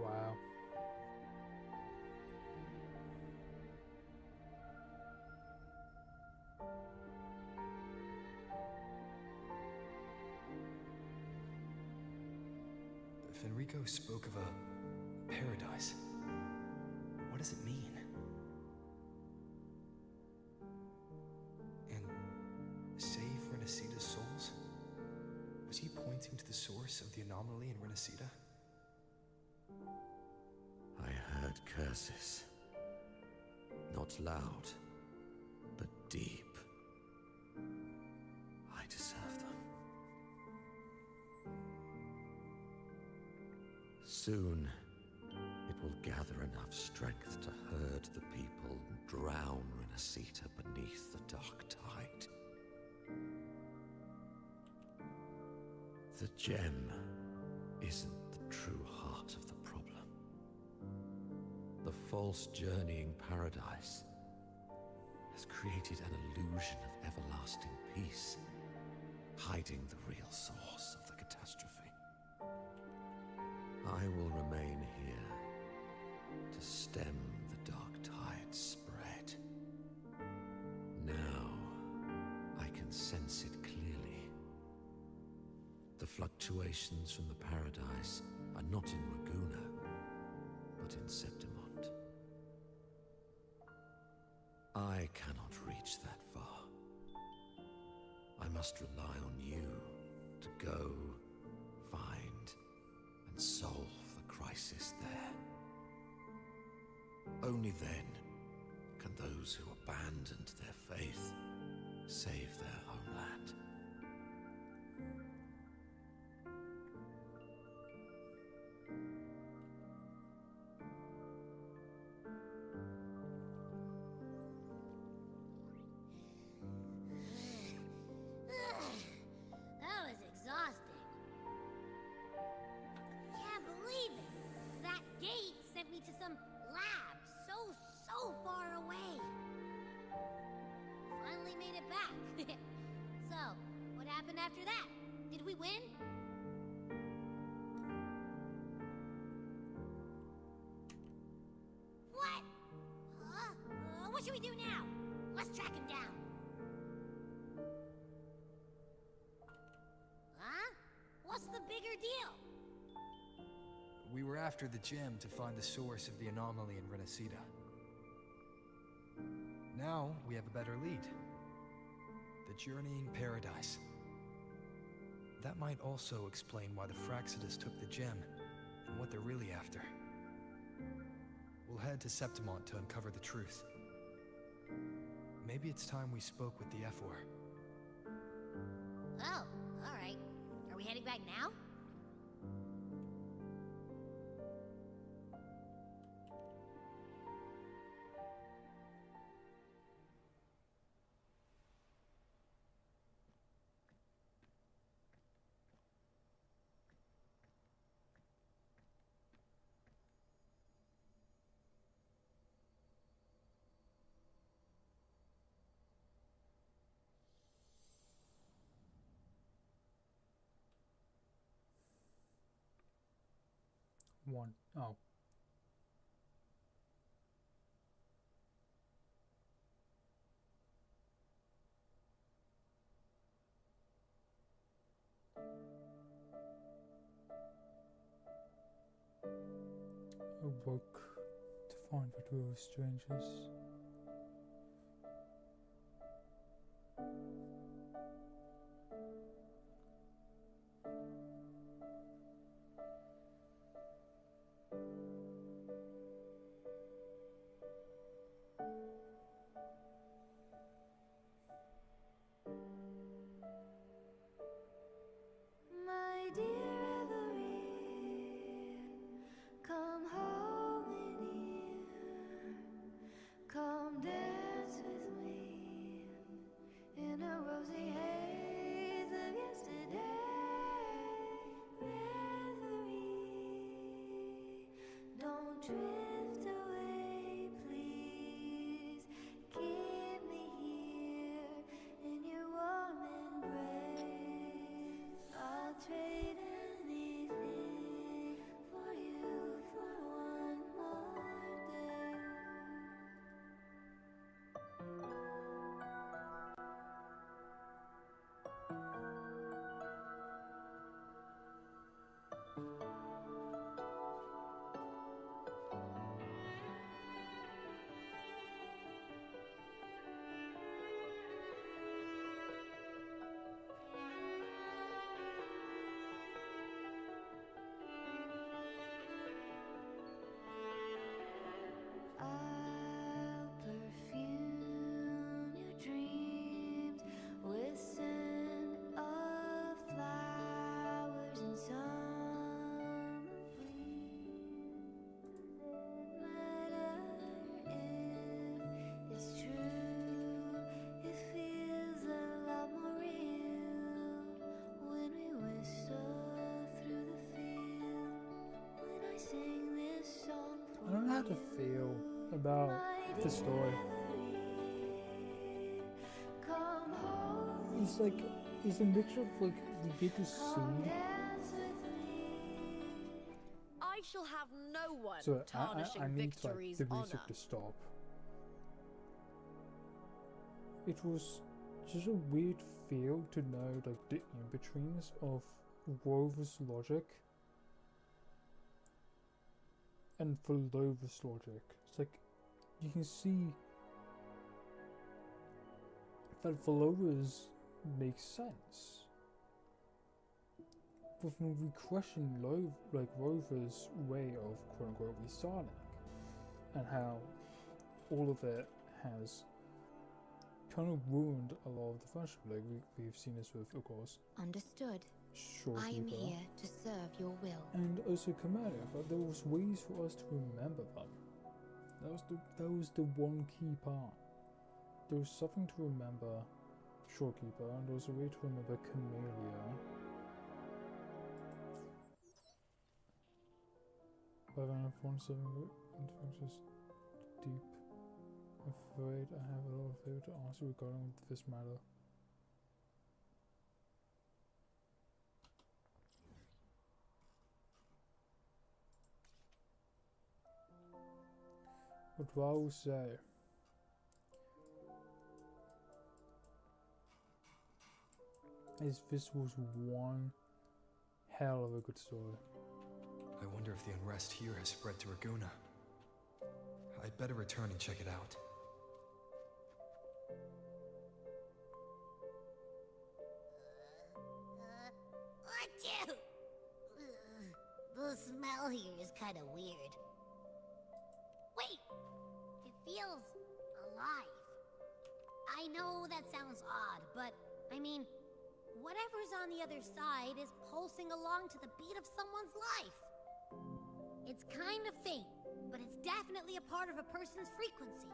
Wow. Fenrico spoke of a paradise. What does it mean? And save Renacita's souls? Was he pointing to the source of the anomaly in Renacita? I heard curses. Not loud, but deep. I deserve them. Soon, it will gather enough strength to herd the people and drown Renacita beneath the dark tide. The gem isn't the true heart of the problem. The false journeying paradise has created an illusion of everlasting peace. hiding the real source of the catastrophe. I will remain here to stem the dark tide's spread. Now, I can sense it clearly. The fluctuations from the paradise are not in Raguna, but in Septimont. I cannot reach that far. I must rely on you to go, find, and solve the crisis there. Only then can those who abandoned their faith save their homeland. That was exhausting. Can't believe it. That gate sent me to some lab so far away. Finally made it back. So, what happened after that? Did we win? What? What should we do now? Let's track him down. Huh? What's the bigger deal? We were after the gem to find the source of the anomaly in Renacida. Now we have a better lead. The journeying paradise. That might also explain why the Fraxidus took the gem, and what they're really after. We'll head to Septimont to uncover the truth. Maybe it's time we spoke with the Ephor. Oh, alright. Are we heading back now? One. Oh. A book to find for two strangers. My dear Everine, come home in here. Come dance with me in a rosy haze of yesterday. Reverie, don't drift away, please. Keep me here in your warm embrace. I'll trade anything for you for one more day. I'll perfume your dreams with scent of flowers and summer breeze. Matter if it's true, it feels a lot more real when we whistle through the field. When I sing this song I don't know how to feel about the story. come home. It's like it's a mixture of like you get to see. I shall have no one So tarnishing I need like victory's the honor. music to stop. It was just a weird feel to know like the in-betweens of Rover's logic and Phrolova's logic. It's like you can see that Phrolova's makes sense. But when we question Rover's way of quote-unquote restarting, and how all of it has kind of ruined a lot of the friendship, like we've seen this with, of course, Understood. Shorekeeper, I am here to serve your will. and also Commander, but there was ways for us to remember them. That was the one key part. There was something to remember Shorekeeper, and there was a way to remember Camellia. 547 infectious deep. Afraid I have a lot of favor to ask you regarding this matter. But what I will say is this was one hell of a good story. I wonder if the unrest here has spread to Raguna. I'd better return and check it out. Achoo! The smell here is kind of weird. Wait! It feels alive. I know that sounds odd, but I mean, whatever's on the other side is pulsing along to the beat of someone's life. It's kind of faint, but it's definitely a part of a person's frequency.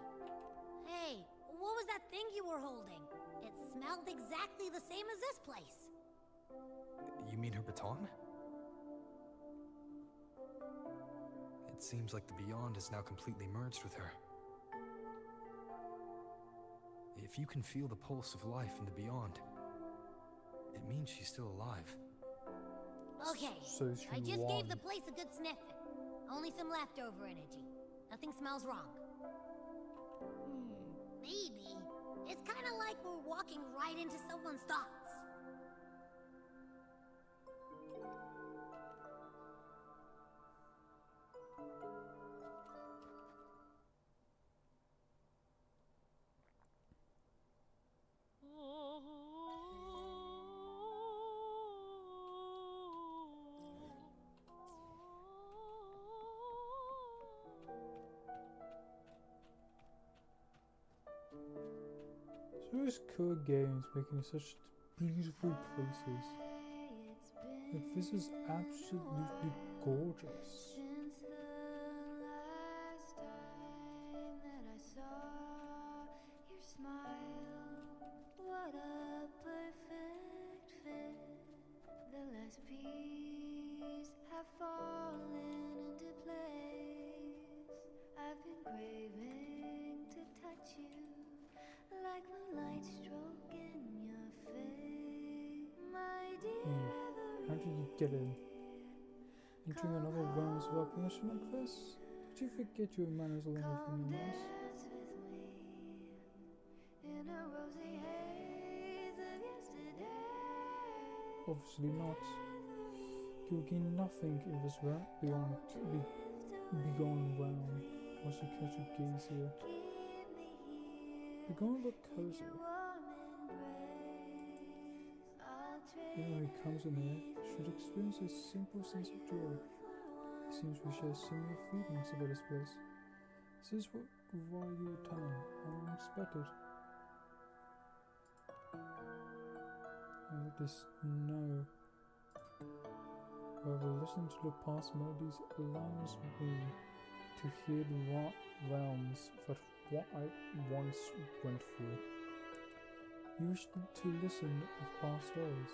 Hey, what was that thing you were holding? It smelled exactly the same as this place. You mean her baton? It seems like the Beyond is now completely merged with her. If you can feel the pulse of life in the Beyond, it means she's still alive. Okay, So I she just gave won. the place a good sniffing. Only some leftover energy. Nothing smells wrong. Maybe. It's kind of like we're walking right into someone's thoughts. So this Kurd games making such beautiful places. Like, this is absolutely gorgeous. Since the last time that I saw your smile, what a perfect fit. The last piece have fallen into place. I've been craving to touch you, like moonlight stroking your face, my dear. How did you get in? Entering another realms without permission like this? Did you forget your manners along with human race? Dance with me in a rosy haze of yesterday. Obviously not. You will gain nothing in this realm beyond begone realm once you catch a gaze here. You're going to look cozy. Anyone who comes in here should experience a simple sense of joy. It seems we share similar feelings about this place. This is why you return, unexpected. And let this know. However, listening to the past melodies allows me to hear the realms that what I once went through. You wish to listen of past days.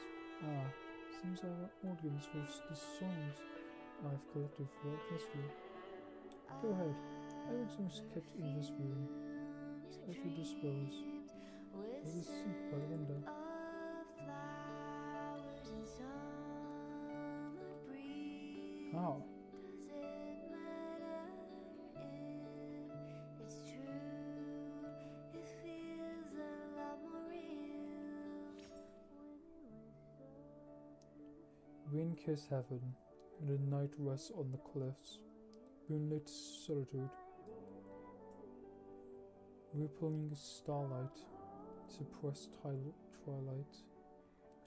Seems our audience was the songs I've collected throughout history. Go ahead, everything's kept in this room. As you dispose, there is a seat by the window. summer breeze. Oh. Does it matter if it's true? It feels a lot more real. Wind kiss heaven, and the night rests on the cliffs. Moonlit solitude. Rippling starlight, suppressed twilight.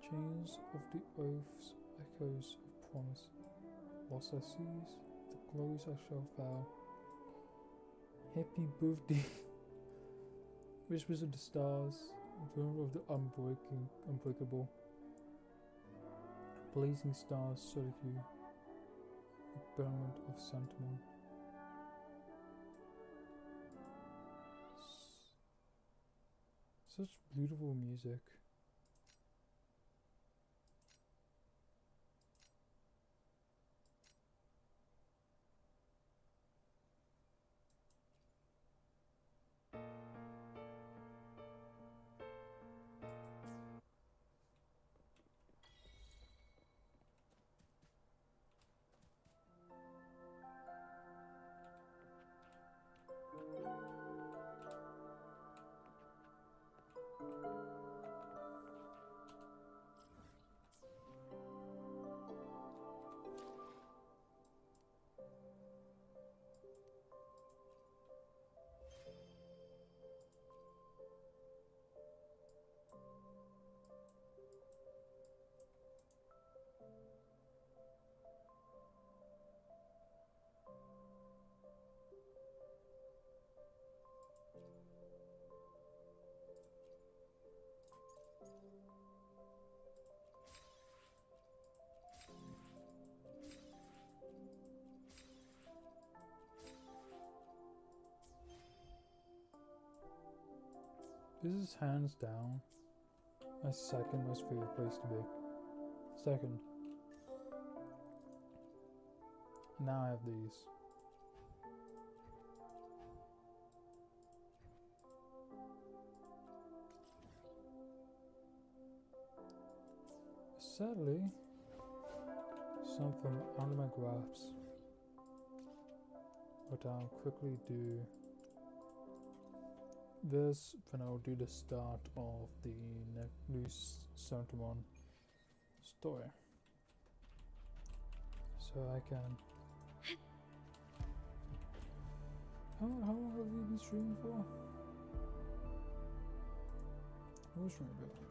Chains of the oaths, echoes of promise. Whilst I seize the glories I shall vow. Happy birthday. Whispers of the stars, glimmer of the unbreakable. Blazing stars, solitude. Experiment of sentiment. Such beautiful music. This is hands down my second most favorite place to be. Second. Now I have these. Sadly, something under my grasp. But I'll quickly do this, then I'll do the start of the new Saint-Amand story. So I can... How long have you been streaming for? I was streaming a bit longer.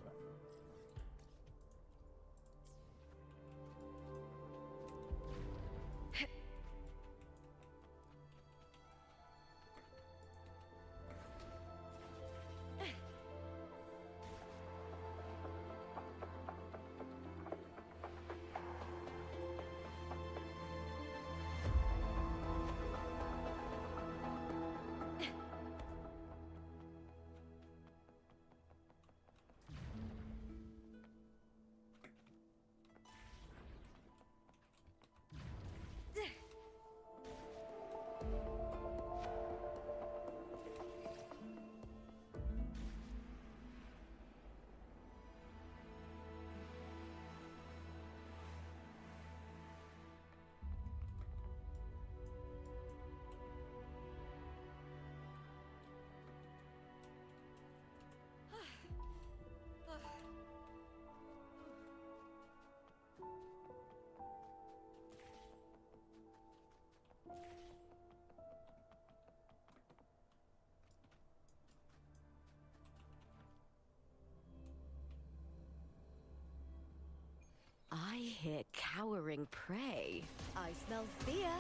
I hear cowering prey. I smell fear.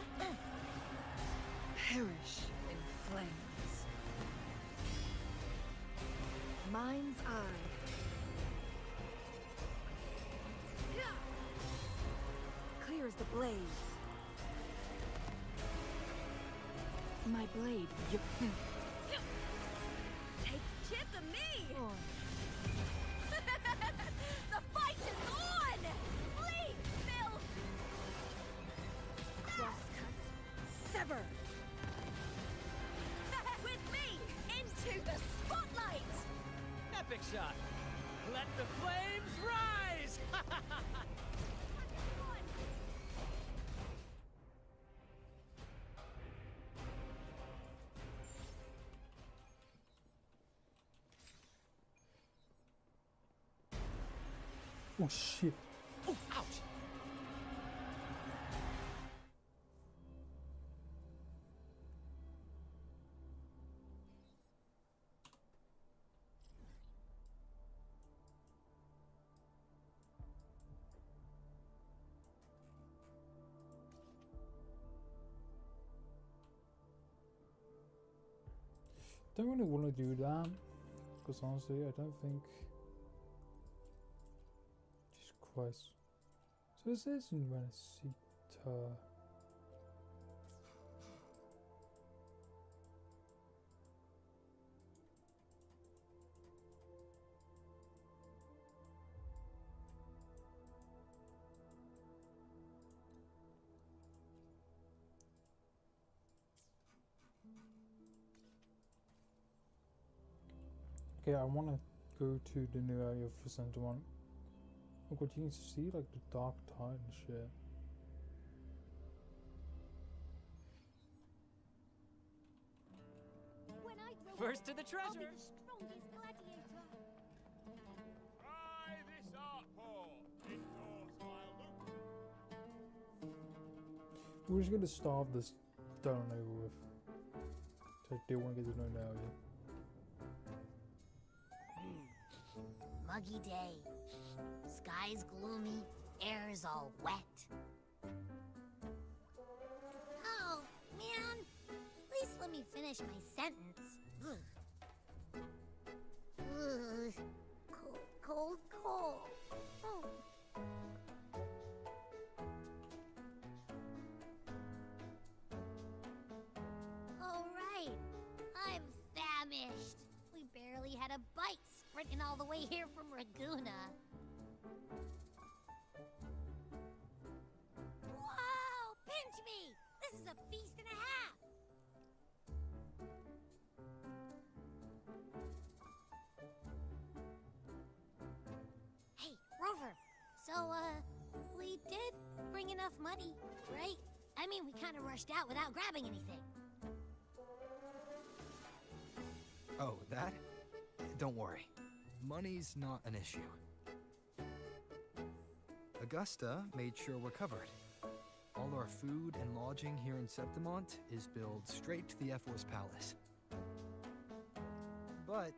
Perish in flames. Mind's eye. Clear as the blaze. My blade, Take chip of me! The fight is on! Bleed, Phil! Crosscut. Sever! With me! Into the spotlight! Epic shot! Let the flames rise! Oh shit. Oh, ouch! Don't really want to do that, because honestly, I don't think. Jesus Christ. So this is in Renacita. Okay, I want to go to the new area for Center One. Oh god, you can see like the dark tide and shit. When I grow First up, to the I'll be treasure. the strongest gladiator. Try this art paw. It draws my loot. We're just gonna starve this down and over with. So I do want to get to know now, yeah. Muggy day. Sky's gloomy, air's all wet. Oh, man. At least let me finish my sentence. Ugh. Ugh. Cold, cold, cold. Oh. All right. I'm famished. We barely had a bite sprinting all the way here from Raguna. Whoa! Pinch me! This is a feast and a half! Hey, Rover. So, we did bring enough money, right? I mean, we kind of rushed out without grabbing anything. Oh, that? Don't worry. Money's not an issue. Augusta made sure we're covered. All our food and lodging here in Septimont is billed straight to the Ephor's palace. But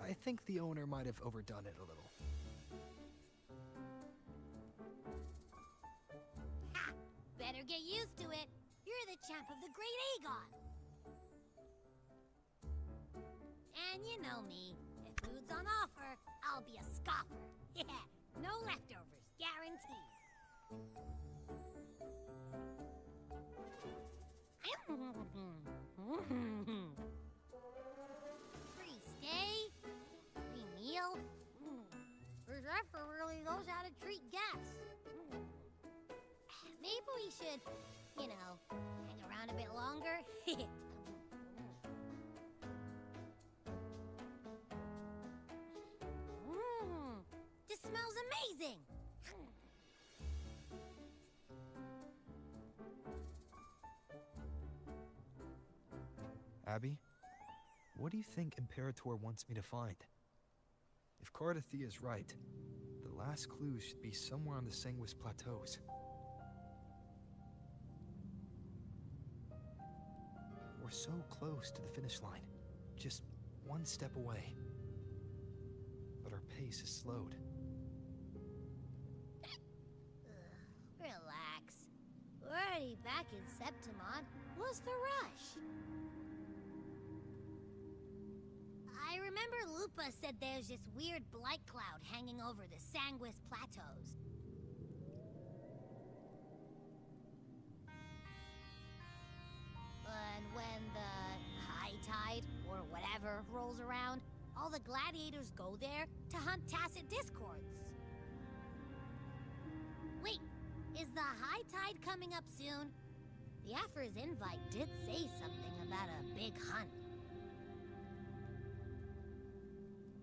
I think the owner might have overdone it a little. Ha! Better get used to it. You're the champ of the Great Aegon. And you know me. If food's on offer, I'll be a scoffer. Yeah, no leftovers, guaranteed. Free stay, free meal. This effort really knows how to treat guests. Maybe we should, you know, hang around a bit longer. This smells amazing! Abby, what do you think Imperator wants me to find? If Cardathia is right, the last clues should be somewhere on the Sanguis Plateaus. We're so close to the finish line, just one step away. But our pace is slowed. Relax. We're already back in Septimont. What's the rush? I remember Lupa said there's this weird blight cloud hanging over the Sanguis Plateaus. And when the high tide, or whatever, rolls around, all the gladiators go there to hunt tacit discords. Wait, is the high tide coming up soon? The Aphor's invite did say something about a big hunt.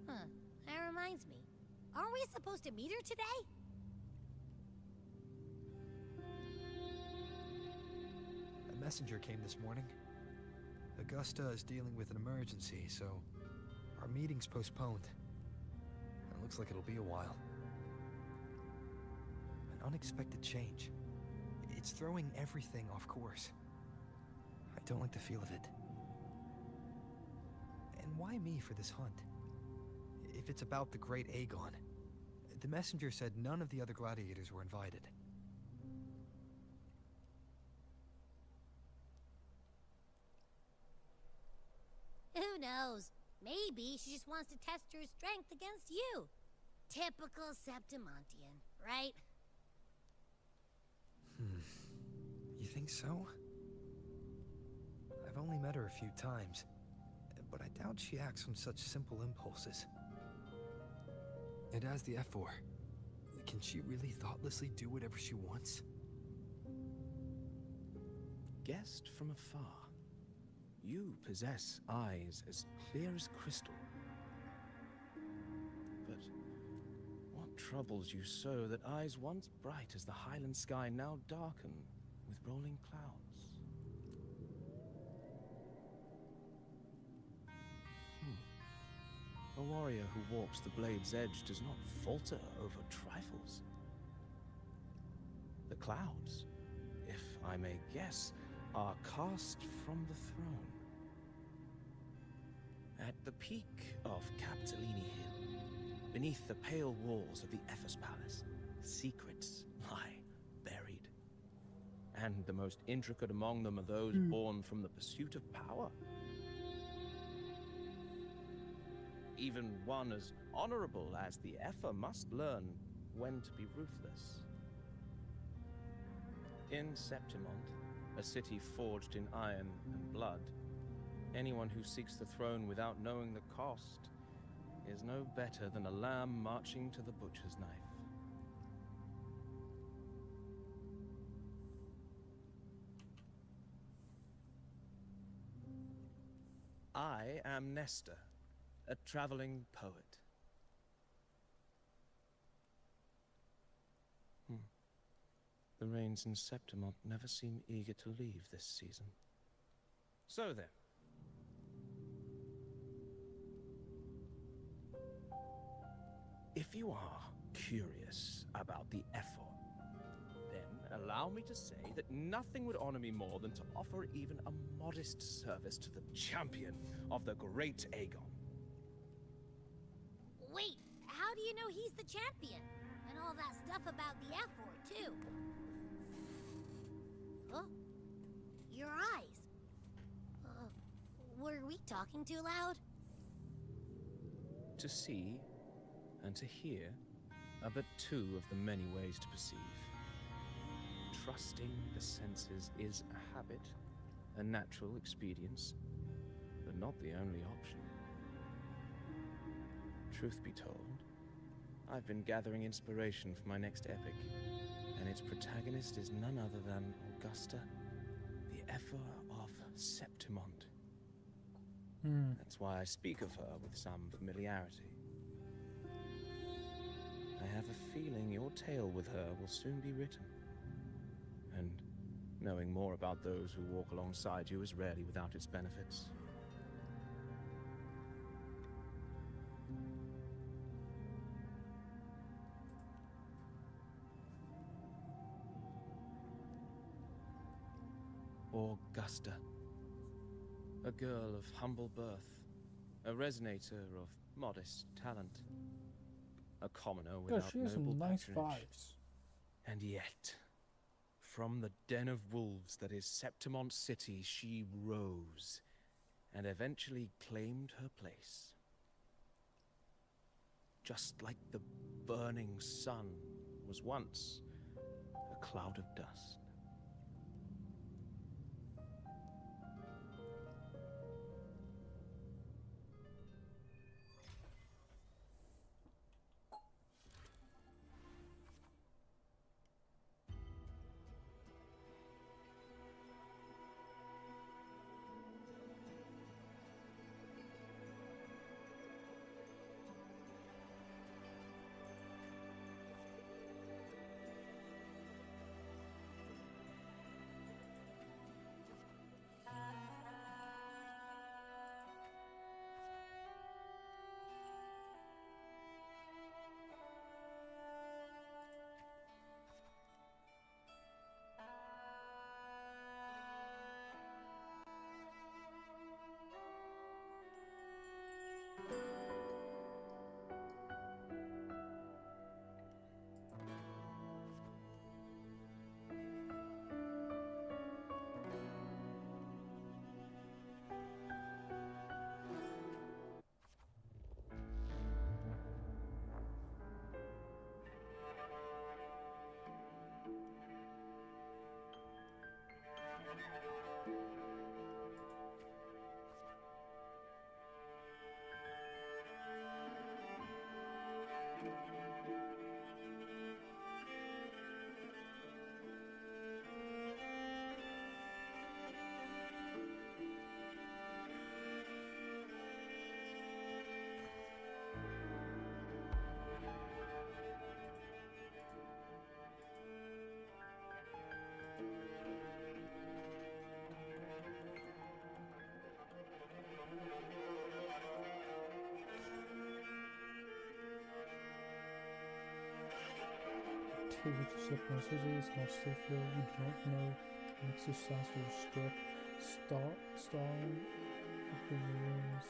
Huh, that reminds me. Aren't we supposed to meet her today? A messenger came this morning. Augusta is dealing with an emergency, so our meeting's postponed. Looks like it'll be a while. An unexpected change. It's throwing everything off course. I don't like the feel of it. And why me for this hunt? If it's about the great Aegon, the messenger said none of the other gladiators were invited. Who knows? Maybe she just wants to test her strength against you. Typical Septimontian, right? You think so? I've only met her a few times, but I doubt she acts on such simple impulses. And as the F4, can she really thoughtlessly do whatever she wants? Guessed from afar, you possess eyes as clear as crystal. But what troubles you so that eyes once bright as the highland sky now darken with rolling clouds? A warrior who walks the blade's edge does not falter over trifles. The clouds, if I may guess, are cast from the throne. At the peak of Capitolini Hill, beneath the pale walls of the Ephes Palace, secrets lie buried. And the most intricate among them are those born from the pursuit of power. Even one as honorable as the Effer must learn when to be ruthless. In Septimont, a city forged in iron and blood, anyone who seeks the throne without knowing the cost is no better than a lamb marching to the butcher's knife. I am Nestor, a traveling poet. The rains in Septimont never seem eager to leave this season. So then. If you are curious about the effort, then allow me to say that nothing would honor me more than to offer even a modest service to the champion of the great Aegon. Wait, how do you know he's the champion? And all that stuff about the F4, too. Oh, your eyes. Were we talking too loud? To see and to hear are but two of the many ways to perceive. Trusting the senses is a habit, a natural expedience, but not the only option. Truth be told, I've been gathering inspiration for my next epic, and its protagonist is none other than Augusta, the Effer of Septimont. That's why I speak of her with some familiarity. I have a feeling your tale with her will soon be written. And knowing more about those who walk alongside you is rarely without its benefits. Augusta. A girl of humble birth, a resonator of modest talent, a commoner without she has noble some nice patronage. vibes. And yet, from the den of wolves that is Septimont City, she rose and eventually claimed her place. Just like the burning sun was once a cloud of dust. able to step on city is not safe here. We do not know next disaster will struck. Starring up in the rooms.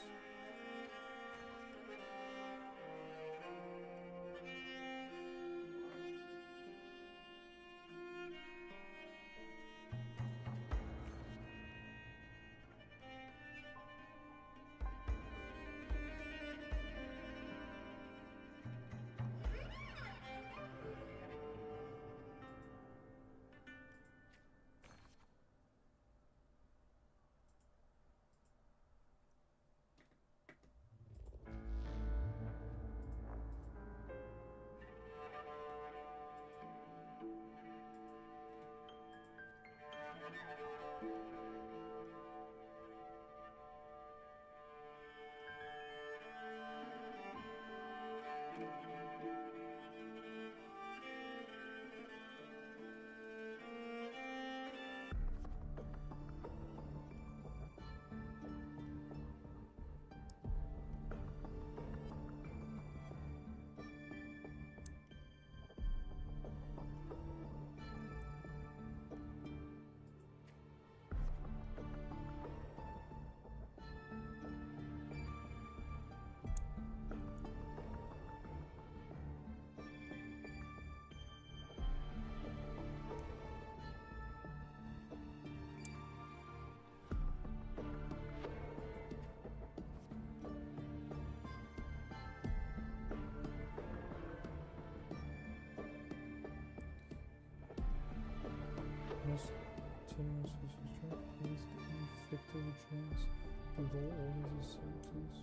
Most teams is effective returns below all these circles.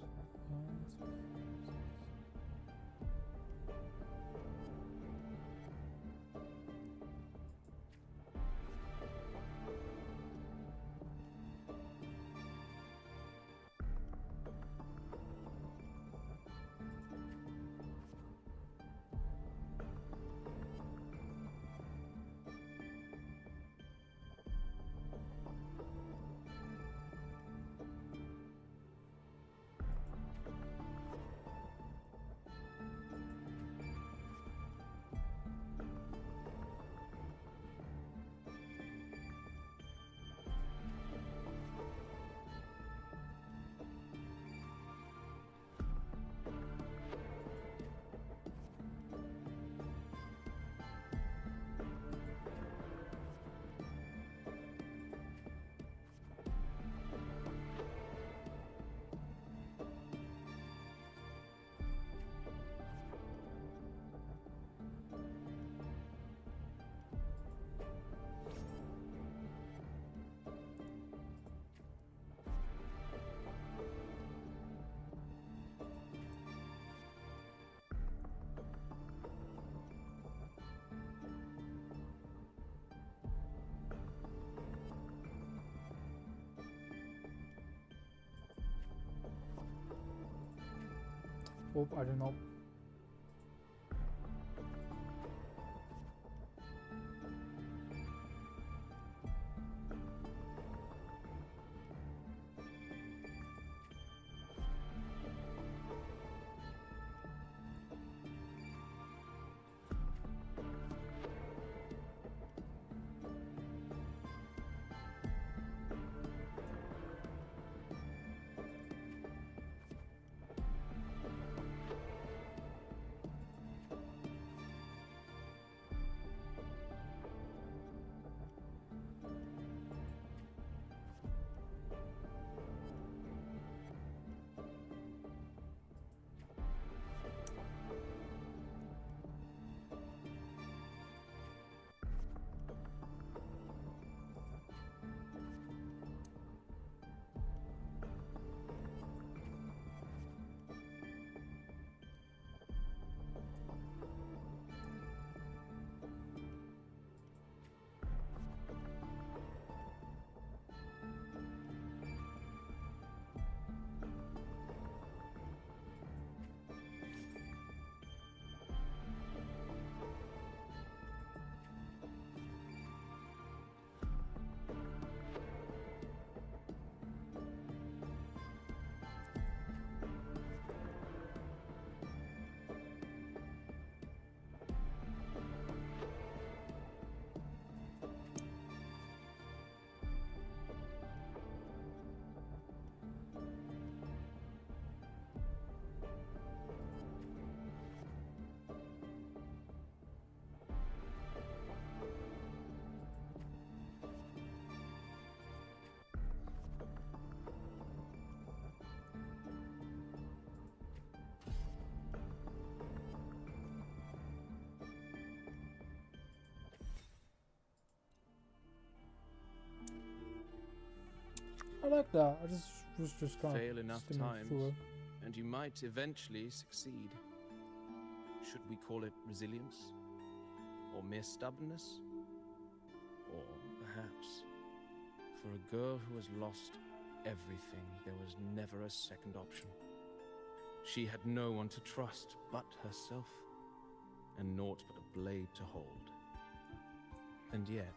Oh, I don't know. expect that. I was just kind Fail of enough skimming times, through it. and you might eventually succeed. Should we call it resilience? Or mere stubbornness? Or perhaps, for a girl who has lost everything, there was never a second option. She had no one to trust but herself, and naught but a blade to hold. And yet,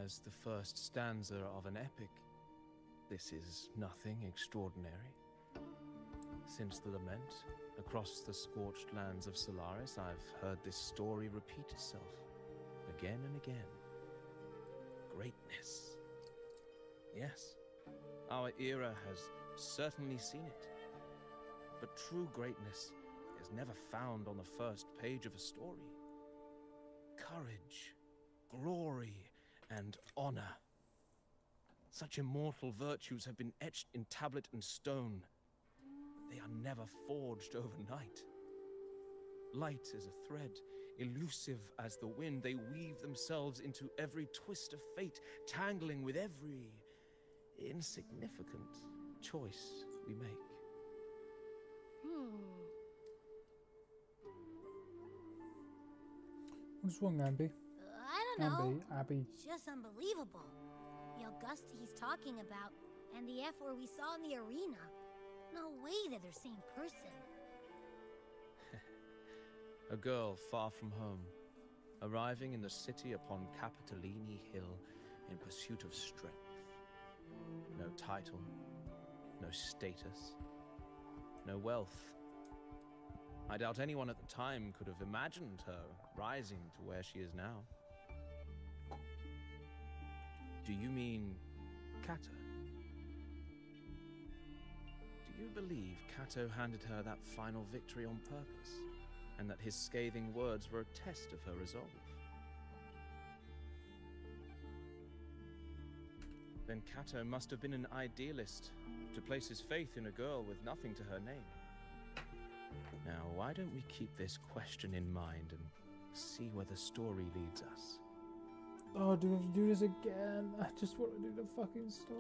as the first stanza of an epic, this is nothing extraordinary. Since the lament, across the scorched lands of Solaris, I've heard this story repeat itself, again and again. Greatness. Yes, our era has certainly seen it. But true greatness is never found on the first page of a story. Courage, glory, and honor. Such immortal virtues have been etched in tablet and stone. They are never forged overnight. Light as a thread, elusive as the wind, they weave themselves into every twist of fate, tangling with every insignificant choice we make. What's wrong, Ambi? I don't know. Abby. It's just unbelievable. The Augusta he's talking about, and the F-word we saw in the arena. No way they're the same person. A girl far from home, arriving in the city upon Capitolini Hill in pursuit of strength. No title, no status, no wealth. I doubt anyone at the time could have imagined her rising to where she is now. Do you mean Kato? Do you believe Kato handed her that final victory on purpose, and that his scathing words were a test of her resolve? Then Kato must have been an idealist, to place his faith in a girl with nothing to her name. Now, why don't we keep this question in mind and see where the story leads us? Oh, do we have to do this again? I just want to do the fucking story.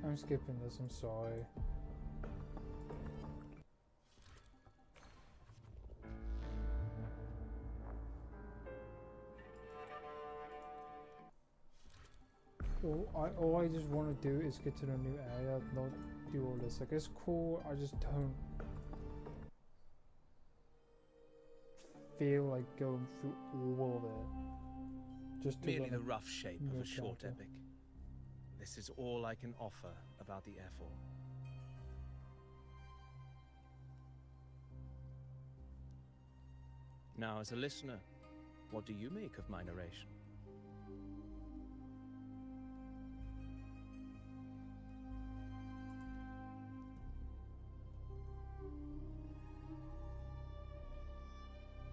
I'm skipping this, I'm sorry. All I just want to do is get to the new area, not do all this. Like, it's cool, I just don't feel like going through all of it. Just to Merely run the rough shape of new a short chapter. epic. This is all I can offer about the F4. Now, as a listener, what do you make of my narration?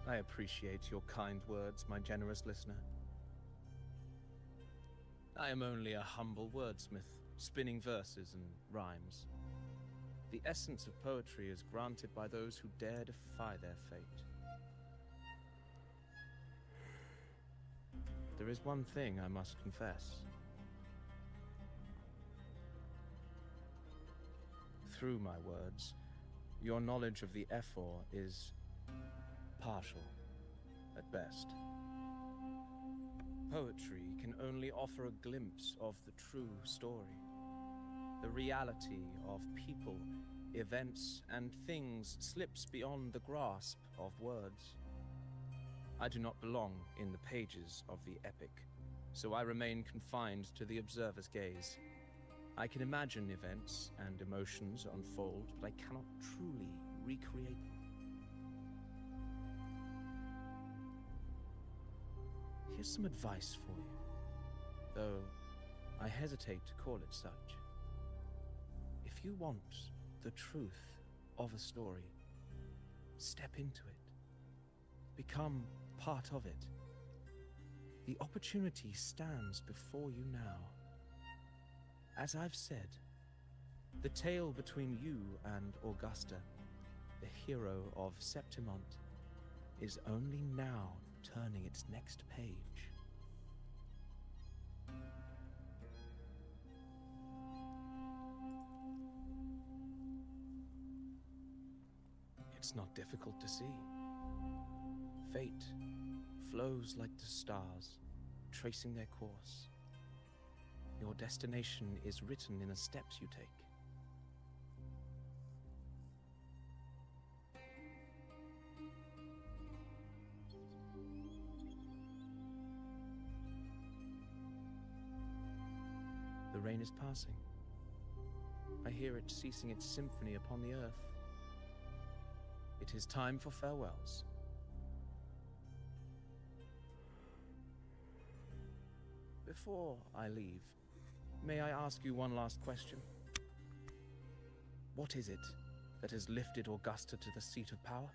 I appreciate your kind words, my generous listener. I am only a humble wordsmith, spinning verses and rhymes. The essence of poetry is granted by those who dare defy their fate. There is one thing I must confess. Through my words, your knowledge of the Ephor is partial, at best. Poetry can only offer a glimpse of the true story, the reality of people, events, and things slips beyond the grasp of words. I do not belong in the pages of the epic, so I remain confined to the observer's gaze. I can imagine events and emotions unfold, but I cannot truly recreate them. Here's some advice for you, though I hesitate to call it such. If you want the truth of a story, step into it. Become part of it. The opportunity stands before you now. As I've said, the tale between you and Augusta, the hero of Septimont, is only now turning its next page. It's not difficult to see. Fate flows like the stars, tracing their course. Your destination is written in the steps you take. The rain is passing. I hear it ceasing its symphony upon the earth. It is time for farewells. Before I leave, may I ask you one last question? What is it that has lifted Augusta to the seat of power?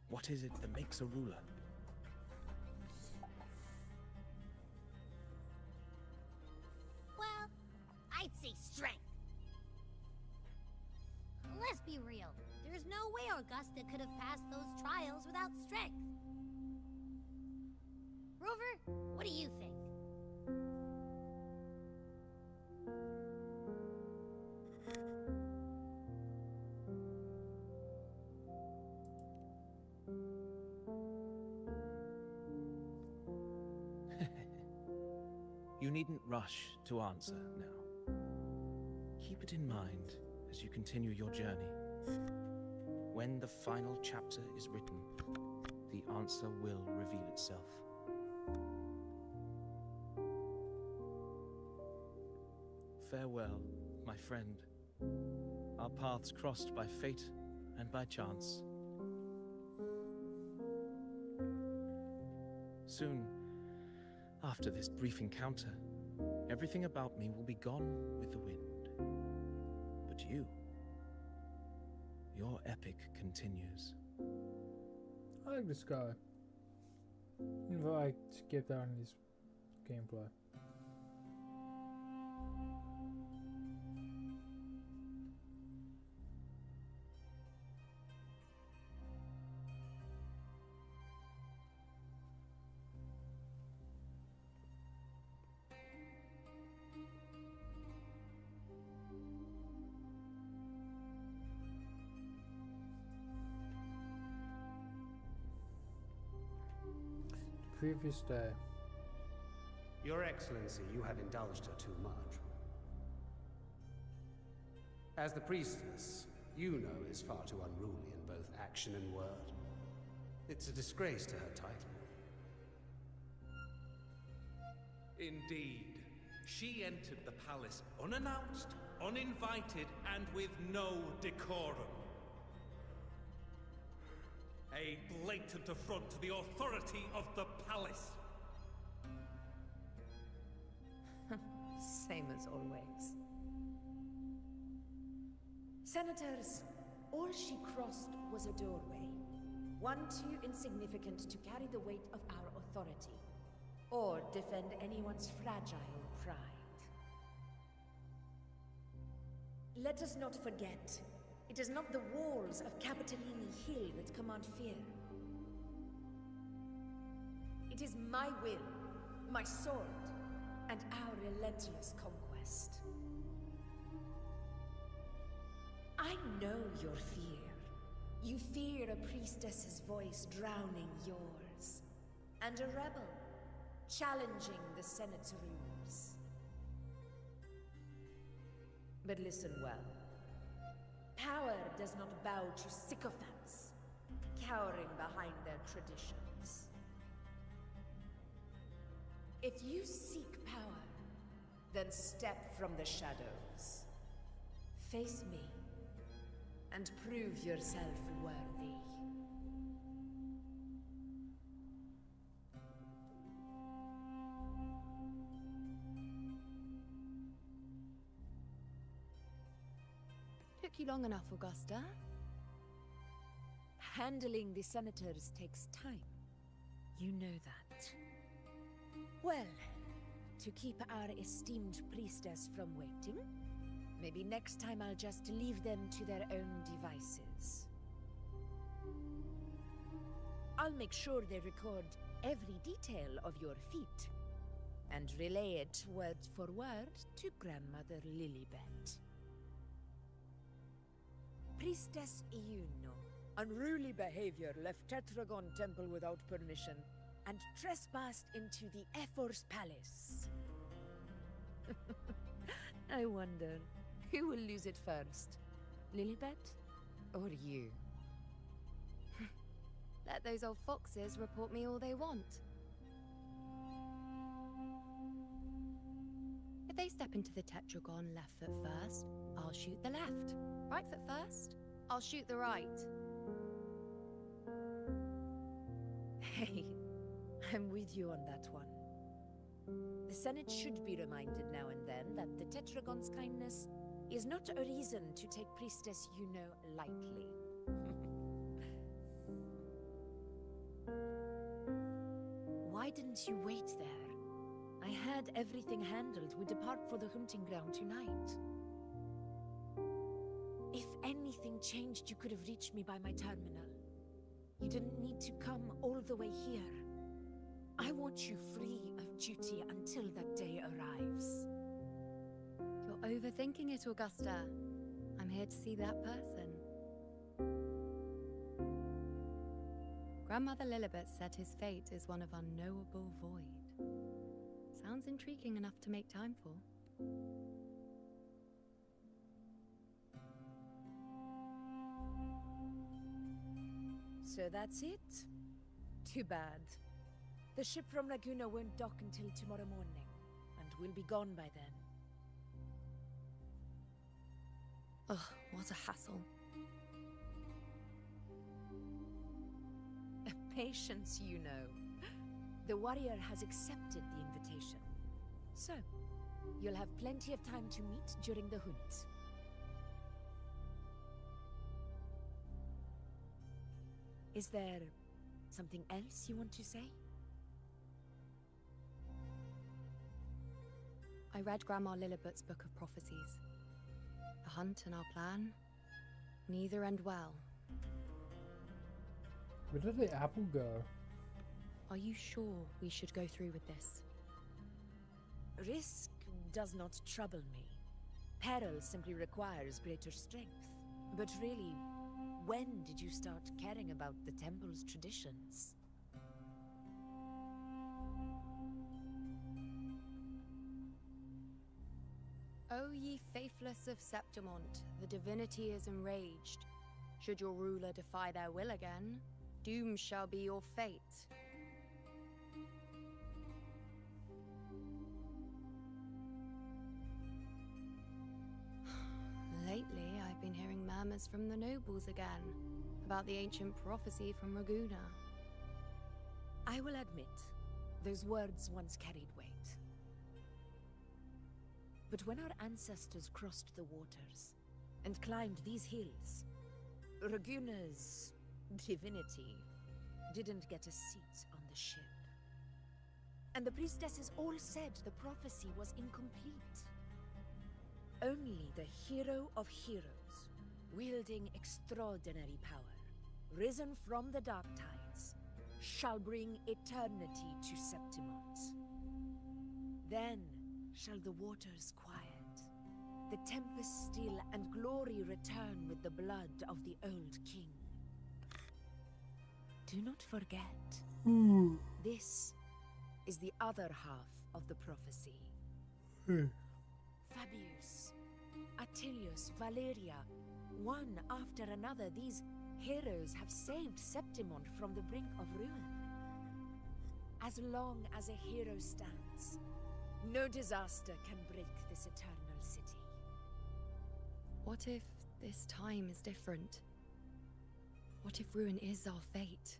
What is it that makes a ruler? Well, I'd say strength. Let's be real. There's no way Augusta could have passed those trials without strength. Rover, what do you think? You needn't rush to answer now. Keep it in mind as you continue your journey. When the final chapter is written, the answer will reveal itself. Farewell, my friend. Our paths crossed by fate and by chance. Soon, after this brief encounter, everything about me will be gone with the wind. But you, your epic continues. I like this guy. Even though I skipped out on his gameplay. Previous day. Your Excellency, you have indulged her too much. As the priestess, you know is far too unruly in both action and word. It's a disgrace to her title. Indeed. She entered the palace unannounced, uninvited, and with no decorum. A blatant affront to the authority of the palace. Same as always. Senators, all she crossed was a doorway. One too insignificant to carry the weight of our authority, or defend anyone's fragile pride. Let us not forget, it is not the walls of Capitolini Hill that command fear. It is my will, my sword, and our relentless conquest. I know your fear. You fear a priestess's voice drowning yours, and a rebel challenging the Senate's rules. But listen well. Power does not bow to sycophants, cowering behind their traditions. If you seek power, then step from the shadows. Face me, and prove yourself worthy. Took you long enough, Augusta. Handling the senators takes time. You know that. Well, To keep our esteemed priestess from waiting, maybe next time I'll just leave them to their own devices. I'll make sure they record every detail of your feat and relay it word for word to Grandmother Lilibet. Priestess Iuno. Unruly behavior left Tetragon Temple without permission and trespassed into the Ephor's palace. I wonder, who will lose it first? Lilibet or you? Let those old foxes report me all they want. If they step into the tetragon left foot first, I'll shoot the left. Right foot first, I'll shoot the right. Hey, I'm with you on that one. The Senate should be reminded now and then that the Tetragon's kindness is not a reason to take Priestess Yuno lightly. Why didn't you wait there? I had everything handled. We depart for the hunting ground tonight. If anything changed, you could have reached me by my terminal. You didn't need to come all the way here. I want you free of duty until that day arrives. You're overthinking it, Augusta. I'm here to see that person. Grandmother Lilibet said his fate is one of unknowable void. Sounds intriguing enough to make time for. So that's it? Too bad. The ship from Laguna won't dock until tomorrow morning, and we'll be gone by then. Ugh, what a hassle. Patience, you know. The warrior has accepted the invitation. So, you'll have plenty of time to meet during the hunt. Is there something else you want to say? I read Grandma Lilibet's book of prophecies. The hunt and our plan, neither end well. Where did the apple go? Are you sure we should go through with this? Risk does not trouble me. Peril simply requires greater strength. But really, when did you start caring about the temple's traditions? O ye faithless of Septimont, the divinity is enraged. Should your ruler defy their will again, doom shall be your fate. Lately, I've been hearing murmurs from the nobles again, about the ancient prophecy from Raguna. I will admit, those words once carried weight. But when our ancestors crossed the waters and climbed these hills, Raguna's divinity didn't get a seat on the ship. And the priestesses all said the prophecy was incomplete. Only the hero of heroes, wielding extraordinary power, risen from the dark tides, shall bring eternity to Septimont. Then shall the waters quiet, the tempest still, and glory return with the blood of the old king. Do not forget, this is the other half of the prophecy. Fabius, Attilius, Valeria, one after another, these heroes have saved Septimont from the brink of ruin. As long as a hero stands, no disaster can break this eternal city. What if this time is different? What if ruin is our fate?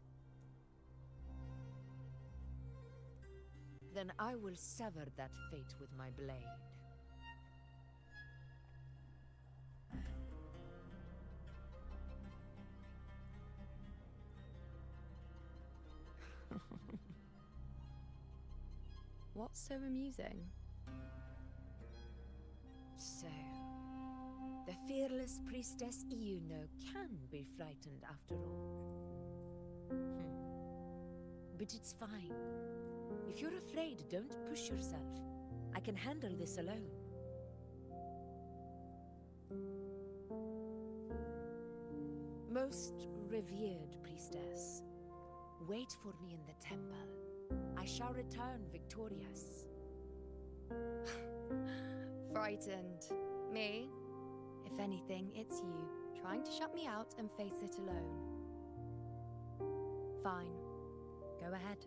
Then I will sever that fate with my blade. What's so amusing? So, the fearless priestess Iuno can be frightened after all. But it's fine. If you're afraid, don't push yourself. I can handle this alone. Most revered priestess, wait for me in the temple. I shall return victorious. Frightened. Me? If anything, it's you, trying to shut me out and face it alone. Fine. Go ahead.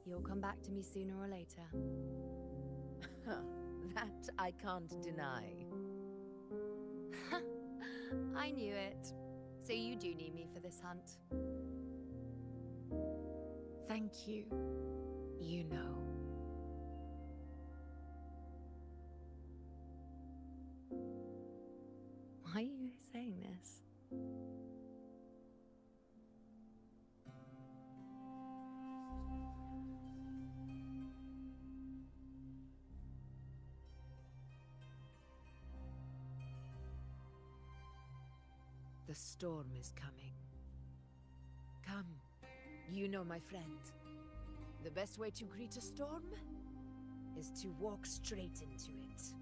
You'll come back to me sooner or later. That I can't deny. I knew it. So you do need me for this hunt. Thank you. You know. Why are you saying this? The storm is coming. Come, you know, my friend. The best way to greet a storm is to walk straight into it.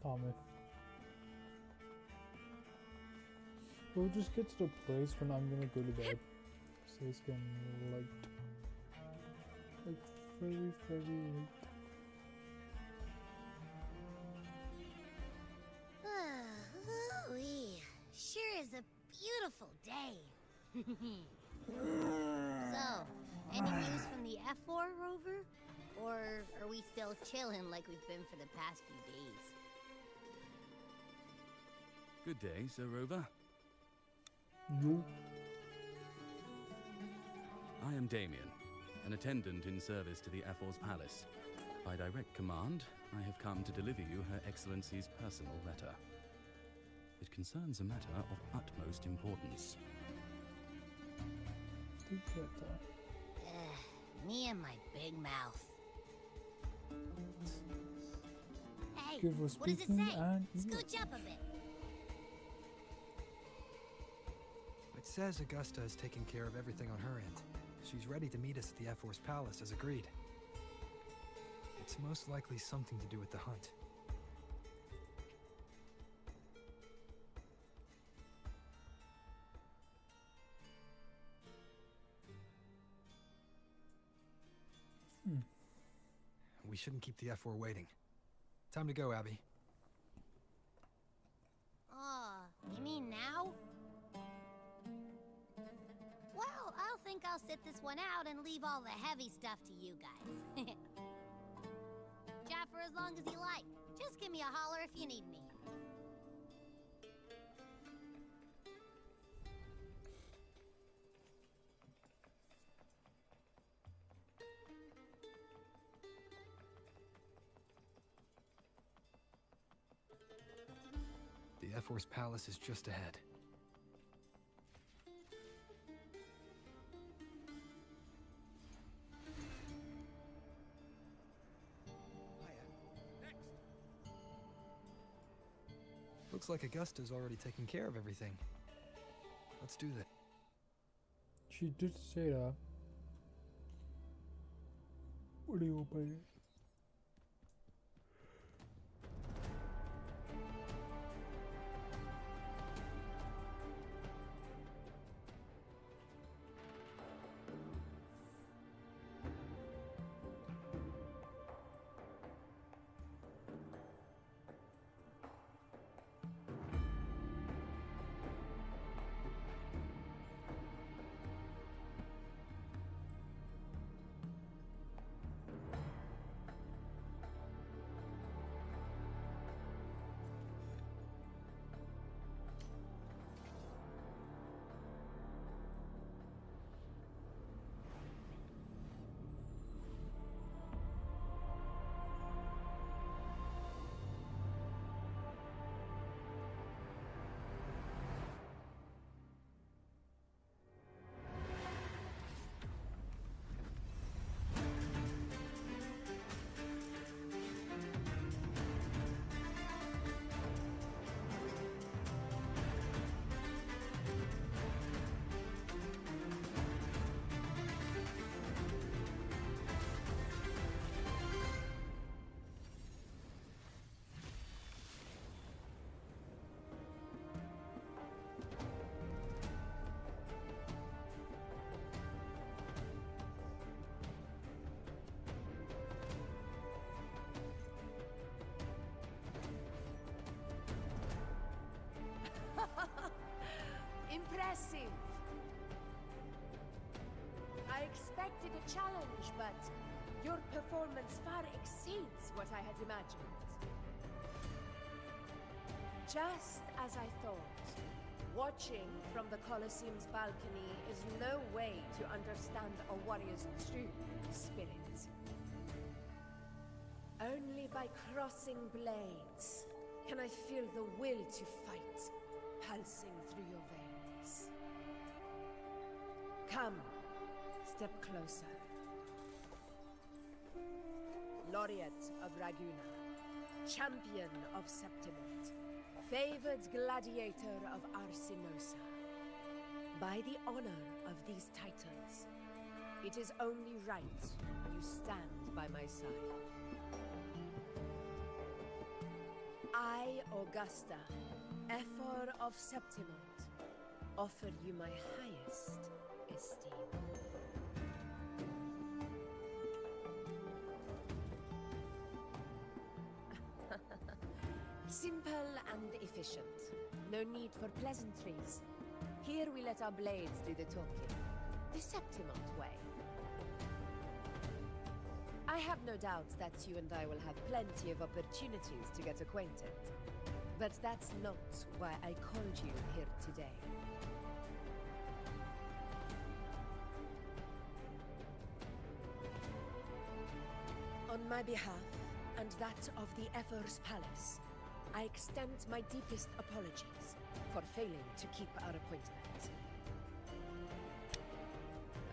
Tommy. We'll just get to the place when I'm gonna go to bed. So it's getting late. Like, very, very late. Ooh-wee. Sure is a beautiful day. So, any news from the F4 rover? Or are we still chilling like we've been for the past few days? Good day, Sir Rover. No. I am Damien, an attendant in service to the Ephor's palace. By direct command, I have come to deliver you Her Excellency's personal letter. It concerns a matter of utmost importance. Me and my big mouth. Hey, Give us what does it speaking say? and Scooch up a bit. It says Augusta is taking care of everything on her end. She's ready to meet us at the Ephor's palace as agreed. It's most likely something to do with the hunt. We shouldn't keep the F4 waiting. Time to go, Abby. You mean now? Well, I'll think I'll sit this one out and leave all the heavy stuff to you guys. Chat for as long as you like. Just give me a holler if you need me. The Ephor's palace is just ahead. Looks like Augusta's already taken care of everything. Let's do that. She did say that. What do you obey? Impressive! I expected a challenge, but your performance far exceeds what I had imagined. Just as I thought, watching from the Colosseum's balcony is no way to understand a warrior's true spirit. Only by crossing blades can I feel the will to fight pulsing through your veins. Come, step closer. Laureate of Raguna, champion of Septimont, favored gladiator of Arsinosa. By the honor of these titles, it is only right you stand by my side. I, Augusta, Ephor of Septimont, offer you my highest esteem. Simple and efficient. No need for pleasantries. Here we let our blades do the talking. The Septimont way. I have no doubt that you and I will have plenty of opportunities to get acquainted. But that's not why I called you here today. On my behalf, and that of the Ephor's Palace, I extend my deepest apologies for failing to keep our appointment.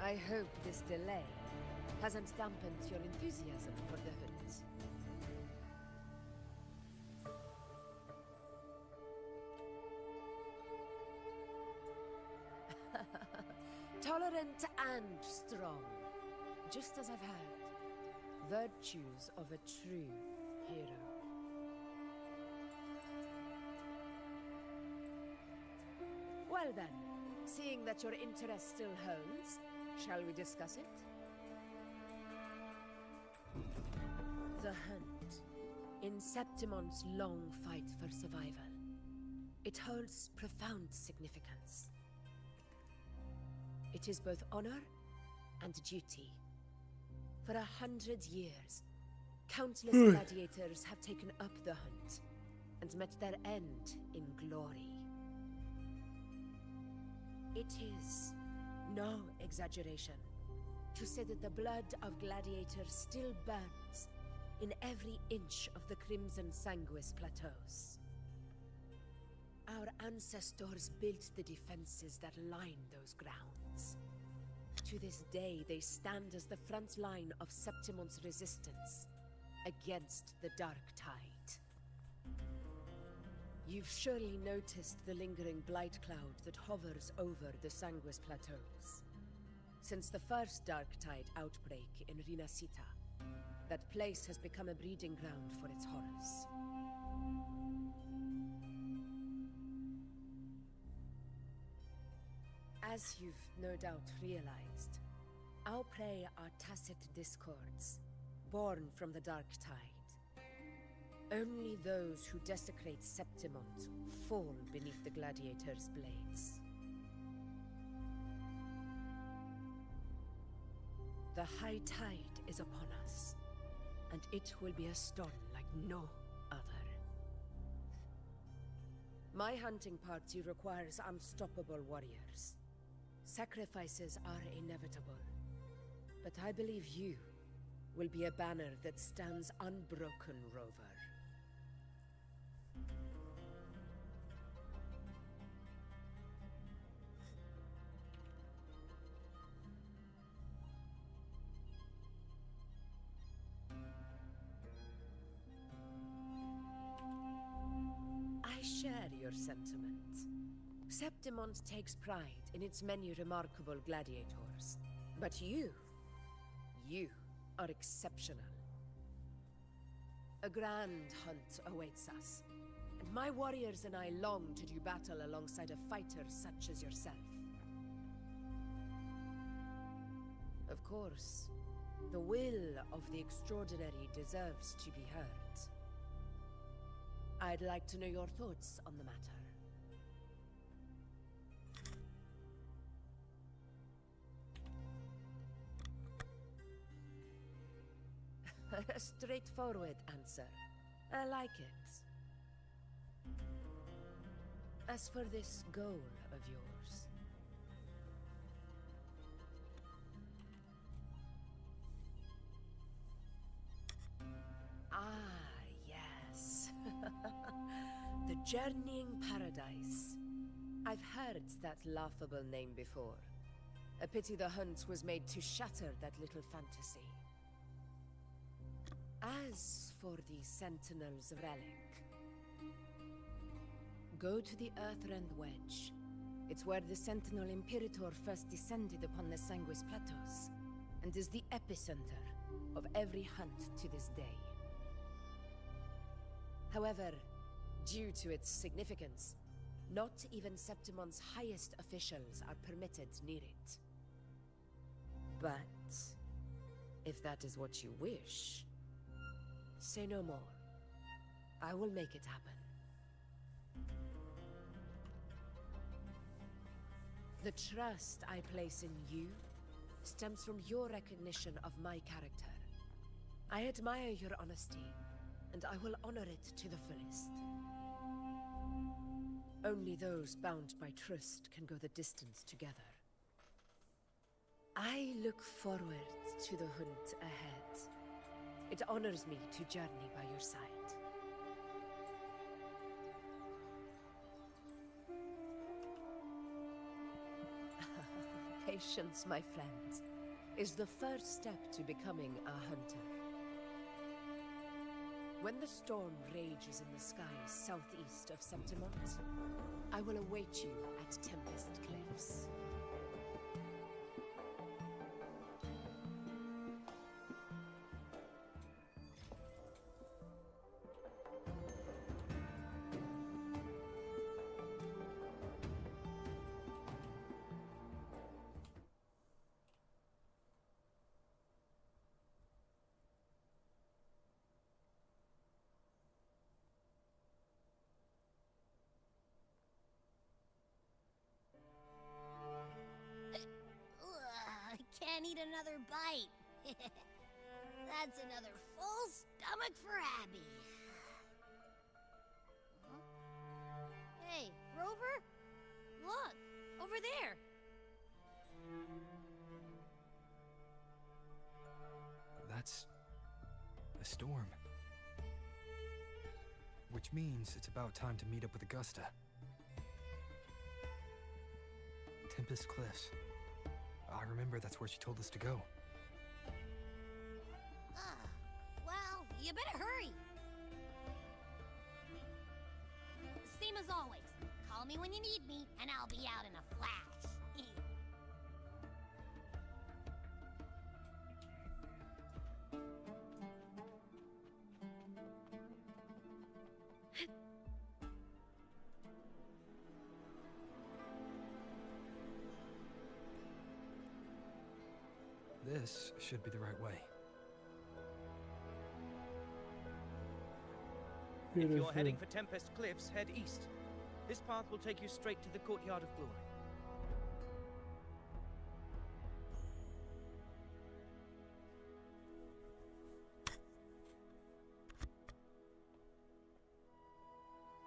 I hope this delay hasn't dampened your enthusiasm for the hunt. Tolerant and strong, just as I've heard. Virtues of a true hero. Well then, seeing that your interest still holds, shall we discuss it? The hunt. In Septimont's long fight for survival, it holds profound significance. It is both honor and duty. For 100 years, countless gladiators have taken up the hunt and met their end in glory. It is no exaggeration to say that the blood of gladiators still burns in every inch of the Crimson Sanguis plateaus. Our ancestors built the defenses that line those grounds. To this day, they stand as the front line of Septimont's resistance against the Dark Tide. You've surely noticed the lingering blight cloud that hovers over the Sanguis plateaus. Since the first Dark Tide outbreak in Rinasita, that place has become a breeding ground for its horrors. As you've no doubt realized, our prey are tacit discords, born from the Dark Tide. Only those who desecrate Septimont fall beneath the gladiators' blades. The High Tide is upon us, and it will be a storm like no other. My hunting party requires unstoppable warriors. Sacrifices are inevitable, but I believe you will be a banner that stands unbroken, Rover. I share your sentiment. Septimont takes pride in its many remarkable gladiators. But you are exceptional. A grand hunt awaits us, and my warriors and I long to do battle alongside a fighter such as yourself. Of course, the will of the extraordinary deserves to be heard. I'd like to know your thoughts on the matter. A straightforward answer. I like it. As for this goal of yours... Ah, yes. The Journeying Paradise. I've heard that laughable name before. A pity the hunt was made to shatter that little fantasy. As for the Sentinel's Relic, go to the Earthrend Wedge. It's where the Sentinel Imperator first descended upon the Sanguis Plateaus, and is the epicenter of every hunt to this day. However, due to its significance, not even Septimon's highest officials are permitted near it. But if that is what you wish, say no more. I will make it happen. The trust I place in you stems from your recognition of my character. I admire your honesty, and I will honor it to the fullest. Only those bound by trust can go the distance together. I look forward to the hunt ahead. It honors me to journey by your side. Patience, my friend, is the first step to becoming a hunter. When the storm rages in the skies southeast of Septimont, I will await you at Tempest Cliffs. I can't eat another bite. That's another full stomach for Abby. Huh? Hey, Rover? Look, over there. That's a storm. Which means it's about time to meet up with Augusta. Tempest Cliffs. I remember that's where she told us to go. Well, you better hurry. Same as always. Call me when you need me, and I'll be out in a flash. This should be the right way. If you're heading for Tempest Cliffs, head east. This path will take you straight to the Courtyard of Glory.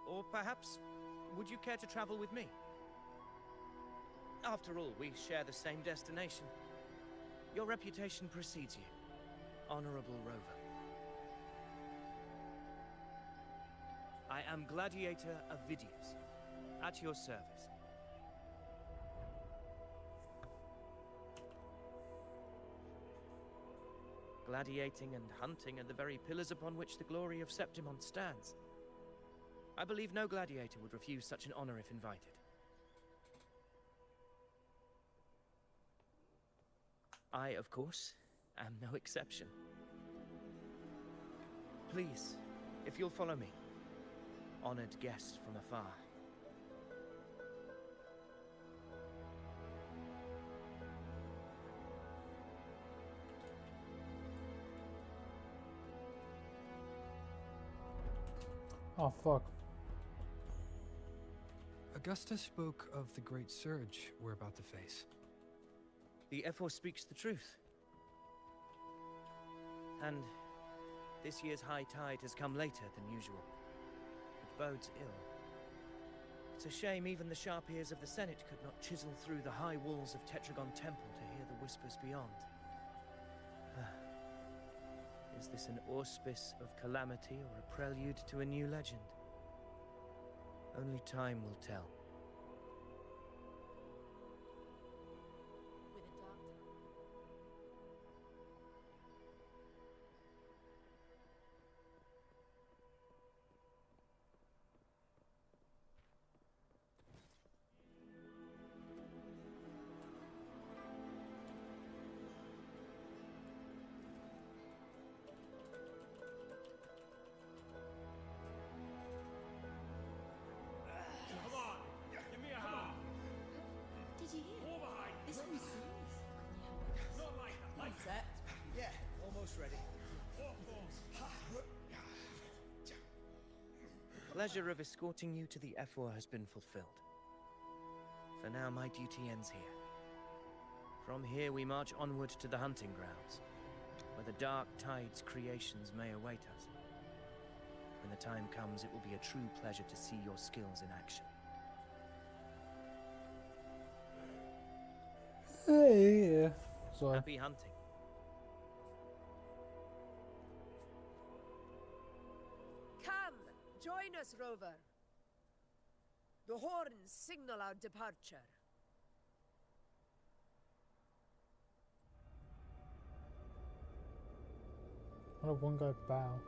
Or perhaps, would you care to travel with me? After all, we share the same destination. Your reputation precedes you, Honorable Rover. I am Gladiator Avidius, at your service. Gladiating and hunting are the very pillars upon which the glory of Septimont stands. I believe no gladiator would refuse such an honor if invited. I, of course, am no exception. Please, if you'll follow me, honored guest from afar. Oh, fuck. Augusta spoke of the great surge we're about to face. The Ephor speaks the truth. And This year's high tide has come later than usual. It bodes ill. It's a shame even the sharp ears of the Senate could not chisel through the high walls of Tetragon Temple to hear the whispers beyond. Is this an auspice of calamity or a prelude to a new legend? Only time will tell. Come on! Give me a hand! Did you hear? More behind! This one's serious. Not like that! Like Set. Yeah, almost ready. Pleasure of escorting you to the Ephor has been fulfilled. For now, my duty ends here. From here, we march onward to the hunting grounds, where the Dark Tide's creations may await us. When the time comes, it will be a true pleasure to see your skills in action. Hey, so Happy hunting. Come, join us, Rover. The horns signal our departure. what a one guy bow.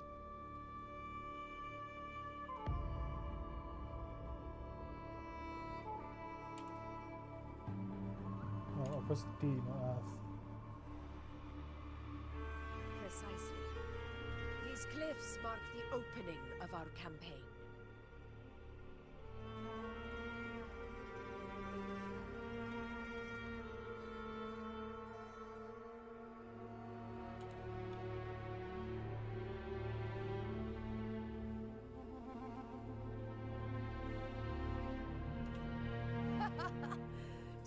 Oh, I pressed D, not F. Precisely. These cliffs mark the opening of our campaign.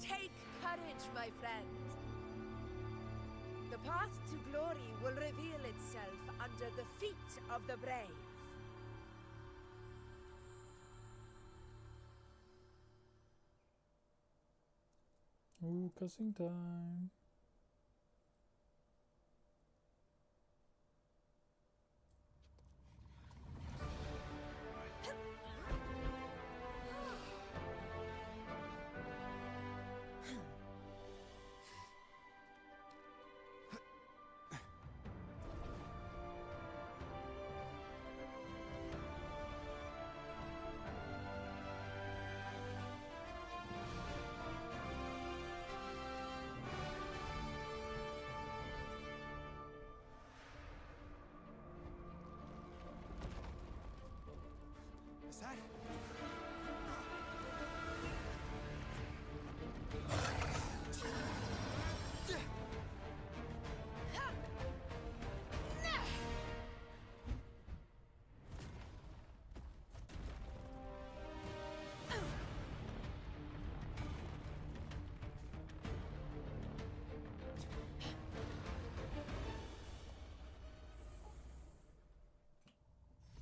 Take courage, my friend. The path to glory will reveal itself under the feet of the brave. Ooh, cussing time. Is that?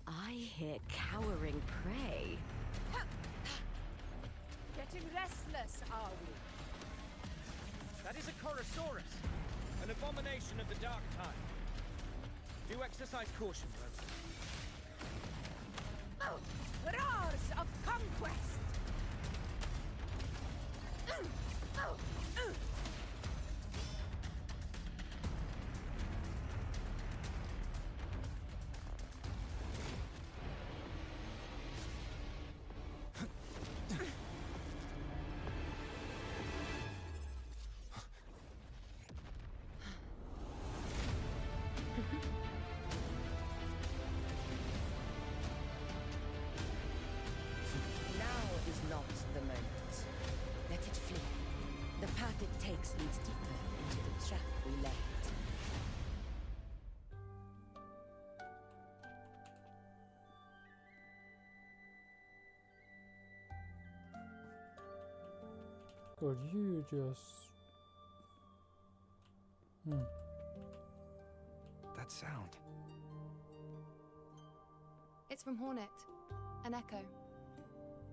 I hear cowering prey. Getting restless, are we? That is a Chorosaurus, an abomination of the Dark Tide. Do exercise caution, Rover. Oh, roars of conquest! Now is not the moment. Let it flee. The path it takes leads deeper into the trap we laid. God, you just... That sound. It's from Hornet. An echo.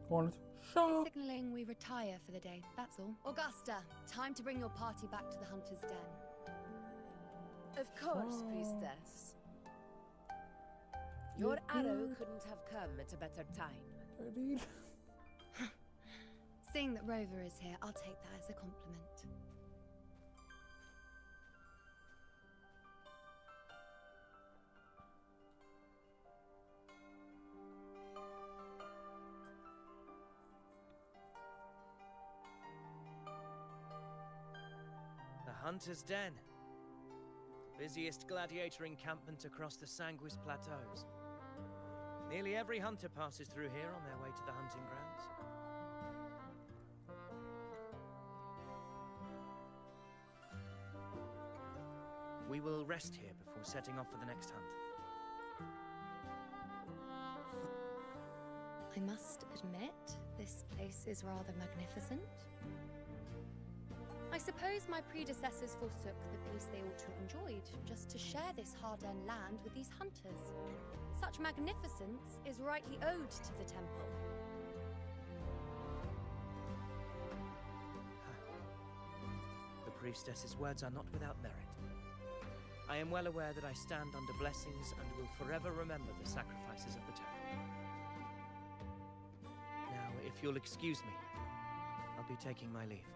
Hornet. It's signaling we retire for the day, that's all. Augusta, time to bring your party back to the Hunter's Den. Of course, priestess. Your arrow couldn't have come at a better time. Seeing that Rover is here, I'll take that as a compliment. The Hunter's Den. Busiest gladiator encampment across the Sanguis Plateaus. Nearly every hunter passes through here on their way to the hunting grounds. We will rest here before setting off for the next hunt. I must admit, this place is rather magnificent. I suppose my predecessors forsook the peace they ought to have enjoyed, just to share this hard-earned land with these hunters. Such magnificence is rightly owed to the temple. The priestess's words are not without merit. I am well aware that I stand under blessings and will forever remember the sacrifices of the temple. Now, if you'll excuse me, I'll be taking my leave.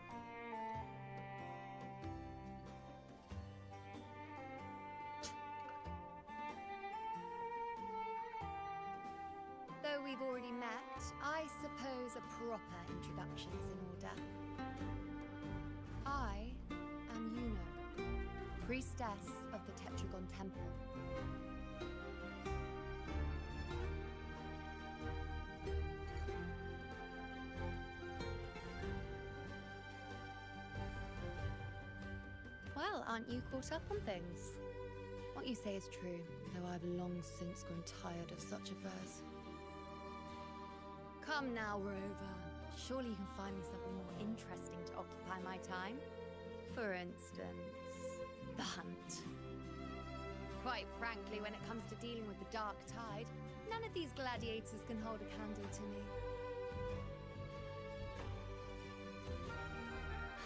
Though we've already met, I suppose a proper introduction is in order. I am Yuno, priestess of the Tetragon Temple. Well, aren't you caught up on things? What you say is true, though I've long since grown tired of such affairs. Come now, Rover. Surely you can find me something more interesting to occupy my time. For instance, the hunt. Quite frankly, when it comes to dealing with the Dark Tide, none of these gladiators can hold a candle to me.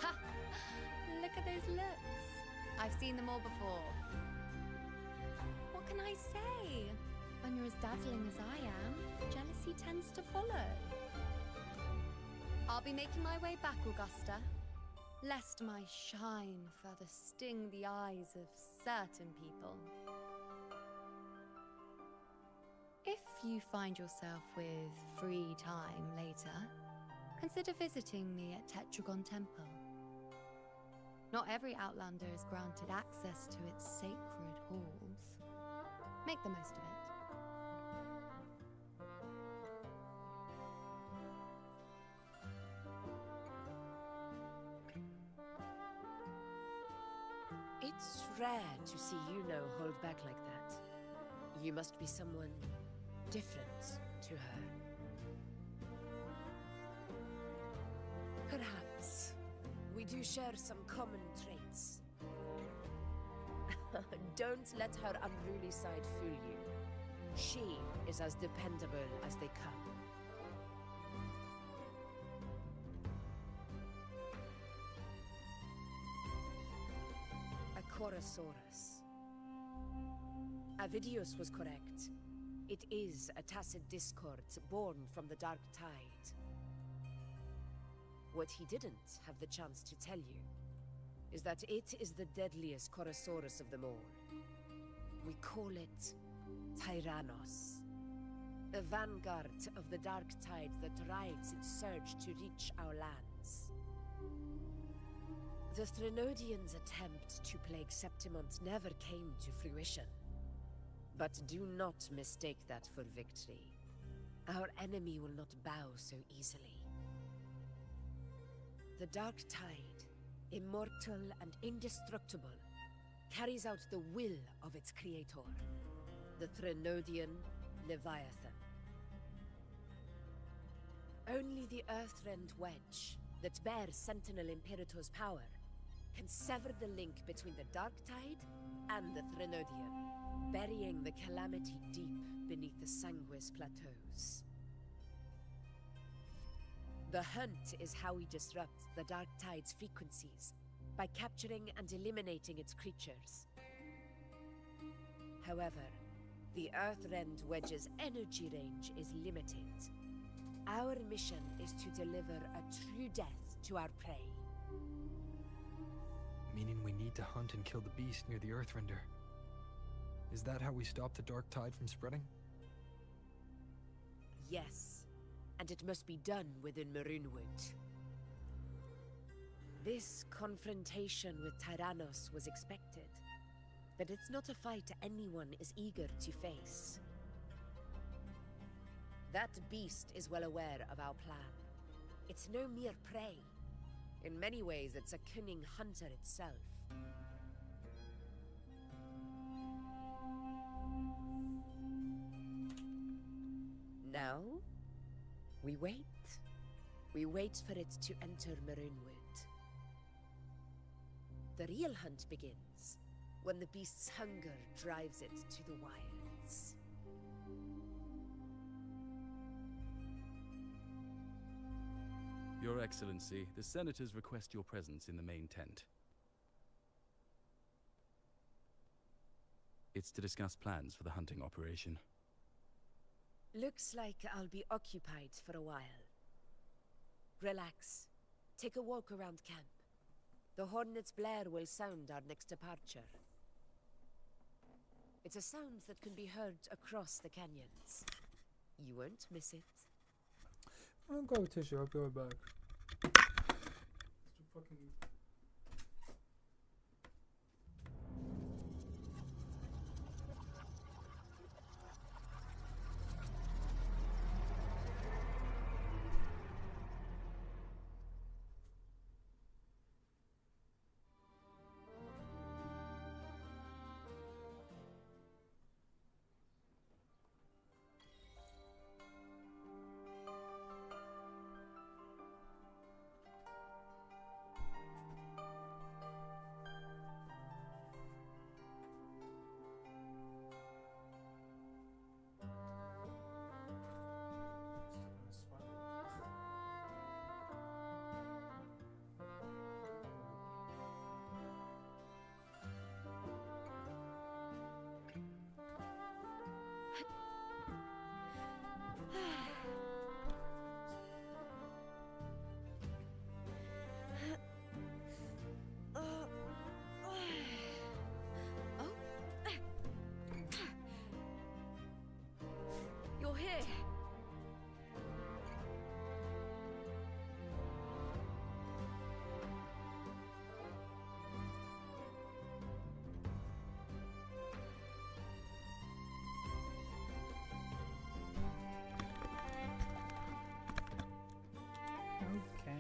Ha! Look at those looks. I've seen them all before. What can I say? When you're as dazzling as I am, jealousy tends to follow. I'll be making my way back, Augusta, lest my shine further sting the eyes of certain people. If you find yourself with free time later, consider visiting me at Tetragon Temple. Not every Outlander is granted access to its sacred halls. Make the most of it. It's rare to see Yuno hold back like that. You must be someone different to her. Perhaps we do share some common traits. Don't let her unruly side fool you. She is as dependable as they come. Chorosaurus. Avidius was correct. It is a tacit discord born from the Dark Tide. What he didn't have the chance to tell you is that it is the deadliest Chorosaurus of them all. We call it Tyrannos, a vanguard of the Dark Tide that rides its surge to reach our lands. The Threnodians' attempt to plague Septimont never came to fruition. But do not mistake that for victory. Our enemy will not bow so easily. The Dark Tide, immortal and indestructible, carries out the will of its creator, the Threnodian Leviathan. Only the Earthrend Wedge, that bears Sentinel Imperator's power, can sever the link between the Dark Tide and the Threnodian, burying the calamity deep beneath the Sanguis Plateaus. The hunt is how we disrupt the Dark Tide's frequencies, by capturing and eliminating its creatures. However, the Earthrend Wedge's energy range is limited. Our mission is to deliver a true death to our prey. Meaning we need to hunt and kill the beast near the Earthrender. Is that how we stop the Dark Tide from spreading? Yes, and it must be done within Maroonwood. This confrontation with Tyrannos was expected, but it's not a fight anyone is eager to face. That beast is well aware of our plan. It's no mere prey. In many ways, it's a cunning hunter itself. Now, we wait. We wait for it to enter Maroonwood. The real hunt begins when the beast's hunger drives it to the wilds. Your Excellency, the Senators request your presence in the main tent. It's to discuss plans for the hunting operation. Looks like I'll be occupied for a while. Relax. Take a walk around camp. The Hornet's blare will sound our next departure. It's a sound that can be heard across the canyons. You won't miss it. I'll go with tissue, I'll be right back. It's fucking... You're here. Okay.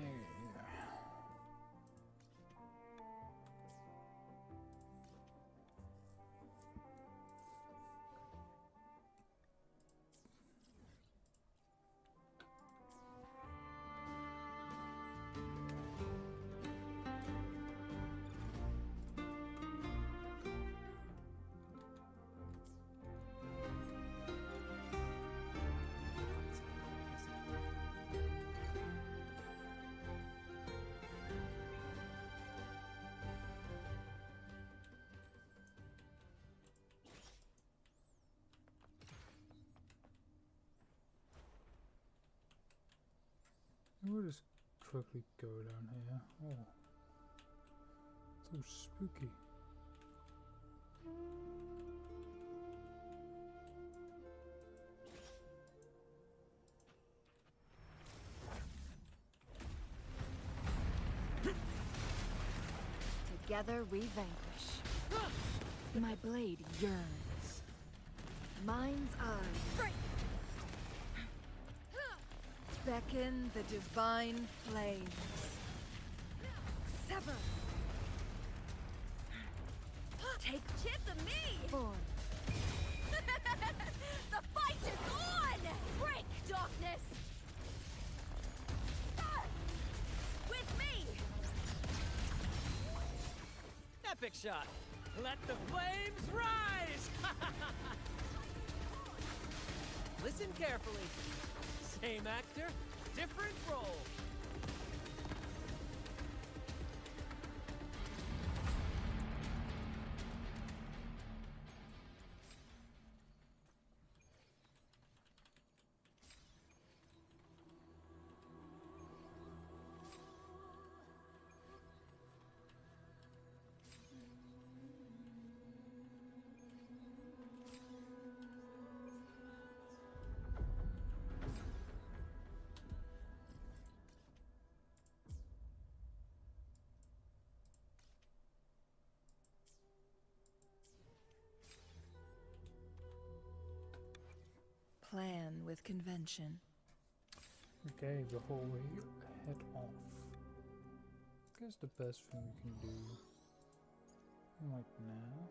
We'll just quickly go down here. Oh, so spooky. Together we vanquish. My blade yearns. Mind's eye. Beckon the divine flames. Sever. Take chip of me! Forth. The fight is on! Break, darkness! With me! Epic shot! Let the flames rise! Listen carefully. Same actor, different role. Plan with convention. Okay, before we head off, I guess the best thing we can do right now.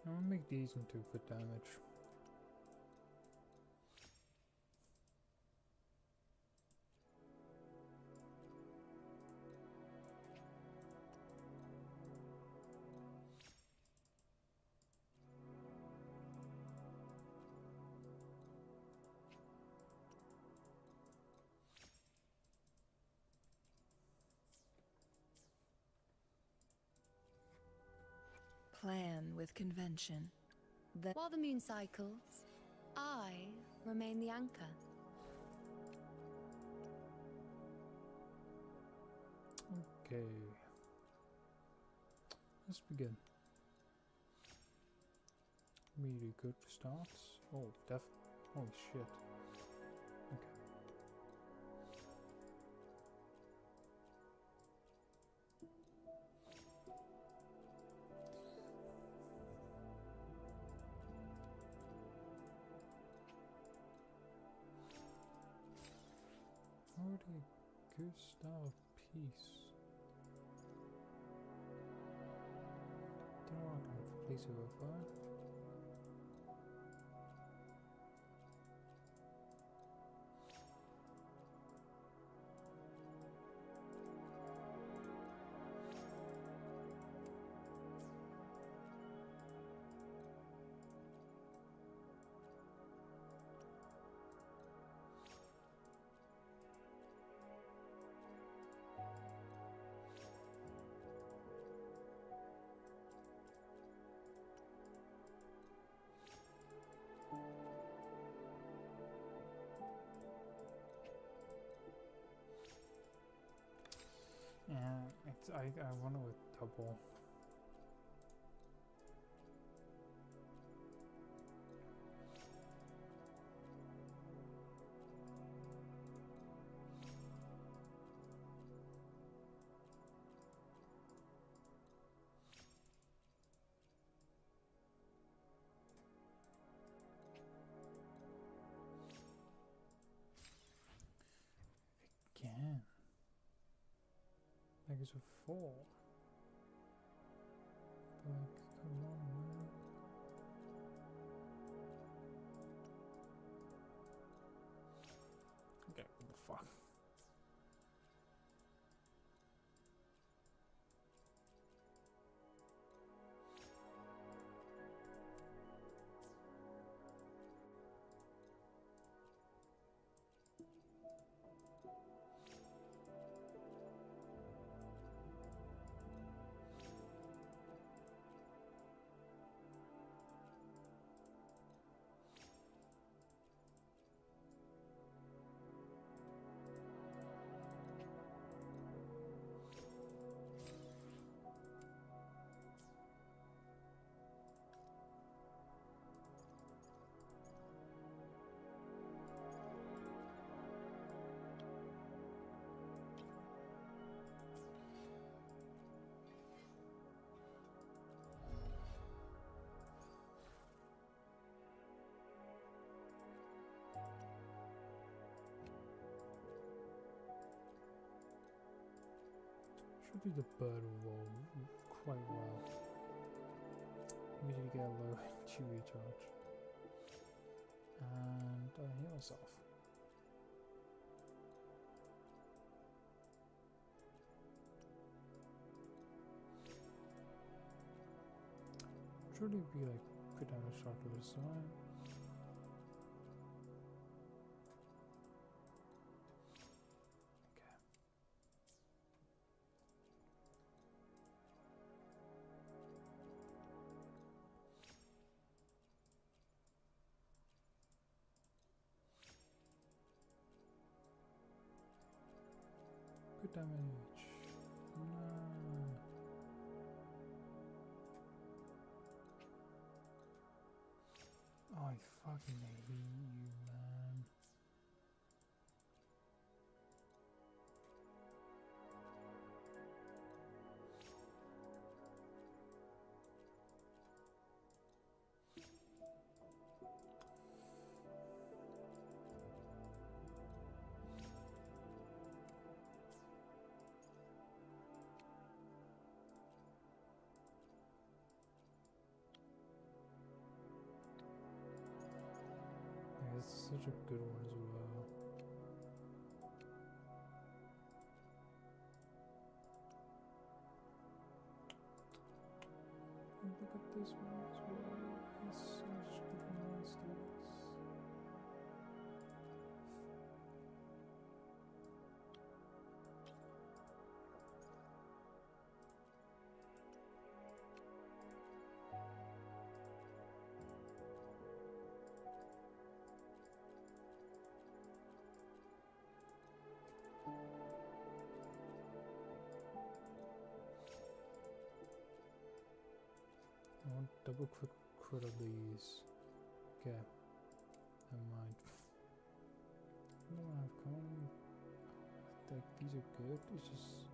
I'm gonna make these into good damage. Plan with convention. While the moon cycles, I remain the anchor. Okay. Let's begin. Really good starts. Oh, holy shit. Okay. Already a good start of peace. Don't know how I can place it over fire. Yeah, I wonder with double. again. Like it's a 4. Like, come on, man. Okay, what the fuck? Should do the bird roll quite well. Immediately get a low HP recharge. And heal myself. Should it be like crit damage shot to this time? Good damage. No. Oh, I fucking hate you, man. It's such a good one as well. And look at this one as well. It's such good monsters. I want double quick crit of these. Okay. Never mind. I don't have coin. Like these are good. It's just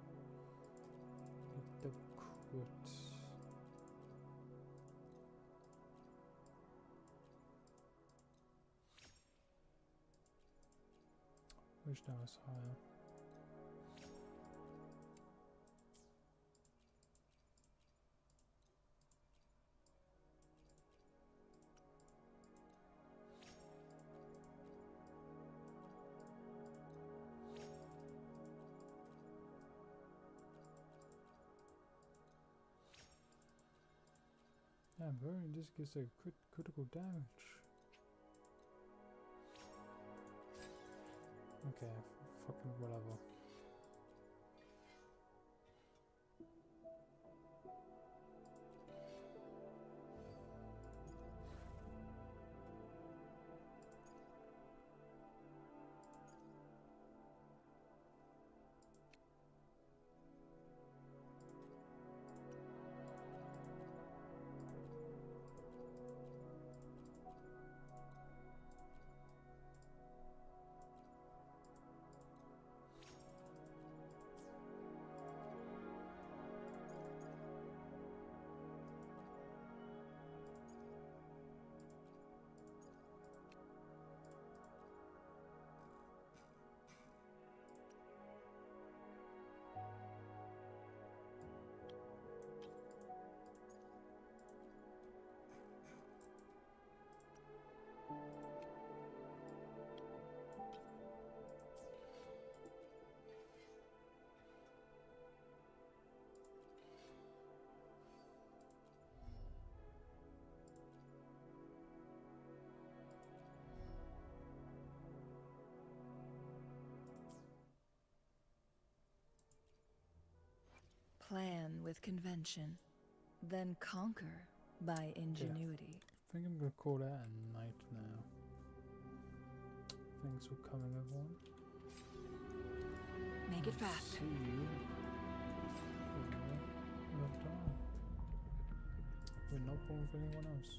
like the crit. Wish that was higher. Yeah, burn just gets a critical damage. Okay, fucking whatever. Plan with convention, then conquer by ingenuity. I think I'm gonna call that a night now. Thanks for coming, everyone. Make it fast. See you for another time. We're not going with anyone else.